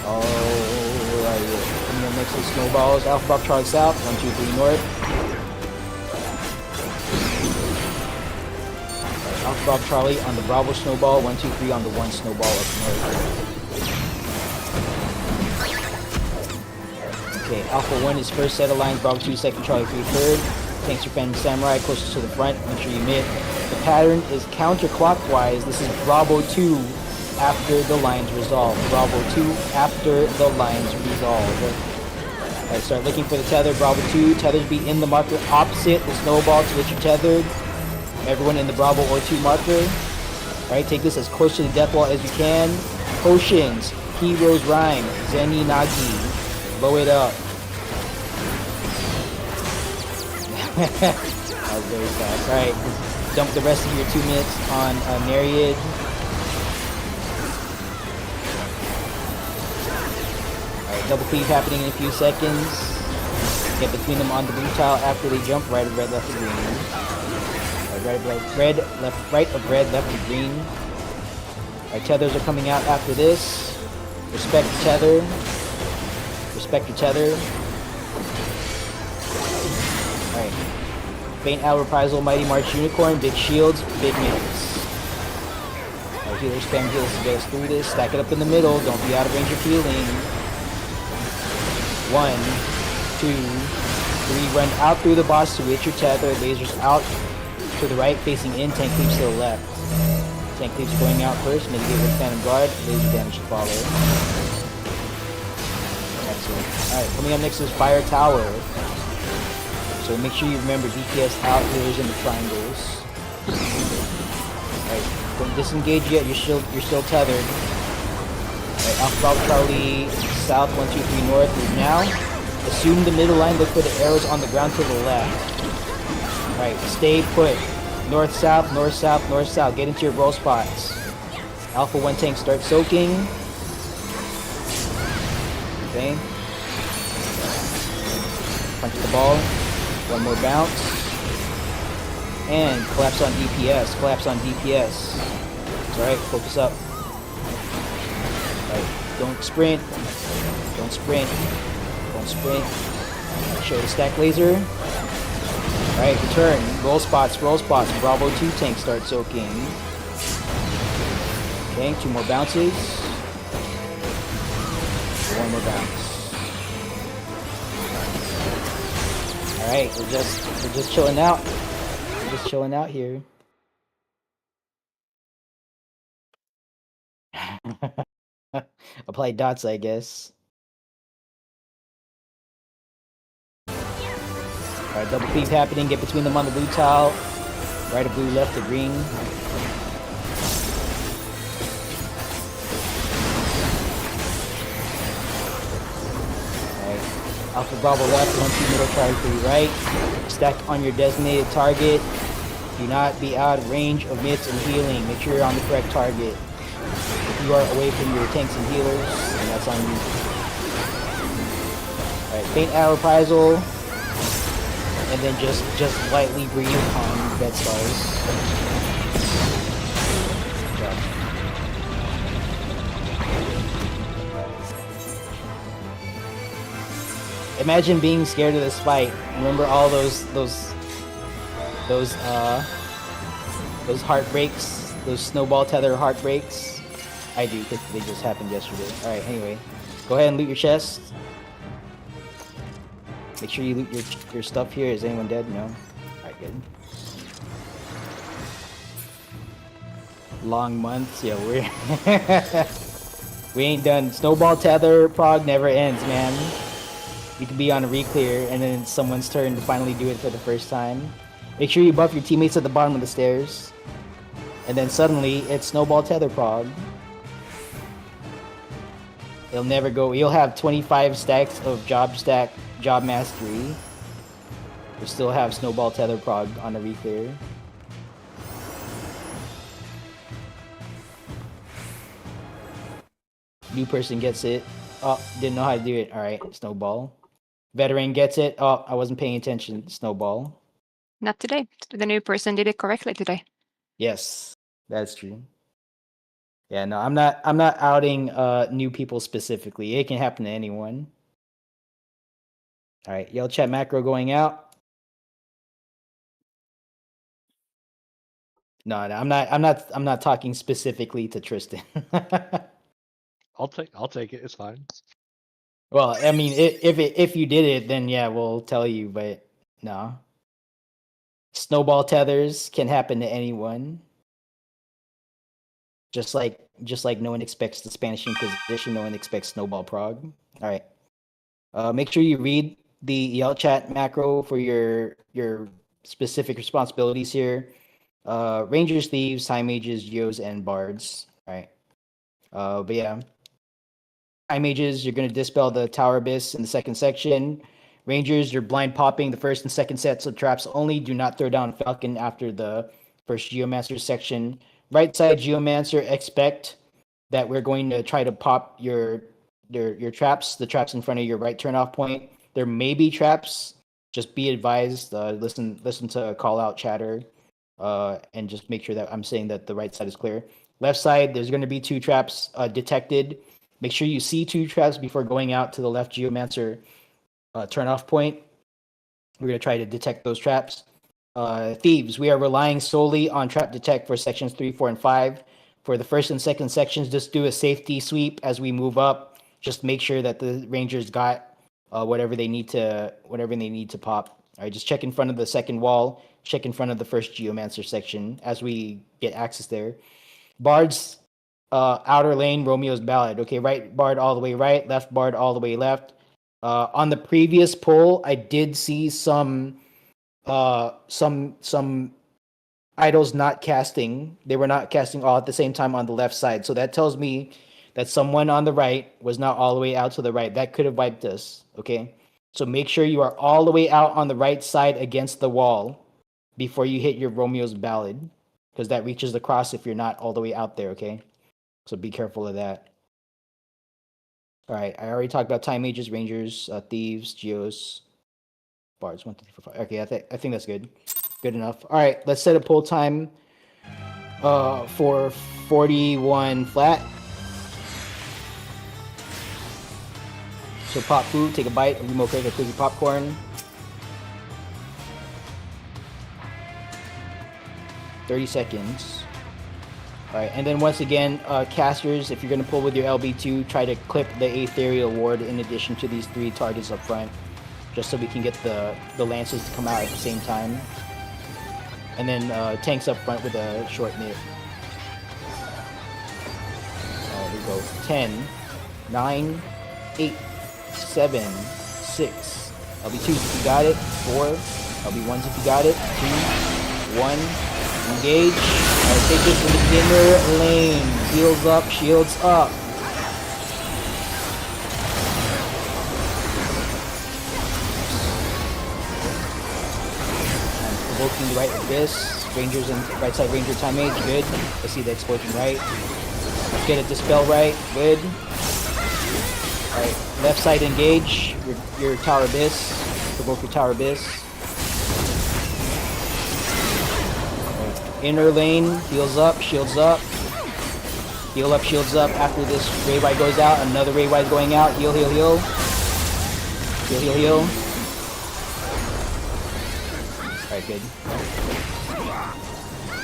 Alright, coming in next to snowballs. Alpha Buff Charlie South, 1, 2, 3 north. Alright, Alpha Buff Charlie on the Bravo snowball, 1, 2, 3 on the 1 snowball up north. Okay, Alpha 1 is first set of lines, Bravo 2 second, Charlie 3 third. Tanks are Phantom Samurai closest to the front, make sure you mitt. The pattern is counterclockwise. This is Bravo 2. After the lines resolve. Bravo 2 after the lines resolve. Alright, start looking for the tether. Bravo 2, tethers be in the marker opposite the snowball to which you're tethered. Everyone in the Bravo or 2 marker. Alright, take this as close to the death wall as you can. Potions, Heroes Rhyme, Zeni Nagi. Blow it up. That was very fast. Alright, dump the rest of your 2 minutes on Nereid. Double cleave happening in a few seconds. Get between them on the blue tile after they jump. Right of red, left of green. Right of red, left, right of red, left of green. Alright, tethers are coming out after this. Respect the tether. Respect your tether. Alright. Faint Owl Reprisal, Mighty March Unicorn, big shields, big minutes. Alright, healer spam heals to get us through this. Stack it up in the middle. Don't be out of range of healing. 1, 2, 3, run out through the boss to hit your tether, lasers out to the right, facing in, tank cleaves to the left. Tank cleaves going out first, mitigate with Phantom Guard, laser damage to follow. Excellent. Alright, coming up next is Fire Tower. So make sure you remember DPS out, healers in the triangles. Alright, don't disengage yet, you're still tethered. Alright, Alpha Bravo Charlie South, 1, 2, 3 north. Move now. Assume the middle line. Look for the arrows on the ground to the left. Alright, stay put. North, south, north, south, north, south. Get into your roll spots. Alpha 1 tank start soaking. Okay. Punch the ball. 1 more bounce. And collapse on DPS. Collapse on DPS. It's alright, focus up. Alright, don't sprint. Don't sprint. Don't sprint. Show the stack laser. Alright, return. Roll spots, roll spots. Bravo 2 tank start soaking. Okay, 2 more bounces. 1 more bounce. Alright, we're just chilling out. just chilling out here. Apply dots, I guess. Alright, double creep happening. Get between them on the blue tile. Right of blue, left of green. Alright. Alpha Bravo left, 1-2 middle, charge 3 right. Stack on your designated target. Do not be out of range of myths and healing. Make sure you're on the correct target. If you are away from your tanks and healers, then that's on you. Alright, faint arrow reprisal. And then just lightly breathe on bed stars. Yeah. Imagine being scared of this fight. Remember all those heartbreaks, those snowball tether heartbreaks? I do, because they just happened yesterday. Alright, anyway. Go ahead and loot your chest. Make sure you loot your stuff here. Is anyone dead? No? Alright, good. Long months? Yeah, we ain't done. Snowball tether prog never ends, man. You could be on a re-clear, and then it's someone's turn to finally do it for the first time. Make sure you buff your teammates at the bottom of the stairs. And then suddenly, it's snowball tether prog. It'll never go. You'll have 25 stacks of job mastery. You'll still have snowball tether prog on a re-clear. New person gets it. Oh, didn't know how to do it. Alright, snowball. Veteran gets it. Oh, I wasn't paying attention. Snowball. Not today. The new person did it correctly today. Yes, that's true. Yeah, no, I'm not outing new people specifically. It can happen to anyone. Alright, yell chat macro going out. No, I'm not talking specifically to Tristan. I'll take it. It's fine. Well, I mean, if you did it, then yeah, we'll tell you. But no, snowball tethers can happen to anyone. Just like no one expects the Spanish Inquisition, no one expects snowball prog. All right, make sure you read the yell chat macro for your specific responsibilities here. Rangers, thieves, high mages, geos, and bards. All right, but yeah. High mages, you're going to dispel the tower abyss in the second section. Rangers, you're blind popping the first and second sets of traps only. Do not throw down Falcon after the first Geomancer section. Right side Geomancer, expect that we're going to try to pop your traps, the traps in front of your right turnoff point. There may be traps. Just be advised. Listen to call out chatter, and just make sure that I'm saying that the right side is clear. Left side, there's going to be 2 traps detected. Make sure you see 2 traps before going out to the left Geomancer turn-off point. We're going to try to detect those traps. Thieves, we are relying solely on trap detect for sections 3, 4, and 5. For the first and second sections, just do a safety sweep as we move up. Just make sure that the Rangers got whatever they need to pop. All right, just check in front of the second wall. Check in front of the first Geomancer section as we get access there. Bards, outer lane, Romeo's Ballad. Okay, right bard all the way right, left bard all the way left. On the previous poll, I did see some idols not casting. They were not casting all at the same time on the left side. So that tells me that someone on the right was not all the way out to the right. That could have wiped us. Okay, so make sure you are all the way out on the right side against the wall before you hit your Romeo's Ballad, because that reaches the cross if you're not all the way out there. Okay. So be careful of that. All right, I already talked about time mages, rangers, thieves, geos, bards. 1, 2, 3, 4, 5. Okay, I think that's good. Good enough. All right, let's set a pull time for 41 flat. So pop food, take a bite of remote cake or cookie popcorn. 30 seconds. Alright, and then once again, casters, if you're going to pull with your LB2, try to clip the Aetherial Ward in addition to these 3 targets up front, just so we can get the lances to come out at the same time. And then tanks up front with a short nip. Here we go. 10, 9, 8, 7, 6. LB2s if you got it. 4. LB1s if you got it. 2, 1. Engage. Alright, take this in the inner lane. Heals up, shields up. Provoking the right abyss. Rangers and right side ranger time mage. Good. I see the explosion right. Let's get a dispel right. Good. Alright, left side engage. Your tower abyss. Provoke your tower abyss. Right. Inner lane. Heals up, shields up. Heal up, shields up. After this ray wide goes out, another ray wide going out. Heal, heal, heal. Heal, heal, heal. Alright, good.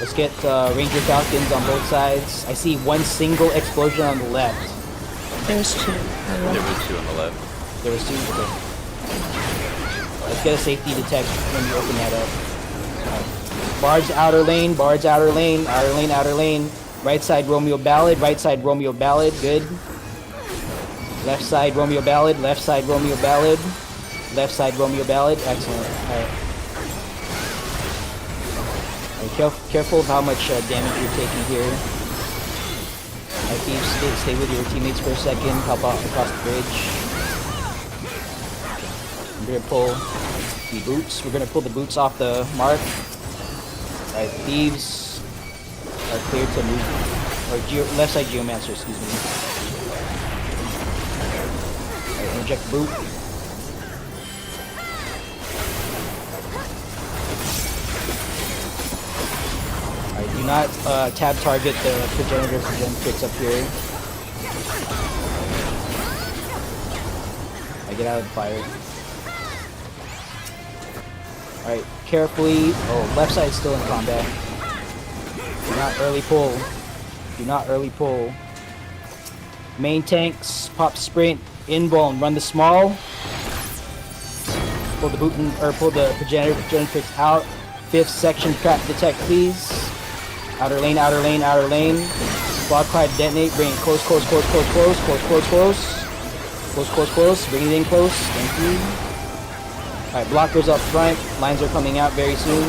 Let's get Ranger Falcons on both sides. I see one single explosion on the left. There's 2. There were 2 on the left. There was 2. Okay. Let's get a safety detect when you open that up. Bards outer lane, Bards outer lane, outer lane, outer lane. Right side Romeo Ballad, right side Romeo Ballad, good. Left side Romeo Ballad, left side Romeo Ballad. Left side Romeo Ballad, excellent. Alright. Careful of how much damage you're taking here. Alright, Thieves, stay with your teammates for a second. Help out across the bridge. I'm gonna pull the boots. We're gonna pull the boots off the mark. Alright, Thieves are clear to move. Or left side Geomancer, excuse me. Alright, inject boot. Do not tab target the Progenitrix up here. I get out of the fire. Alright, carefully. Oh, left side's still in combat. Do not early pull. Do not early pull. Main tanks, pop sprint, invuln, run the small. Pull the boot or pull the Progenitrix out. 5th section trap detect, please. Outer lane, outer lane, outer lane. Block cry detonate, bring it close, close, close, close, close, close, close, close. Close, close, close. Bring it in close. Thank you. Alright, blockers up front. Lines are coming out very soon.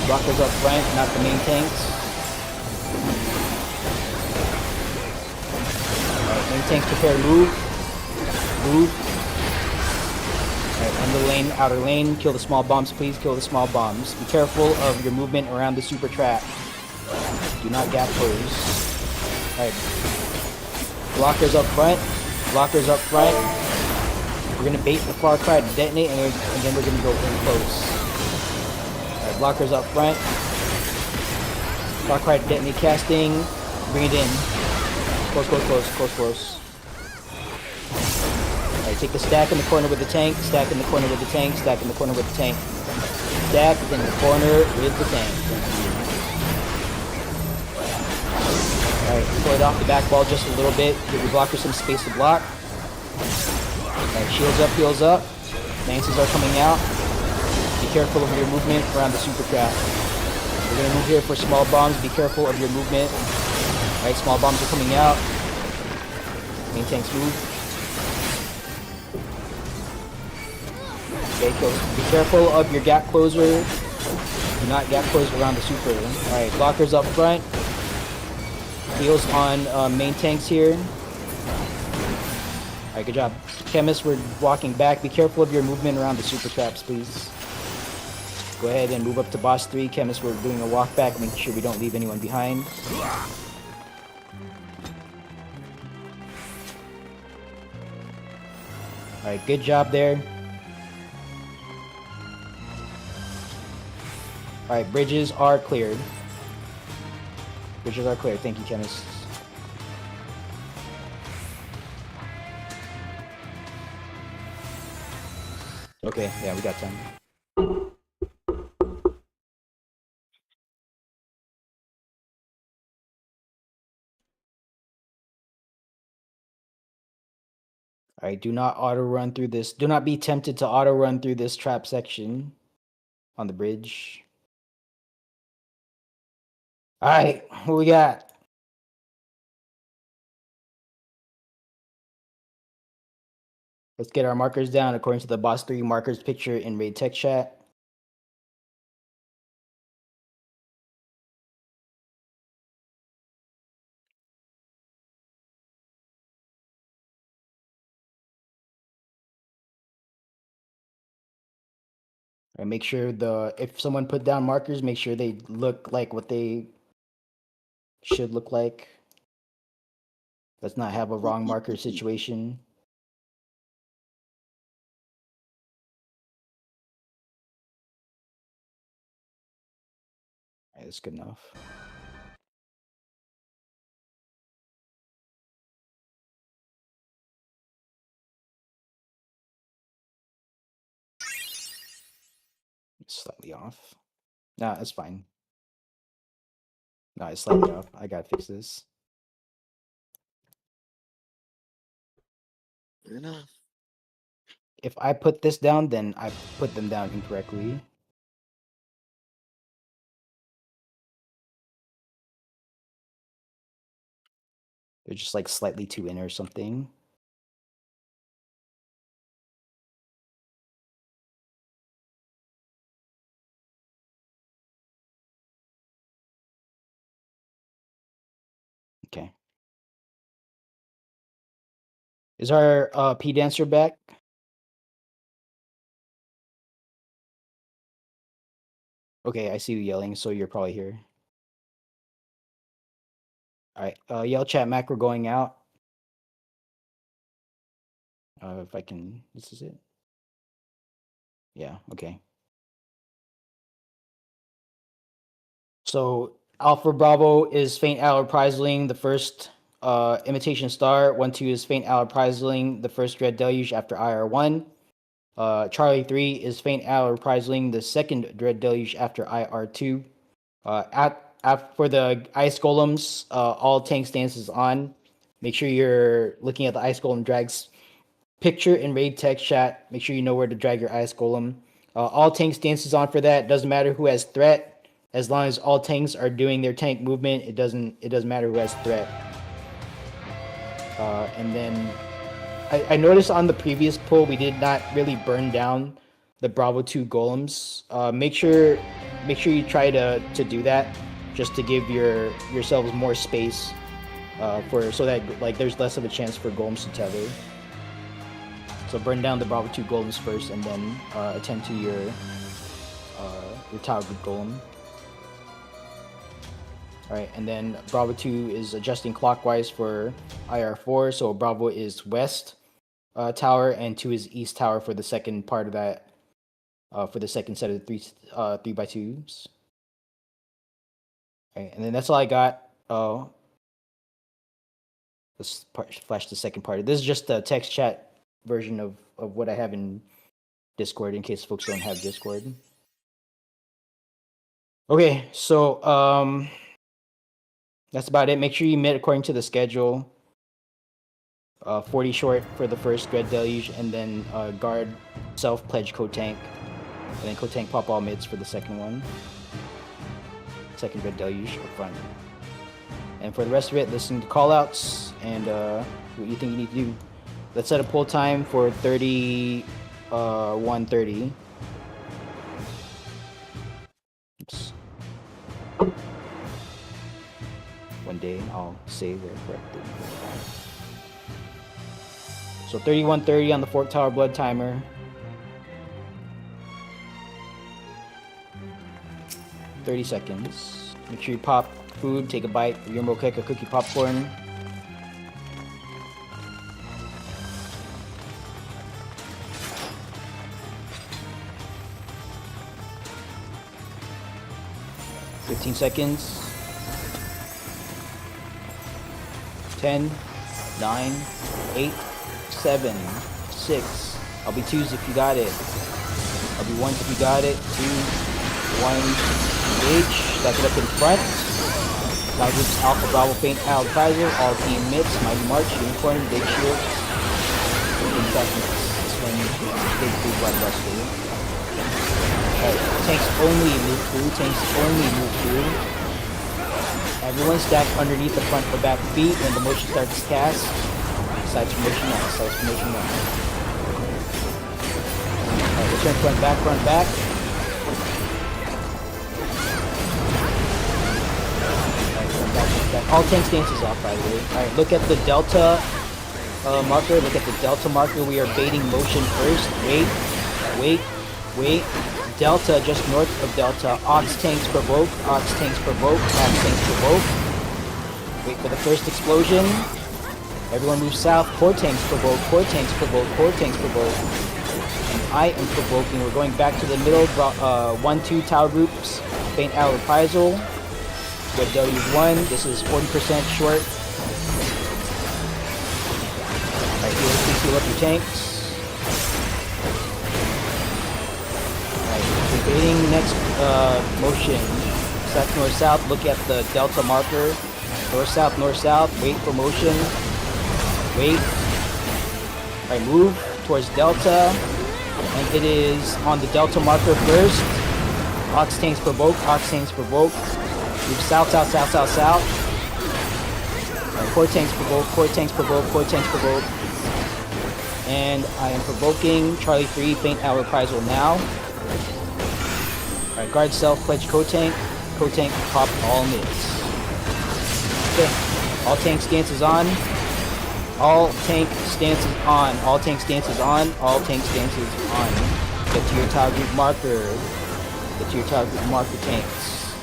Blockers up front, not the main tanks. Alright, main tanks prepare to move. Move. Alright, under lane, outer lane. Kill the small bombs, please. Kill the small bombs. Be careful of your movement around the super trap. Do not gap close. Alright. Blockers up front. Blockers up front. We're gonna bait the far cry to detonate, and then we're gonna go in close. Alright, blockers up front. Far cry to detonate casting. Bring it in. Close, close, close, close, close. Alright, take the stack in the corner with the tank. Stack in the corner with the tank. Stack in the corner with the tank. Stack in the corner with the tank. Alright, pull it off the back wall just a little bit. Give your blocker some space to block. Alright, shields up, heals up. Lances are coming out. Be careful of your movement around the super trap. We're gonna move here for small bombs. Be careful of your movement. Alright, small bombs are coming out. Main tanks move. Okay, be careful of your gap closer. Do not gap close around the super. Alright, blockers up front. Heals on main tanks here. Alright, good job. Chemists, we're walking back. Be careful of your movement around the super traps, please. Go ahead and move up to boss 3. Chemists, we're doing a walk back, making sure we don't leave anyone behind. Alright, good job there. Alright, bridges are cleared. Bridges are cleared. Thank you, chemists. Okay, yeah, we got time. Alright, do not auto run through this. Do not be tempted to auto run through this trap section on the bridge. All right, what we got? Let's get our markers down according to the boss 3 markers picture in raid text chat. And make sure if someone put down markers, make sure they look like what they should look like. Let's not have a wrong marker situation. Alright, that's good enough. Slightly off. Nah, that's fine. Nah, it's slightly off. I gotta fix this. Enough. If I put this down, then I put them down incorrectly. They're just like slightly too in or something. Okay. Is our P dancer back? Okay, I see you yelling, so you're probably here. All right, yell chat macro going out. If I can, this is it. Yeah, okay. So Alpha Bravo is Faint Hour Prizeling, the first Imitation Star. 1-2 is Faint Hour Prizeling, the first Dread Deluge after IR1. Charlie 3 is Faint Hour Prizeling, the second Dread Deluge after IR2. For the Ice Golems, all tank stances on. Make sure you're looking at the Ice Golem drags picture in raid text chat. Make sure you know where to drag your Ice Golem. All tank stances on for that. Doesn't matter who has threat. As long as all tanks are doing their tank movement, it doesn't matter who has threat. And then I noticed on the previous pull we did not really burn down the Bravo 2 golems. Make sure you try to do that just to give yourselves more space so that like there's less of a chance for golems to tether. So burn down the Bravo 2 golems first, and then attend to your tower group golem. All right, and then Bravo 2 is adjusting clockwise for IR4, so Bravo is west tower, and 2 is east tower for the second part of that, for the second set of 3x2s. All right, and then that's all I got. Let's flash the second part. This is just the text chat version of what I have in Discord in case folks don't have Discord. Okay, so that's about it. Make sure you meet according to the schedule. 40 short for the first Dread Deluge, and then guard self-pledge co-tank. And then co-tank pop all mids for the second one. Second Dread Deluge up front. And for the rest of it, listen to callouts and what you think you need to do. Let's set a pull time for 31:30. Oops. One day I'll save it correctly. So 31:30 on the Fort Tower Blood timer. 30 seconds. Make sure you pop food, take a bite of your moqueca cookie popcorn. Seconds. 10, 9, 8, 7, 6. I'll be 2s if you got it. I'll be 1s if you got it. 2, 1, engage. Stack it up in front. Now groups Alpha Bravo Faint Al Kaiser, all team mids, Mighty March, Unicorn, Big Shield. This one, Big Blue Blockbuster. Alright, tanks only move through, tanks only move through. Everyone stack underneath the front or back feet when the motion starts to cast. Sides formation now, sides formation now. Alright, return front back, front back. Alright, front back, front back. All tank stances off, by the way. Alright, look at the delta marker, look at the delta marker. We are baiting motion first. Wait, wait, wait. Delta, just north of Delta. Ox tanks provoke, Ox tanks provoke, Ox tanks provoke. Wait for the first explosion. Everyone move south. Core tanks provoke, Core tanks provoke, Core tanks provoke. And I am provoking. We're going back to the middle. 1-2 tower groups. Faint out reprisal. Red W1. This is 40% short. Alright, please heal up your tanks. Baiting next motion. South, north, south. Look at the delta marker. North, south, north, south. Wait for motion. Wait. Alright, move towards delta. And it is on the delta marker first. Ox tanks provoke. Ox tanks provoke. Move south, south, south, south, south. Alright, core tanks provoke. Core tanks provoke. Core tanks provoke. And I am provoking. Charlie 3. Faint out reprisal now. Alright, guard self, pledge co-tank. Co-tank, pop all mids. Okay, all tank stances on. All tank stances on. All tank stances on. All tank stances on. Get to your tower group marker. Get to your tower group marker tanks.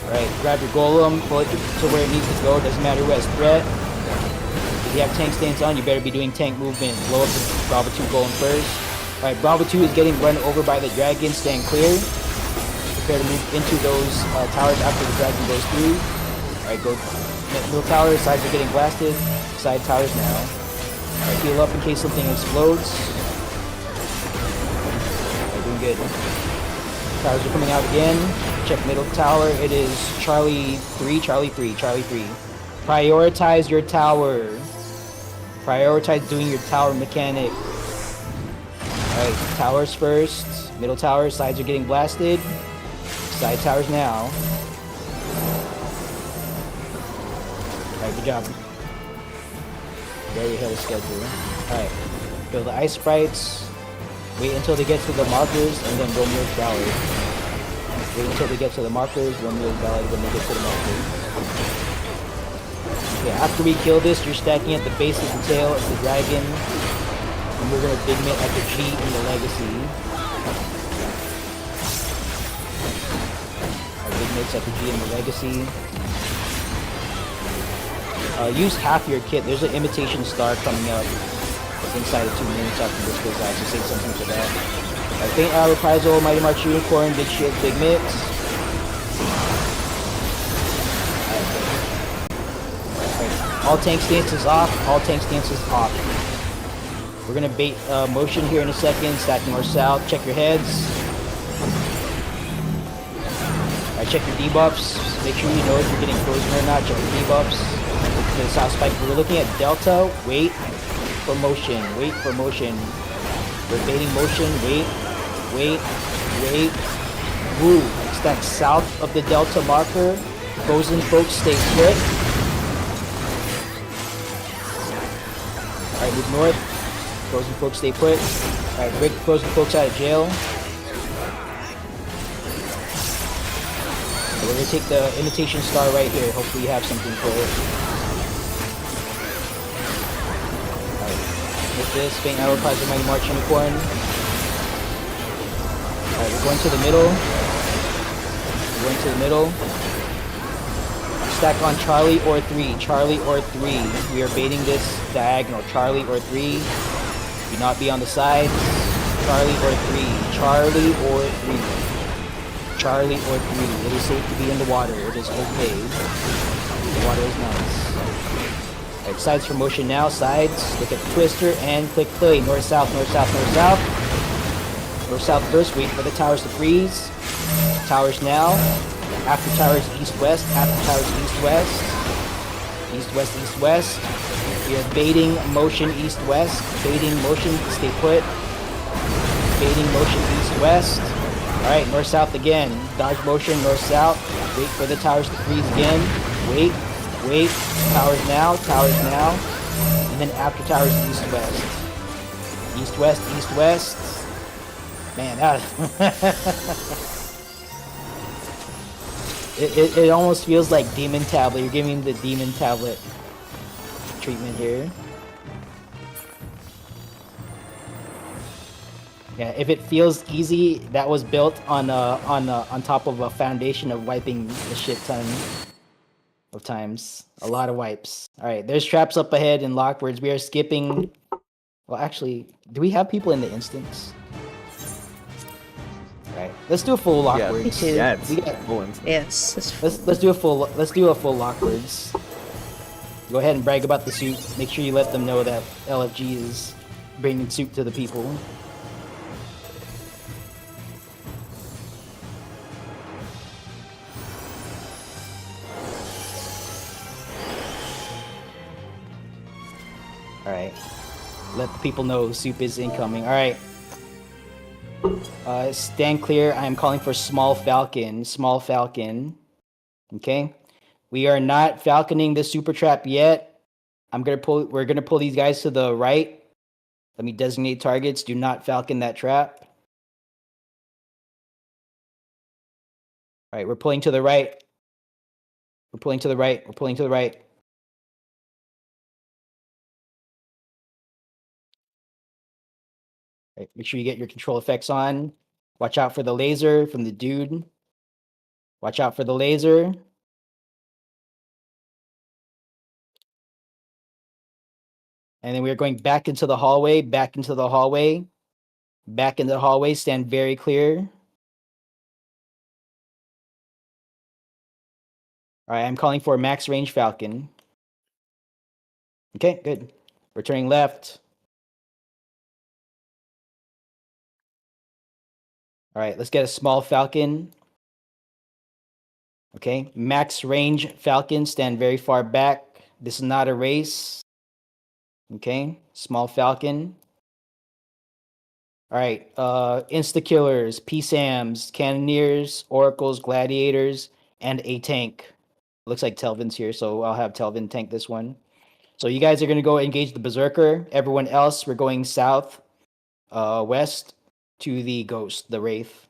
Alright, grab your golem, pull it to where it needs to go. Doesn't matter who has threat. If you have tank stance on, you better be doing tank movement. Blow up the Bravo 2 golem first. Alright, Bravo 2 is getting run over by the dragon. Stand clear. Prepare to move into those towers after the dragon goes through. Alright, go middle towers. Sides are getting blasted. Side towers now. Alright, heal up in case something explodes. Alright, doing good. Towers are coming out again. Check middle tower. It is Charlie 3, Charlie 3, Charlie 3. Prioritize your tower. Prioritize doing your tower mechanic. Alright, towers first. Middle towers, sides are getting blasted. Side towers now. Alright, good job. Very ahead of schedule. Alright, kill the ice sprites. Wait until they get to the markers and then Romeo's Ballad. Wait until they get to the markers, Romeo's Ballad when they get to the markers. Okay, after we kill this, you're stacking at the base of the tail of the dragon. And we're gonna big mid at the G in the legacy. Our big mids at the G in the legacy. Use half your kit. There's an imitation star coming up inside of 2 minutes after this goes out, so say something to that. Faint Out Reprisal, Mighty March Unicorn, Big Shield, Big Mix. All tank stances off. All tank stances off. We're gonna bait motion here in a second. Stack north south. Check your heads. Alright, check your debuffs. Make sure you know if you're getting frozen or not. Check your debuffs. Look for the south spike. We're looking at delta. Wait for motion. Wait for motion. We're baiting motion. Wait. Wait. Wait. Woo. Stack south of the delta marker. Frozen folks stay put. Alright, move north. Frozen folks stay put. Alright, break the frozen folks out of jail. We're gonna take the imitation star right here. Hopefully you have something for it. Alright, with this, Faint Arrow Prize of Mighty March Unicorn. Alright, we're going to the middle. We're going to the middle. Stack on Charlie or 3. Charlie or 3. We are baiting this diagonal. Charlie or 3. Do not be on the sides. Charlie or 3. Charlie or 3. Charlie or 3. It is safe to be in the water. It is okay. The water is nice. Alright, sides for motion now. Sides. Look at the twister and click play. North, south, north, south, north, south. North, south first. Wait for the towers to freeze. Towers now. After towers, east, west. After towers, east, west. East, west, east, west. We are baiting motion east, west. Baiting motion. Stay put. fading motion east-west. Alright, north-south again. Dodge motion, north-south. Wait for the towers to freeze again. Wait. Towers now. And then after towers, east-west. East-west. Man, that... it almost feels like Demon Tablet. You're giving the Demon Tablet treatment here. Yeah, if it feels easy, that was built on top of a foundation of wiping a shit ton of times. A lot of wipes. All right, there's traps up ahead and lockwords. We are skipping. Well, actually, do we have people in the instance? All right, let's do a full lockwords. Yeah, it's We got- full instance. Yes. Let's do a full lockwords. Go ahead and brag about the suit. Make sure you let them know that LFG is bringing soup to the people. Alright. Let the people know soup is incoming. Alright. Stand clear. I am calling for small falcon. Small falcon. Okay. We are not falconing the super trap yet. We're gonna pull these guys to the right. Let me designate targets. Do not falcon that trap. Alright, we're pulling to the right. We're pulling to the right. Right, make sure you get your control effects on. Watch out for the laser from the dude. Watch out for the laser. And then we're going back into the hallway, stand very clear. All right, I'm calling for max range Falcon. Okay, good. We're turning left. All right, let's get a small Falcon. Okay, max range Falcon, stand very far back. This is not a race. Okay, small Falcon. All right, insta-killers, PSAMs, cannoneers, oracles, gladiators, and a tank. Looks like Telvin's here, so I'll have Telvin tank this one. So you guys are going to go engage the Berserker. Everyone else, we're going south, west to the Ghost, the Wraith.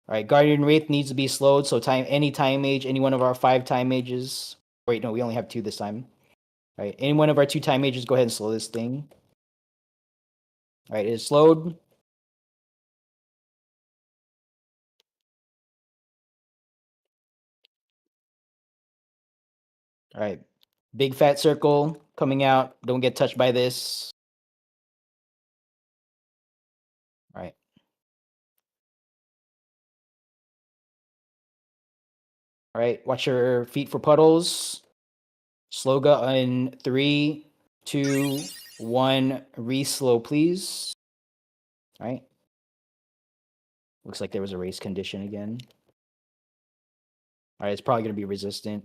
All right, Guardian Wraith needs to be slowed, so any time mage, any one of our 5 time mages. Wait, no, we only have 2 this time. All right, any one of our 2 time mages, go ahead and slow this thing. All right, it is slowed. All right, big fat circle coming out. Don't get touched by this. All right. All right, watch your feet for puddles. Sloga in 3, 2, 1. Re-slow, please. All right. Looks like there was a race condition again. All right, it's probably going to be resistant.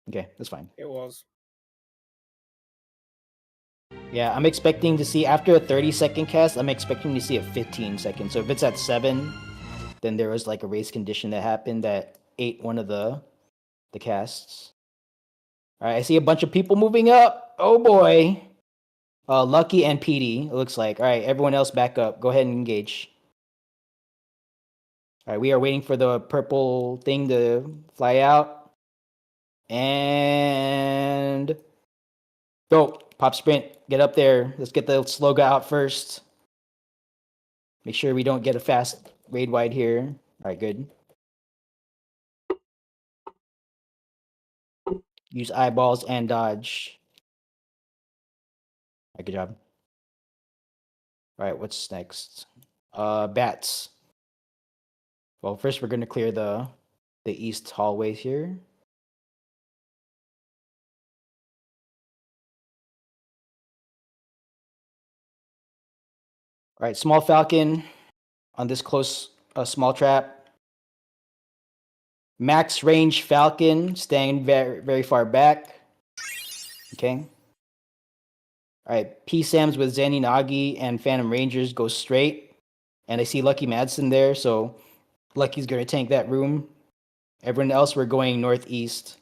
Okay, that's fine. It was. Yeah, I'm expecting to see, after a 30-second cast, I'm expecting to see a 15-second. So if it's at 7, then there was like a race condition that happened that ate one of the casts. All right, I see a bunch of people moving up. Oh boy. Lucky and PD, it looks like. All right, everyone else back up. Go ahead and engage. All right, we are waiting for the purple thing to fly out. And go. Pop sprint. Get up there. Let's get the Sloga out first. Make sure we don't get a fast raid wide here. All right, good. Use eyeballs and dodge. All right, good job. All right, what's next? Bats. Well, first we're gonna clear the east hallways here. All right, small falcon on this close small trap. Max range falcon staying very, very far back. Okay. Alright, P-Sams with Zanny Nagi and Phantom Rangers go straight. And I see Lucky Madsen there, so Lucky's gonna tank that room. Everyone else, we're going northeast.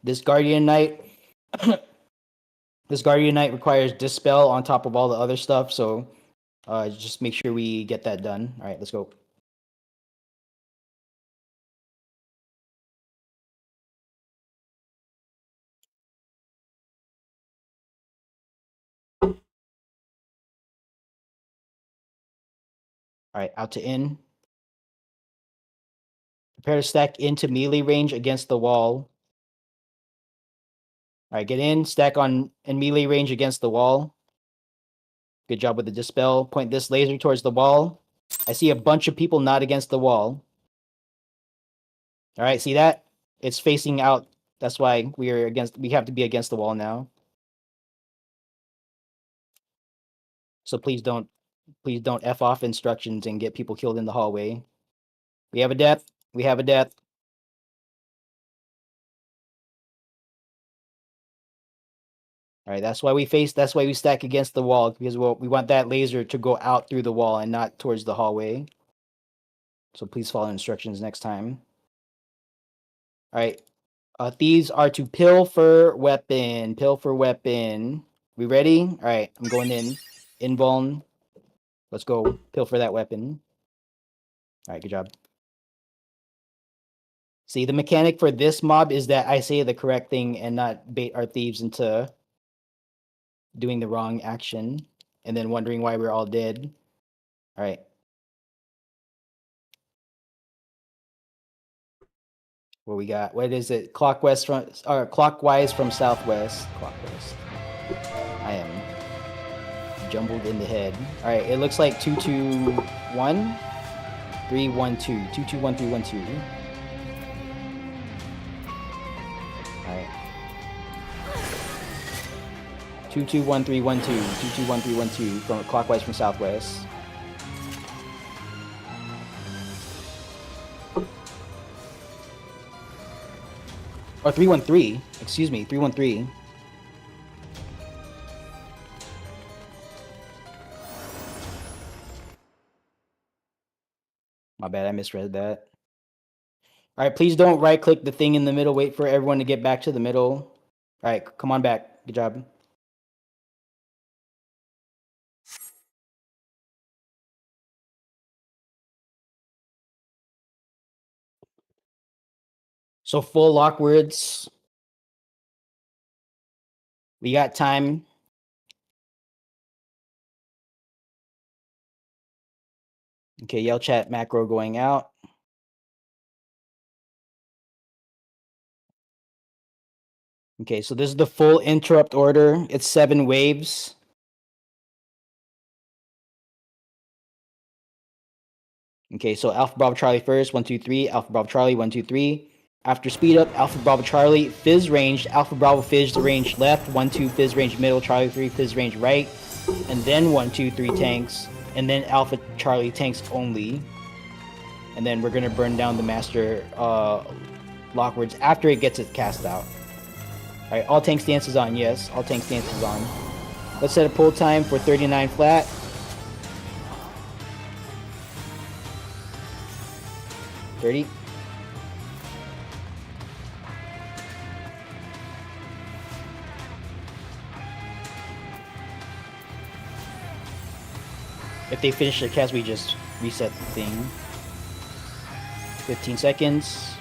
This Guardian Knight requires Dispel on top of all the other stuff, so just make sure we get that done. Alright, let's go. Alright, out to in. Prepare to stack into melee range against the wall. Alright, get in, stack in melee range against the wall. Good job with the Dispel. Point this laser towards the wall. I see a bunch of people not against the wall. Alright, see that? It's facing out. That's why we have to be against the wall now. So please don't F off instructions and get people killed in the hallway. We have a death. We have a death. Alright, that's why we stack against the wall, because we want that laser to go out through the wall and not towards the hallway. So please follow instructions next time. Alright. Thieves are to pilfer weapon. Pilfer weapon. We ready? Alright, I'm going in. Invuln. Let's go. Pilfer that weapon. Alright, good job. See, the mechanic for this mob is that I say the correct thing and not bait our thieves into doing the wrong action and then wondering why we're all dead. Alright. What we got? What is it? Clockwise from southwest. Clockwest. I am jumbled in the head. Alright, it looks like 221 312. 221 312. Alright. 221 312. 221 312 from clockwise from southwest. Or 313. Excuse me, 313. My bad, I misread that. Alright, please don't right click the thing in the middle. Wait for everyone to get back to the middle. Alright, come on back. Good job. So full lock words. We got time. Okay, yell chat macro going out. Okay, so this is the full interrupt order. It's 7 waves. Okay, so Alpha Bravo Charlie first, 1, 2, 3. Alpha Bravo Charlie, 1, 2, 3. After speed up, Alpha Bravo Charlie, fizz range, Alpha Bravo fizz range left, 1, 2, fizz range middle, Charlie 3, fizz range right, and then 1, 2, 3 tanks, and then Alpha Charlie tanks only. And then we're gonna burn down the master lockwords after it gets it cast out. Alright, all tank stances on, yes, all tank stances on. Let's set a pull time for 39 flat. $30. If they finish their cast, we just reset the thing. 15 seconds.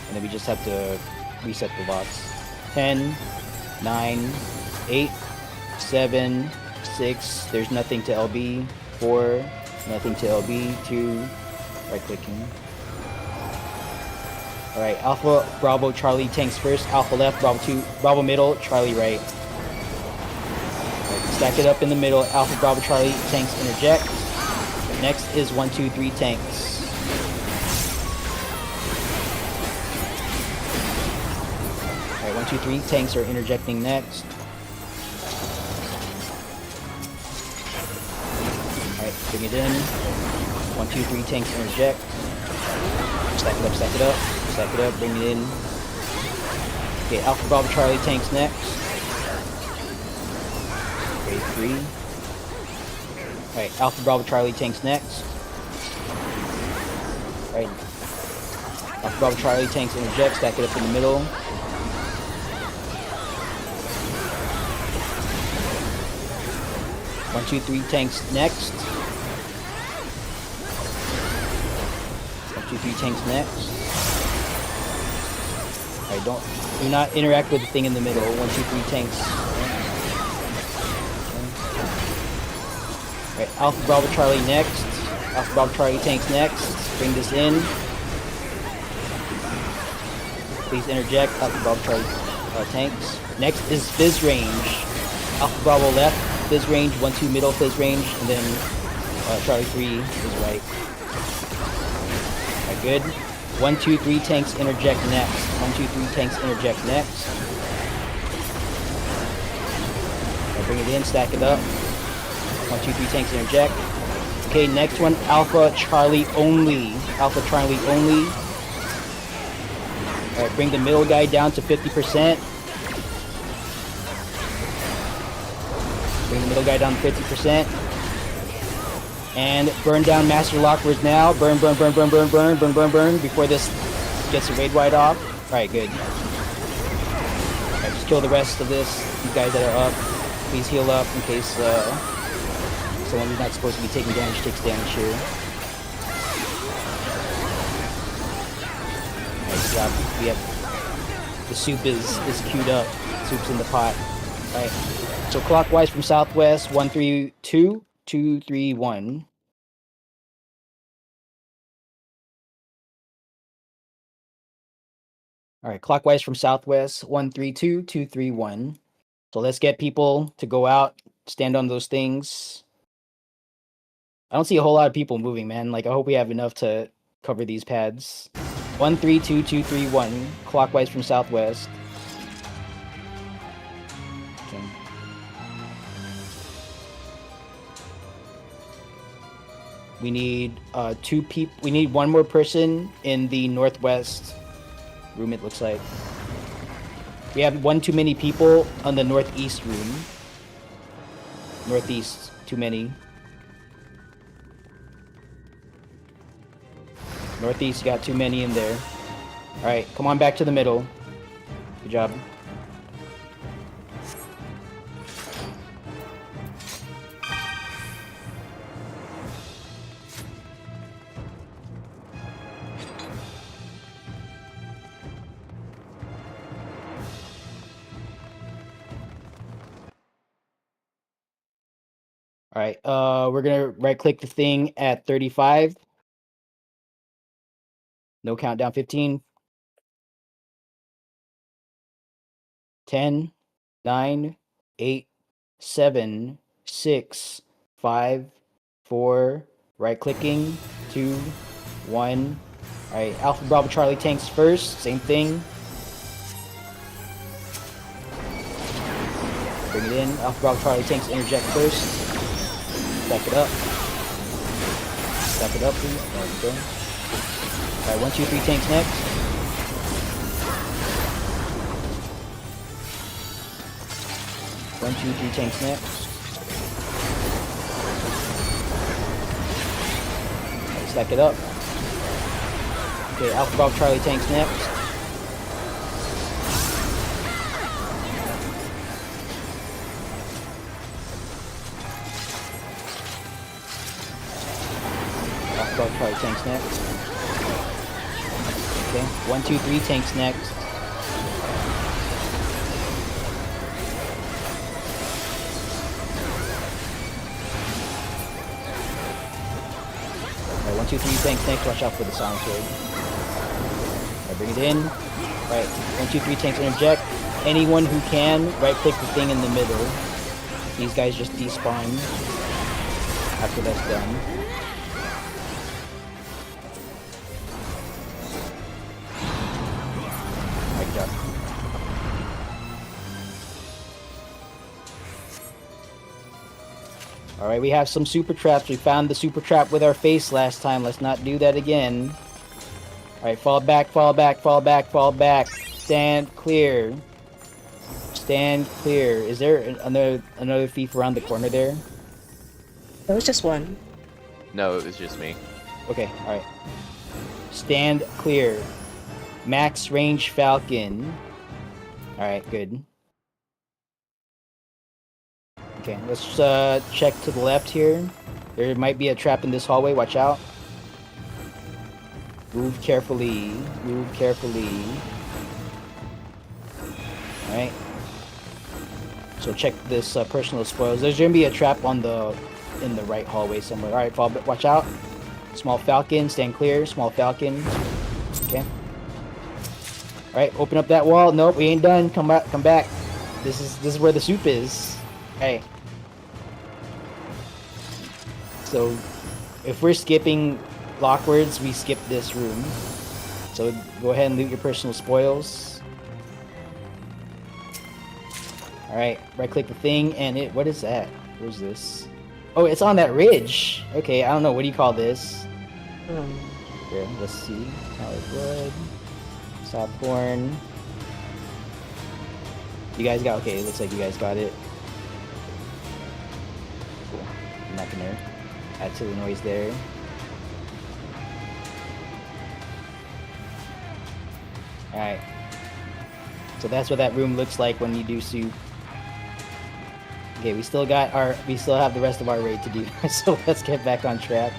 And then we just have to reset the lots. 10, 9, 8, 7, 6. There's nothing to LB. 4, nothing to LB. 2, right clicking. Alright, Alpha, Bravo, Charlie tanks first. Alpha left, Bravo 2, Bravo middle, Charlie right. Stack it up in the middle. Alpha Bravo Charlie tanks interject. Next is 1, 2, 3 tanks. Alright, 1, 2, 3 tanks are interjecting next. Alright, bring it in. 1, 2, 3 tanks interject. Stack it up, stack it up. Stack it up, bring it in. Okay, Alpha Bravo Charlie tanks next. 3. Alright, Alpha Bravo Charlie tanks next. Alright. Alpha Bravo Charlie tanks interject, stack it up in the middle. 1, 2, 3 tanks next. 1, 2, 3 tanks next. Alright, do not interact with the thing in the middle. 1, 2, 3 tanks. Alright, Alpha Bravo Charlie next. Alpha Bravo Charlie tanks next. Bring this in. Please interject. Alpha Bravo Charlie tanks. Next is Fizz range. Alpha Bravo left. Fizz range. 1, 2 middle Fizz range. And then Charlie 3 is right. Alright, good. 1, 2, 3 tanks interject next. 1, 2, 3 tanks interject next. Alright, bring it in. Stack it up. 1, 2, 3 tanks interject. Okay, next one, Alpha Charlie only. Alpha Charlie only. Alright, bring the middle guy down to 50%. Bring the middle guy down to 50%. And burn down Master Lockers now. Burn, burn, burn, burn, burn, burn, burn, burn, burn, before this gets the raid wide off. Alright, good. Alright, just kill the rest of these guys that are up. Please heal up in case someone who's not supposed to be taking damage takes damage here. Nice job. We have the soup is queued up. Soup's in the pot. Alright. So clockwise from southwest, 1, 3, 2, 2, 3, 1. Alright, clockwise from southwest, 1, 3, 2, 2, 3, 1. So let's get people to go out, stand on those things. I don't see a whole lot of people moving, man. Like, I hope we have enough to cover these pads. 1, 3, 2, 2, 3, 1. Clockwise from southwest. Okay. We need 2 people. We need 1 more person in the northwest room, it looks like. We have 1 too many people on the northeast room. Northeast, too many. Northeast, you got too many in there. Alright, come on back to the middle. Good job. Alright, we're gonna right-click the thing at 35. No countdown. 15. 10. 9. 8. 7. 6. 5. 4. Right-clicking. 2. 1. Alright, Alpha Bravo Charlie tanks first. Same thing. Bring it in. Alpha Bravo Charlie tanks interject first. Stack it up. Stack it up, please. There we go. Alright, 1, 2, 3 tanks next. One, two, 3 tanks next. Alright, stack it up. Okay, Alpha Bravo Charlie tanks next. Alpha Bravo Charlie tanks next. Okay, 1, 2, 3 tanks next. Alright, 1, 2, 3 tanks next. Watch out for the silent sword. Alright, bring it in. Alright, 1, 2, 3 tanks interject. Anyone who can, right click the thing in the middle. These guys just despawn after that's done. Good job. Alright, we have some super traps. We found the super trap with our face last time. Let's not do that again. Alright, fall back, fall back, fall back, fall back. Stand clear. Stand clear. Is there another thief around the corner there? There was just one. No, it was just me. Okay, alright. Stand clear. Max range Falcon. Alright, good. Okay, let's check to the left here. There might be a trap in this hallway, watch out. Move carefully. Move carefully. Alright. So check this personal spoils. There's gonna be a trap in the right hallway somewhere. Alright, watch out. Small Falcon, stand clear. Small Falcon. Okay. Alright, open up that wall. Nope, we ain't done. Come back. This is where the soup is. Hey. So if we're skipping lockwards, we skip this room. So go ahead and loot your personal spoils. Alright, right click the thing and what is that? Where's this? Oh, it's on that ridge. Okay, I don't know, what do you call this? Here, let's see. Solid wood. Sophorn. You guys got, okay, it looks like you guys got it. Cool. I'm not gonna add to the noise there. Alright. So that's what that room looks like when you do soup. Okay, we still have the rest of our raid to do, so let's get back on track.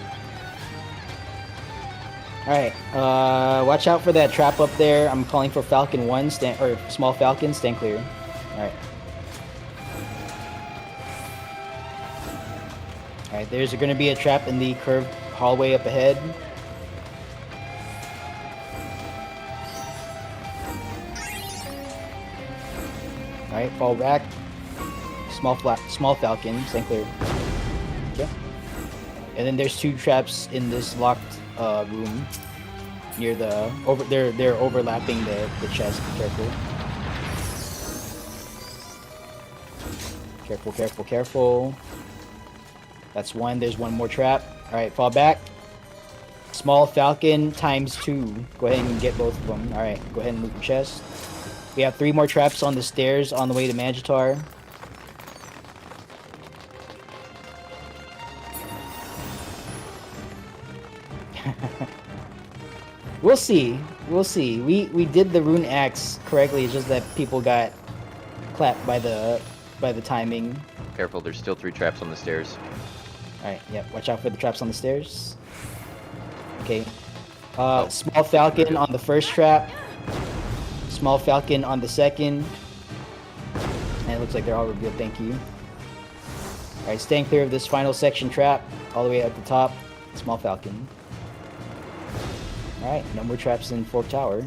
Alright, watch out for that trap up there. I'm calling for Falcon 1, Small Falcon, stand clear. Alright. Alright, there's gonna be a trap in the curved hallway up ahead. Alright, fall back. Small Falcon, stand clear. Okay. And then there's 2 traps in this locked room near the they're overlapping the chest. Careful. Careful. That's one. There's one more trap. Alright, fall back. Small Falcon times 2. Go ahead and get both of them. Alright, go ahead and move your chest. We have 3 more traps on the stairs on the way to Magitar. We'll see. We did the rune axe correctly. It's just that people got clapped by the timing. Careful, there's still 3 traps on the stairs. Alright, yep. Watch out for the traps on the stairs. Okay. Small Falcon on the first trap. Small Falcon on the second. And it looks like they're all revealed. Thank you. Alright, staying clear of this final section trap. All the way at the top. Small Falcon. Alright, no more traps in Fork Tower.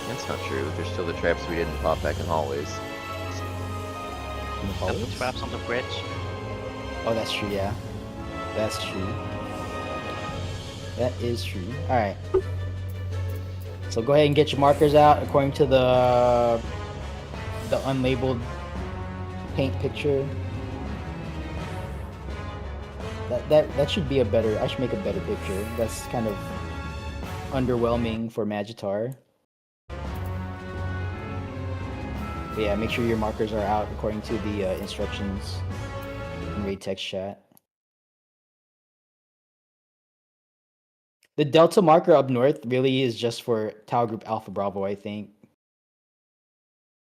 That's not true. There's still the traps we didn't pop back in hallways. Couple traps on the bridge. Oh, that's true, yeah. That's true. That is true. Alright. So go ahead and get your markers out according to the unlabeled paint picture. That should be I should make a better picture. That's kind of underwhelming for Magitar. But yeah, make sure your markers are out according to the instructions in raid text chat. The Delta marker up north really is just for Tower Group Alpha Bravo, I think.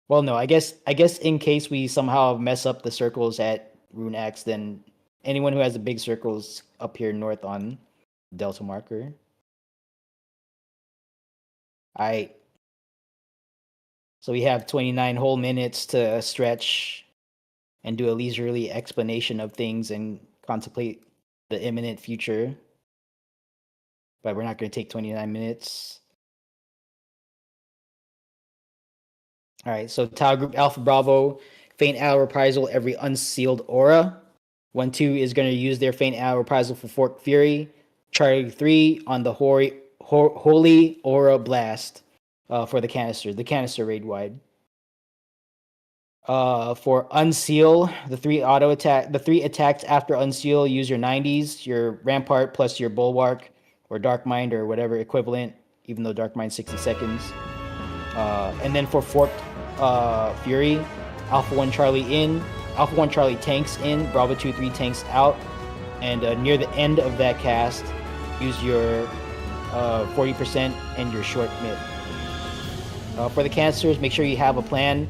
Well, no, I guess in case we somehow mess up the circles at Rune X, then anyone who has the big circles up here north on Delta marker. Alright. So we have 29 whole minutes to stretch and do a leisurely explanation of things and contemplate the imminent future. But we're not going to take 29 minutes. Alright, so Tower Group Alpha Bravo, Faint Hour Reprisal every unsealed aura. 1-2 is going to use their Faint Hour Reprisal for Fork Fury. Charlie 3 on the Holy Aura Blast for the canister raid wide. For Unseal, the 3 attacks after Unseal, use your 90s, your Rampart plus your Bulwark or Dark Mind or whatever equivalent, even though Dark Mind's 60 seconds. And then for Forked Fury, Alpha 1 Charlie in, Alpha 1 Charlie tanks in, Bravo 2-3 tanks out, and near the end of that cast, use your 40% and your short mid. For the canisters, make sure you have a plan,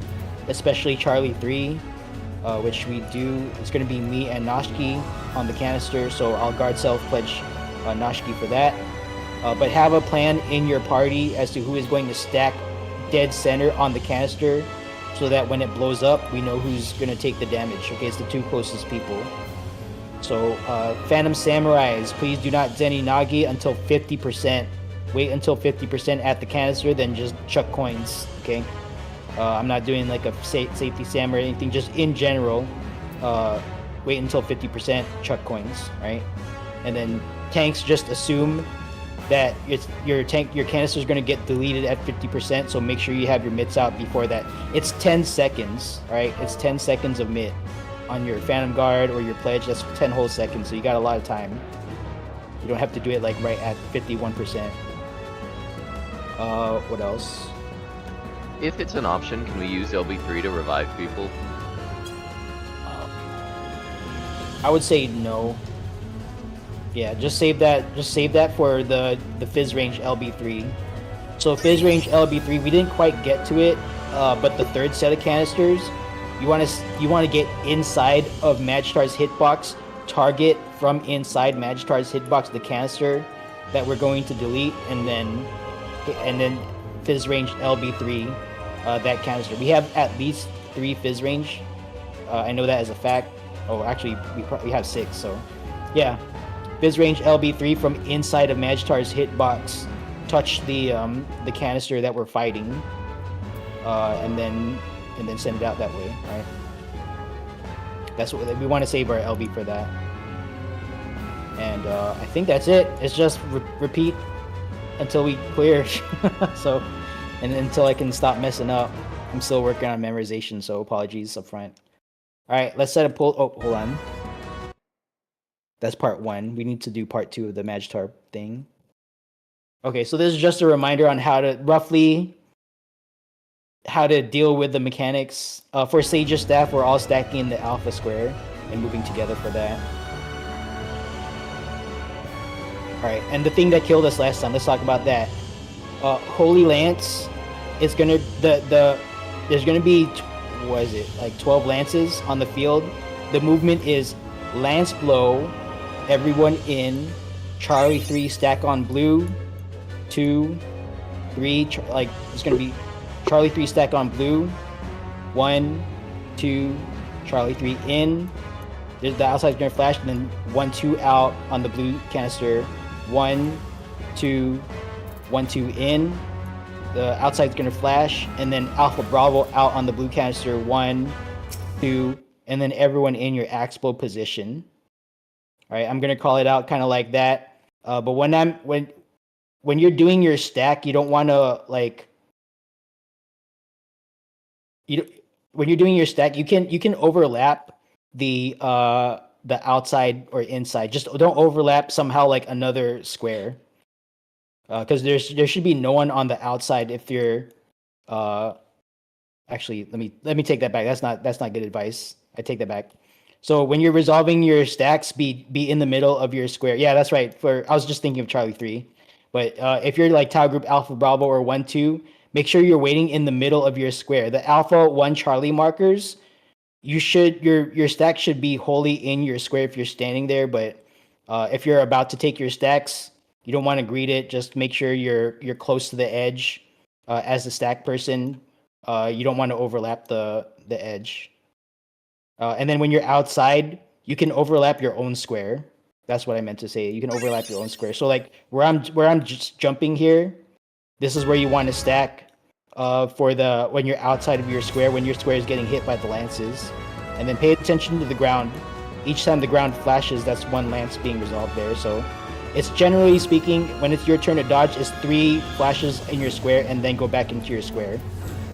especially Charlie 3, which we do. It's going to be me and Noshki on the canister, so I'll guard self pledge Noshki for that. But have a plan in your party as to who is going to stack dead center on the canister, so that when it blows up, we know who's going to take the damage. Okay, it's the two closest people. So, Phantom Samurais, please do not Zenny Nagi until 50%. Wait until 50% at the canister, then just chuck coins, okay? I'm not doing like a safety Sam or anything, just in general. Wait until 50%, chuck coins, right? And then tanks, just assume that your canister is going to get deleted at 50%, so make sure you have your mitts out before that. It's 10 seconds, right? It's 10 seconds of mitt on your Phantom Guard or your Pledge. That's 10 whole seconds, so you got a lot of time. You don't have to do it like right at 51%. What else? If it's an option, can we use LB3 to revive people? I would say no. Yeah, just save that. Just save that for the Fizz range LB3. So Fizz range LB3, we didn't quite get to it, but the third set of canisters, you want to get inside of Magitar's hitbox, target from inside Magitar's hitbox the canister that we're going to delete, and then Fizz range LB3 that canister. We have at least 3 Fizz range. I know that as a fact. Oh, actually, we have 6. So, yeah, Fizz range LB3 from inside of Magitar's hitbox. Touch the canister that we're fighting, and then send it out that way, right? That's what we want to save our LB for that. And I think that's it. It's just repeat until we clear. So, and until I can stop messing up. I'm still working on memorization, so apologies up front. All right, let's set a pull. Oh, hold on. That's part 1. We need to do part 2 of the Magitar thing. Okay, so this is just a reminder on how to deal with the mechanics. For Sage's staff, we're all stacking in the alpha square and moving together for that. Alright, and the thing that killed us last time, let's talk about that. Holy Lance is gonna there's gonna be what is it, like 12 lances on the field. The movement is Lance Blow, everyone in, Charlie 3 stack on blue, 2, 3, like it's gonna be Charlie 3 stack on blue, 1, 2, Charlie 3 in. The outside's gonna flash, and then 1, 2 out on the blue canister. 1, 2, 1, 2 in. The outside's gonna flash, and then Alpha Bravo out on the blue canister. 1, 2, and then everyone in your Axpo position. All right, I'm gonna call it out kind of like that. But when you're doing your stack, you don't want to like. When you're doing your stack, you can overlap the outside or inside. Just don't overlap somehow like another square. Because there should be no one on the outside if you're. Actually, let me take that back. That's not good advice. I take that back. So when you're resolving your stacks, be in the middle of your square. Yeah, that's right. I was just thinking of Charlie 3, but if you're like Tau Group Alpha Bravo or 1, 2. Make sure you're waiting in the middle of your square. The Alpha 1 Charlie markers, your stack should be wholly in your square if you're standing there. But if you're about to take your stacks, you don't want to greet it. Just make sure you're close to the edge as the stack person. You don't want to overlap the edge. And then when you're outside, you can overlap your own square. That's what I meant to say. You can overlap your own square. So like where I'm just jumping here, this is where you want to stack when you're outside of your square, when your square is getting hit by the lances. And then pay attention to the ground. Each time the ground flashes, that's 1 lance being resolved there. So it's generally speaking, when it's your turn to dodge, it's 3 flashes in your square and then go back into your square.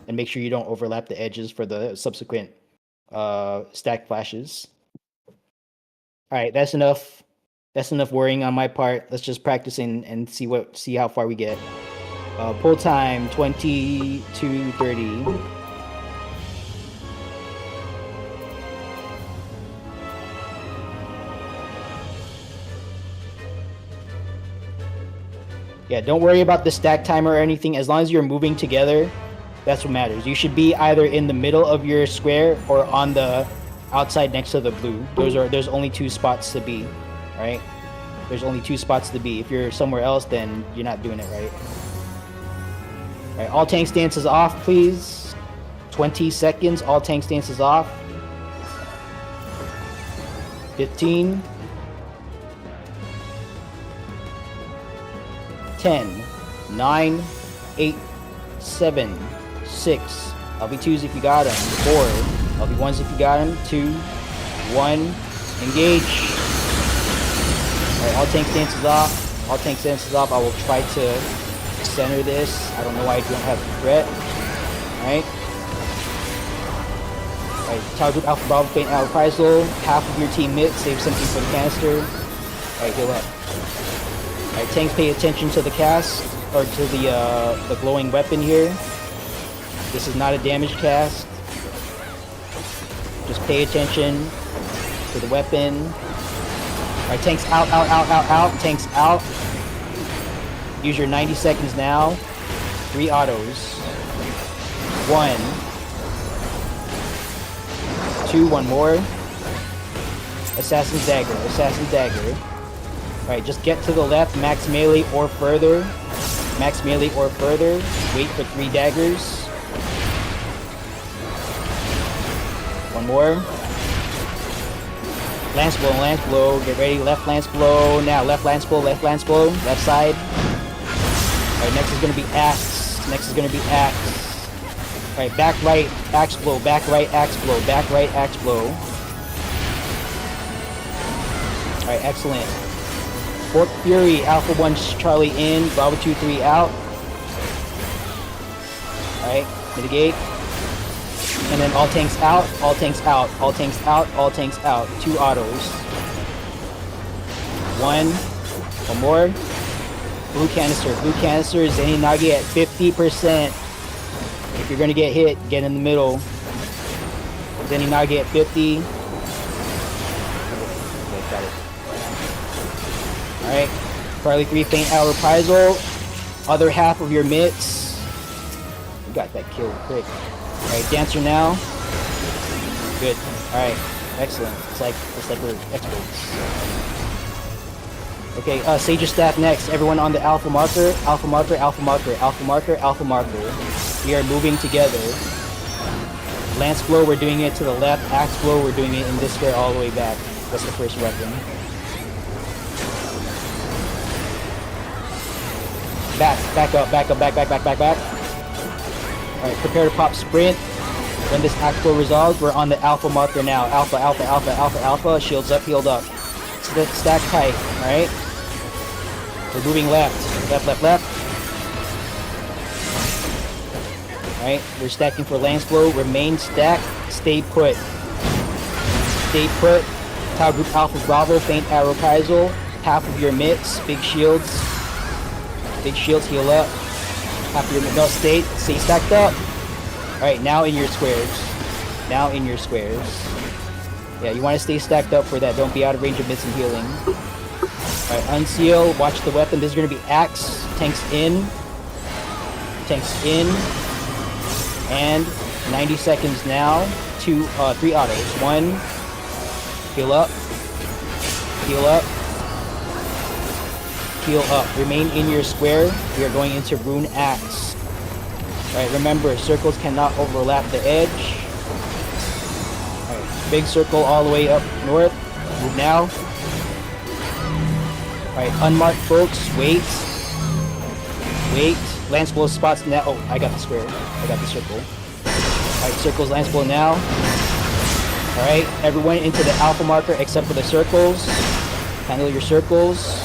And make sure you don't overlap the edges for the subsequent stack flashes. All right, that's enough That's enough worrying on my part. Let's just practice and see how far we get. Pull time 20 to 30. Yeah, don't worry about the stack timer or anything. As long as you're moving together, that's what matters. You should be either in the middle of your square or on the outside next to the blue. There's only 2 spots to be, right? There's only 2 spots to be. If you're somewhere else, then you're not doing it right. All right, all tank stances off, please. 20 seconds, all tank stances off. 15. 10, 9, 8, 7, 6. I'll be 2s if you got them. 4. I'll be 1s if you got them. 2, 1. Engage. Alright, all tank stances off. All tank stances off. I will try to center this. I don't know why I don't have the threat. Alright. Alright, Tower Group Alpha Bravo faint out reprisal. Half of your team mid. Save something for the canister. Alright, heal up. Alright, tanks, pay attention to the cast, or to the glowing weapon here. This is not a damage cast. Just pay attention to the weapon. Alright, tanks out, out, out, out, out. Tanks out. Use your 90 seconds now. 3 autos. 1. 2, 1 more. Assassin's Dagger, Assassin's Dagger. Alright, just get to the left, max melee or further. Max melee or further. Wait for 3 daggers. 1 more. Lance blow, lance blow. Get ready, left lance blow. Now, left lance blow, left side. Alright, next is gonna be axe. Next is gonna be axe. Alright, back right, axe blow, back right, axe blow, back right, axe blow. Alright, excellent. Fort Fury, Alpha 1 Charlie in, Bravo 2-3 out. Alright, mitigate. And then all tanks out, all tanks out, all tanks out, all tanks out. 2 autos. 1 more. Blue canister, Zenny Nagi at 50%. If you're gonna get hit, get in the middle. Zenny Nagi at 50. Okay, got it. Alright, Charlie 3 faint out reprisal. Other half of your mitts. You got that kill quick. Alright, Dancer now. Good. Alright, excellent. It's like we're experts. Okay, Sage's staff next. Everyone on the alpha marker. Alpha marker, alpha marker, alpha marker, alpha marker. We are moving together. Lance blow, we're doing it to the left. Axe blow, we're doing it in this square all the way back. That's the first weapon. Back up. Alright, prepare to pop sprint. When this axe blow resolves, we're on the alpha marker now. Alpha. Shields up, healed up. Stack tight, alright? We're moving left. Left. Alright, we're stacking for lance blow. Remain stacked. Stay put. Tower Group Alpha Bravo, faint arrow Kaisel. Half of your mitts, big shields. Heal up. Half of your mitts. No, stay stacked up. Alright, now in your squares. Yeah, you want to stay stacked up for that. Don't be out of range of mitts and healing. Alright, unseal. Watch the weapon. This is going to be axe. Tanks in. And 90 seconds now. 3 autos. 1. Heal up. Remain in your square. We are going into Rune Axe. Alright, remember, circles cannot overlap the edge. Alright, big circle all the way up north. Move now. Alright, unmarked folks, wait. Lance blow spots now. Oh, I got the square. I got the circle. Alright, circles, lance blow now. Alright, everyone into the alpha marker except for the circles. Handle your circles.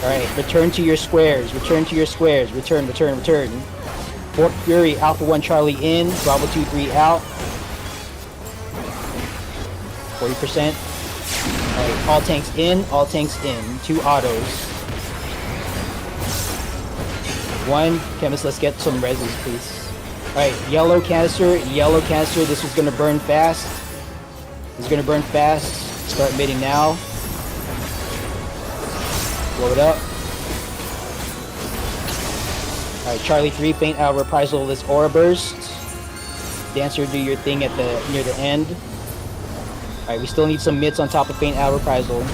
Alright, return to your squares. Return. Fort Fury, Alpha 1 Charlie in, Bravo 2-3 out. 40%. Alright, all tanks in, all tanks in. 2 autos. 1, Chemist, let's get some reses, please. Alright, yellow canister, this is gonna burn fast. This is gonna burn fast. Start mating now. Blow it up. Alright, Charlie 3, faint out reprisal this aura burst. Dancer, do your thing at the near the end. Alright, we still need some mitts on top of faint out reprisal.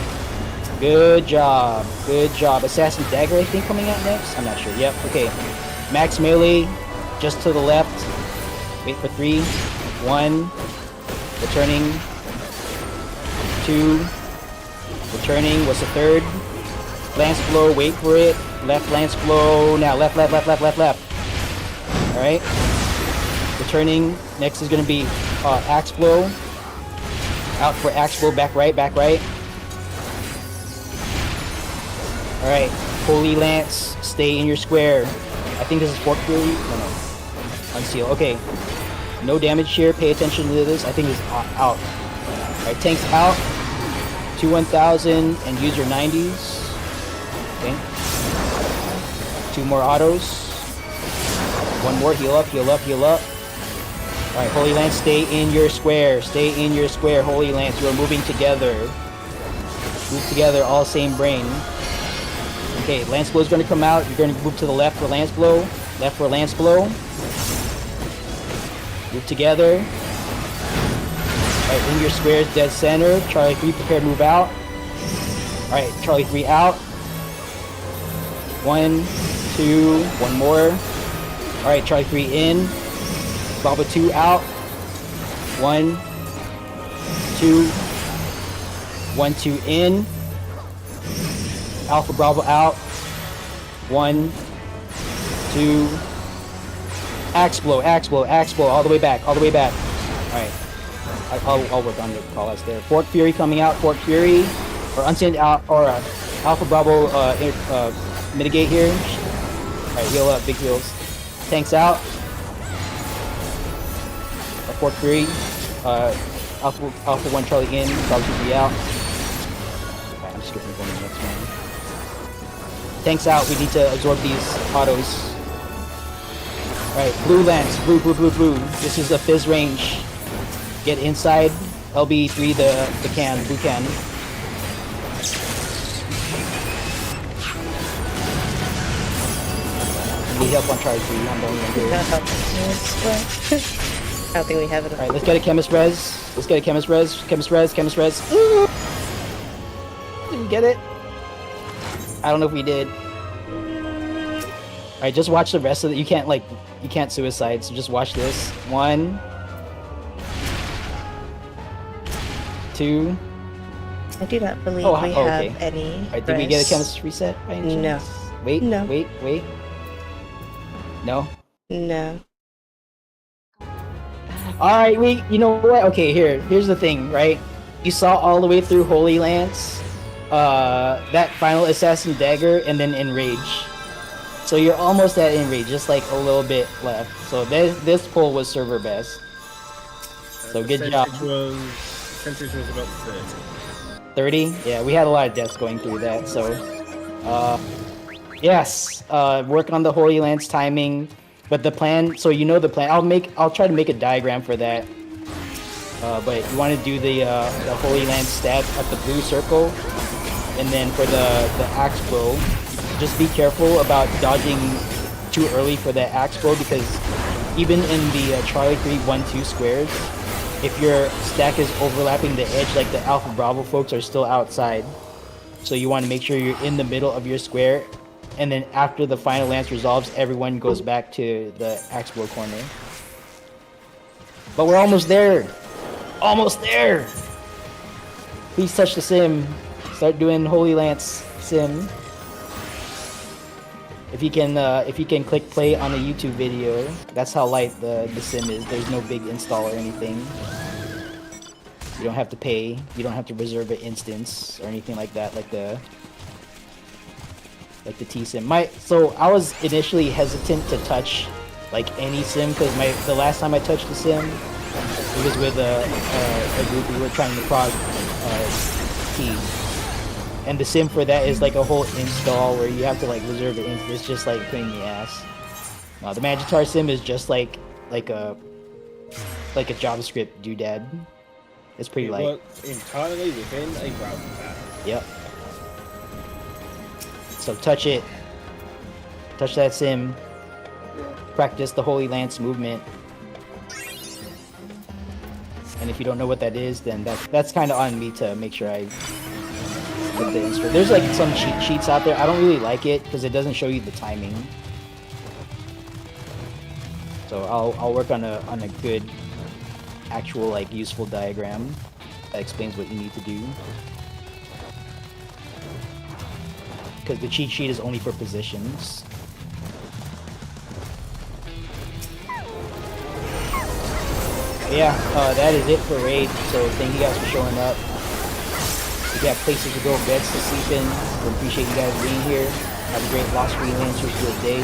Good job. Good job. Assassin Dagger, I think, coming out next? I'm not sure. Yep, okay. Max melee, just to the left. Wait for 3. 1. Returning. 2. Returning. What's the third? Lance blow, wait for it. Left lance blow. Now left. Alright. Returning. Next is gonna be axe blow. Out for axe blow, back right. Alright. Holy Lance, stay in your square. I think this is Fork Fury. No. Unseal. Okay. No damage here. Pay attention to this. I think it's out. Alright, tanks out. 2-1000 and use your 90s. Okay. 2 more autos. 1 more. Heal up. Alright, Holy Lance, stay in your square. Holy Lance. You are moving together. Move together, all same brain. Okay, Lance Blow is going to come out. You're going to move to the left for Lance Blow. Move together. Alright, in your squares, dead center. Charlie 3, prepare to move out. Alright, Charlie 3 out. 1, 2, 1 more. Alright, Charlie 3 in. Bravo 2 out. 1, 2. 1, 2 in. Alpha Bravo out. 1, 2. Axe blow, all the way back. Alright. I'll work on the call outs there. Fork Fury coming out, or Unstained out, or Alpha Bravo mitigate here. Alright, heal up, big heals. Tanks out. Fork Fury. Alpha 1 Charlie in, Bravo 2 out. Alright, I'm skipping going to the next one. Tanks out, we need to absorb these autos. Alright, blue lance, blue. This is the fizz range. Get inside. LB3 the blue can. Need help on Charlie 3, I'm going to do it. I don't think we have it. Alright, let's get a chemist res. Chemist res. Did we get it? I don't know if we did. Alright, just watch the rest of it. You can't suicide, so just watch this. 1, 2. I do not believe we have any. Alright, did we get a chemist reset by any chance? No. Wait. No? No. Alright, you know what? Okay, here's the thing, right? You saw all the way through Holy Lance, that final Assassin Dagger, and then Enrage. So you're almost at Enrage, just like a little bit left. So this pull was server best. So good job. Percentage was about 30. 30? Yeah, we had a lot of deaths going through that, so... yes, work on the Holy Lance timing. But the plan, so you know the plan. I'll try to make a diagram for that. But you want to do the Holy Lance stab at the blue circle, and then for the axe blow, just be careful about dodging too early for that axe blow, because even in the Charlie 3, 1, 2 squares, if your stack is overlapping the edge, like the Alpha Bravo folks are still outside. So you want to make sure you're in the middle of your square. And then after the final lance resolves, everyone goes back to the axe blow corner. But we're almost there! Almost there! Please touch the sim. Start doing Holy Lance sim. If you can click play on the YouTube video, that's how light the sim is. There's no big install or anything. You don't have to pay. You don't have to reserve an instance or anything like that, like the T-Sim. So I was initially hesitant to touch like any sim, because the last time I touched the sim, it was with a group we were trying to prog key. And the sim for that is like a whole install where you have to like reserve the it's just like a pain in the ass. The Magitar sim is just like a JavaScript doodad. It's pretty light. Works entirely within a browser tab. Yep. So touch it. Touch that sim. Practice the Holy Lance movement. And if you don't know what that is, then that's kind of on me to make sure I get the instrument. There's like some cheat sheets out there. I don't really like it because it doesn't show you the timing. So I'll work on a good, actual like useful diagram that explains what you need to do. Because the cheat sheet is only for positions. Yeah, that is it for Raid, so thank you guys for showing up. If you have places to go, beds to sleep in, we appreciate you guys being here. Have a great Lost Freelancers good day.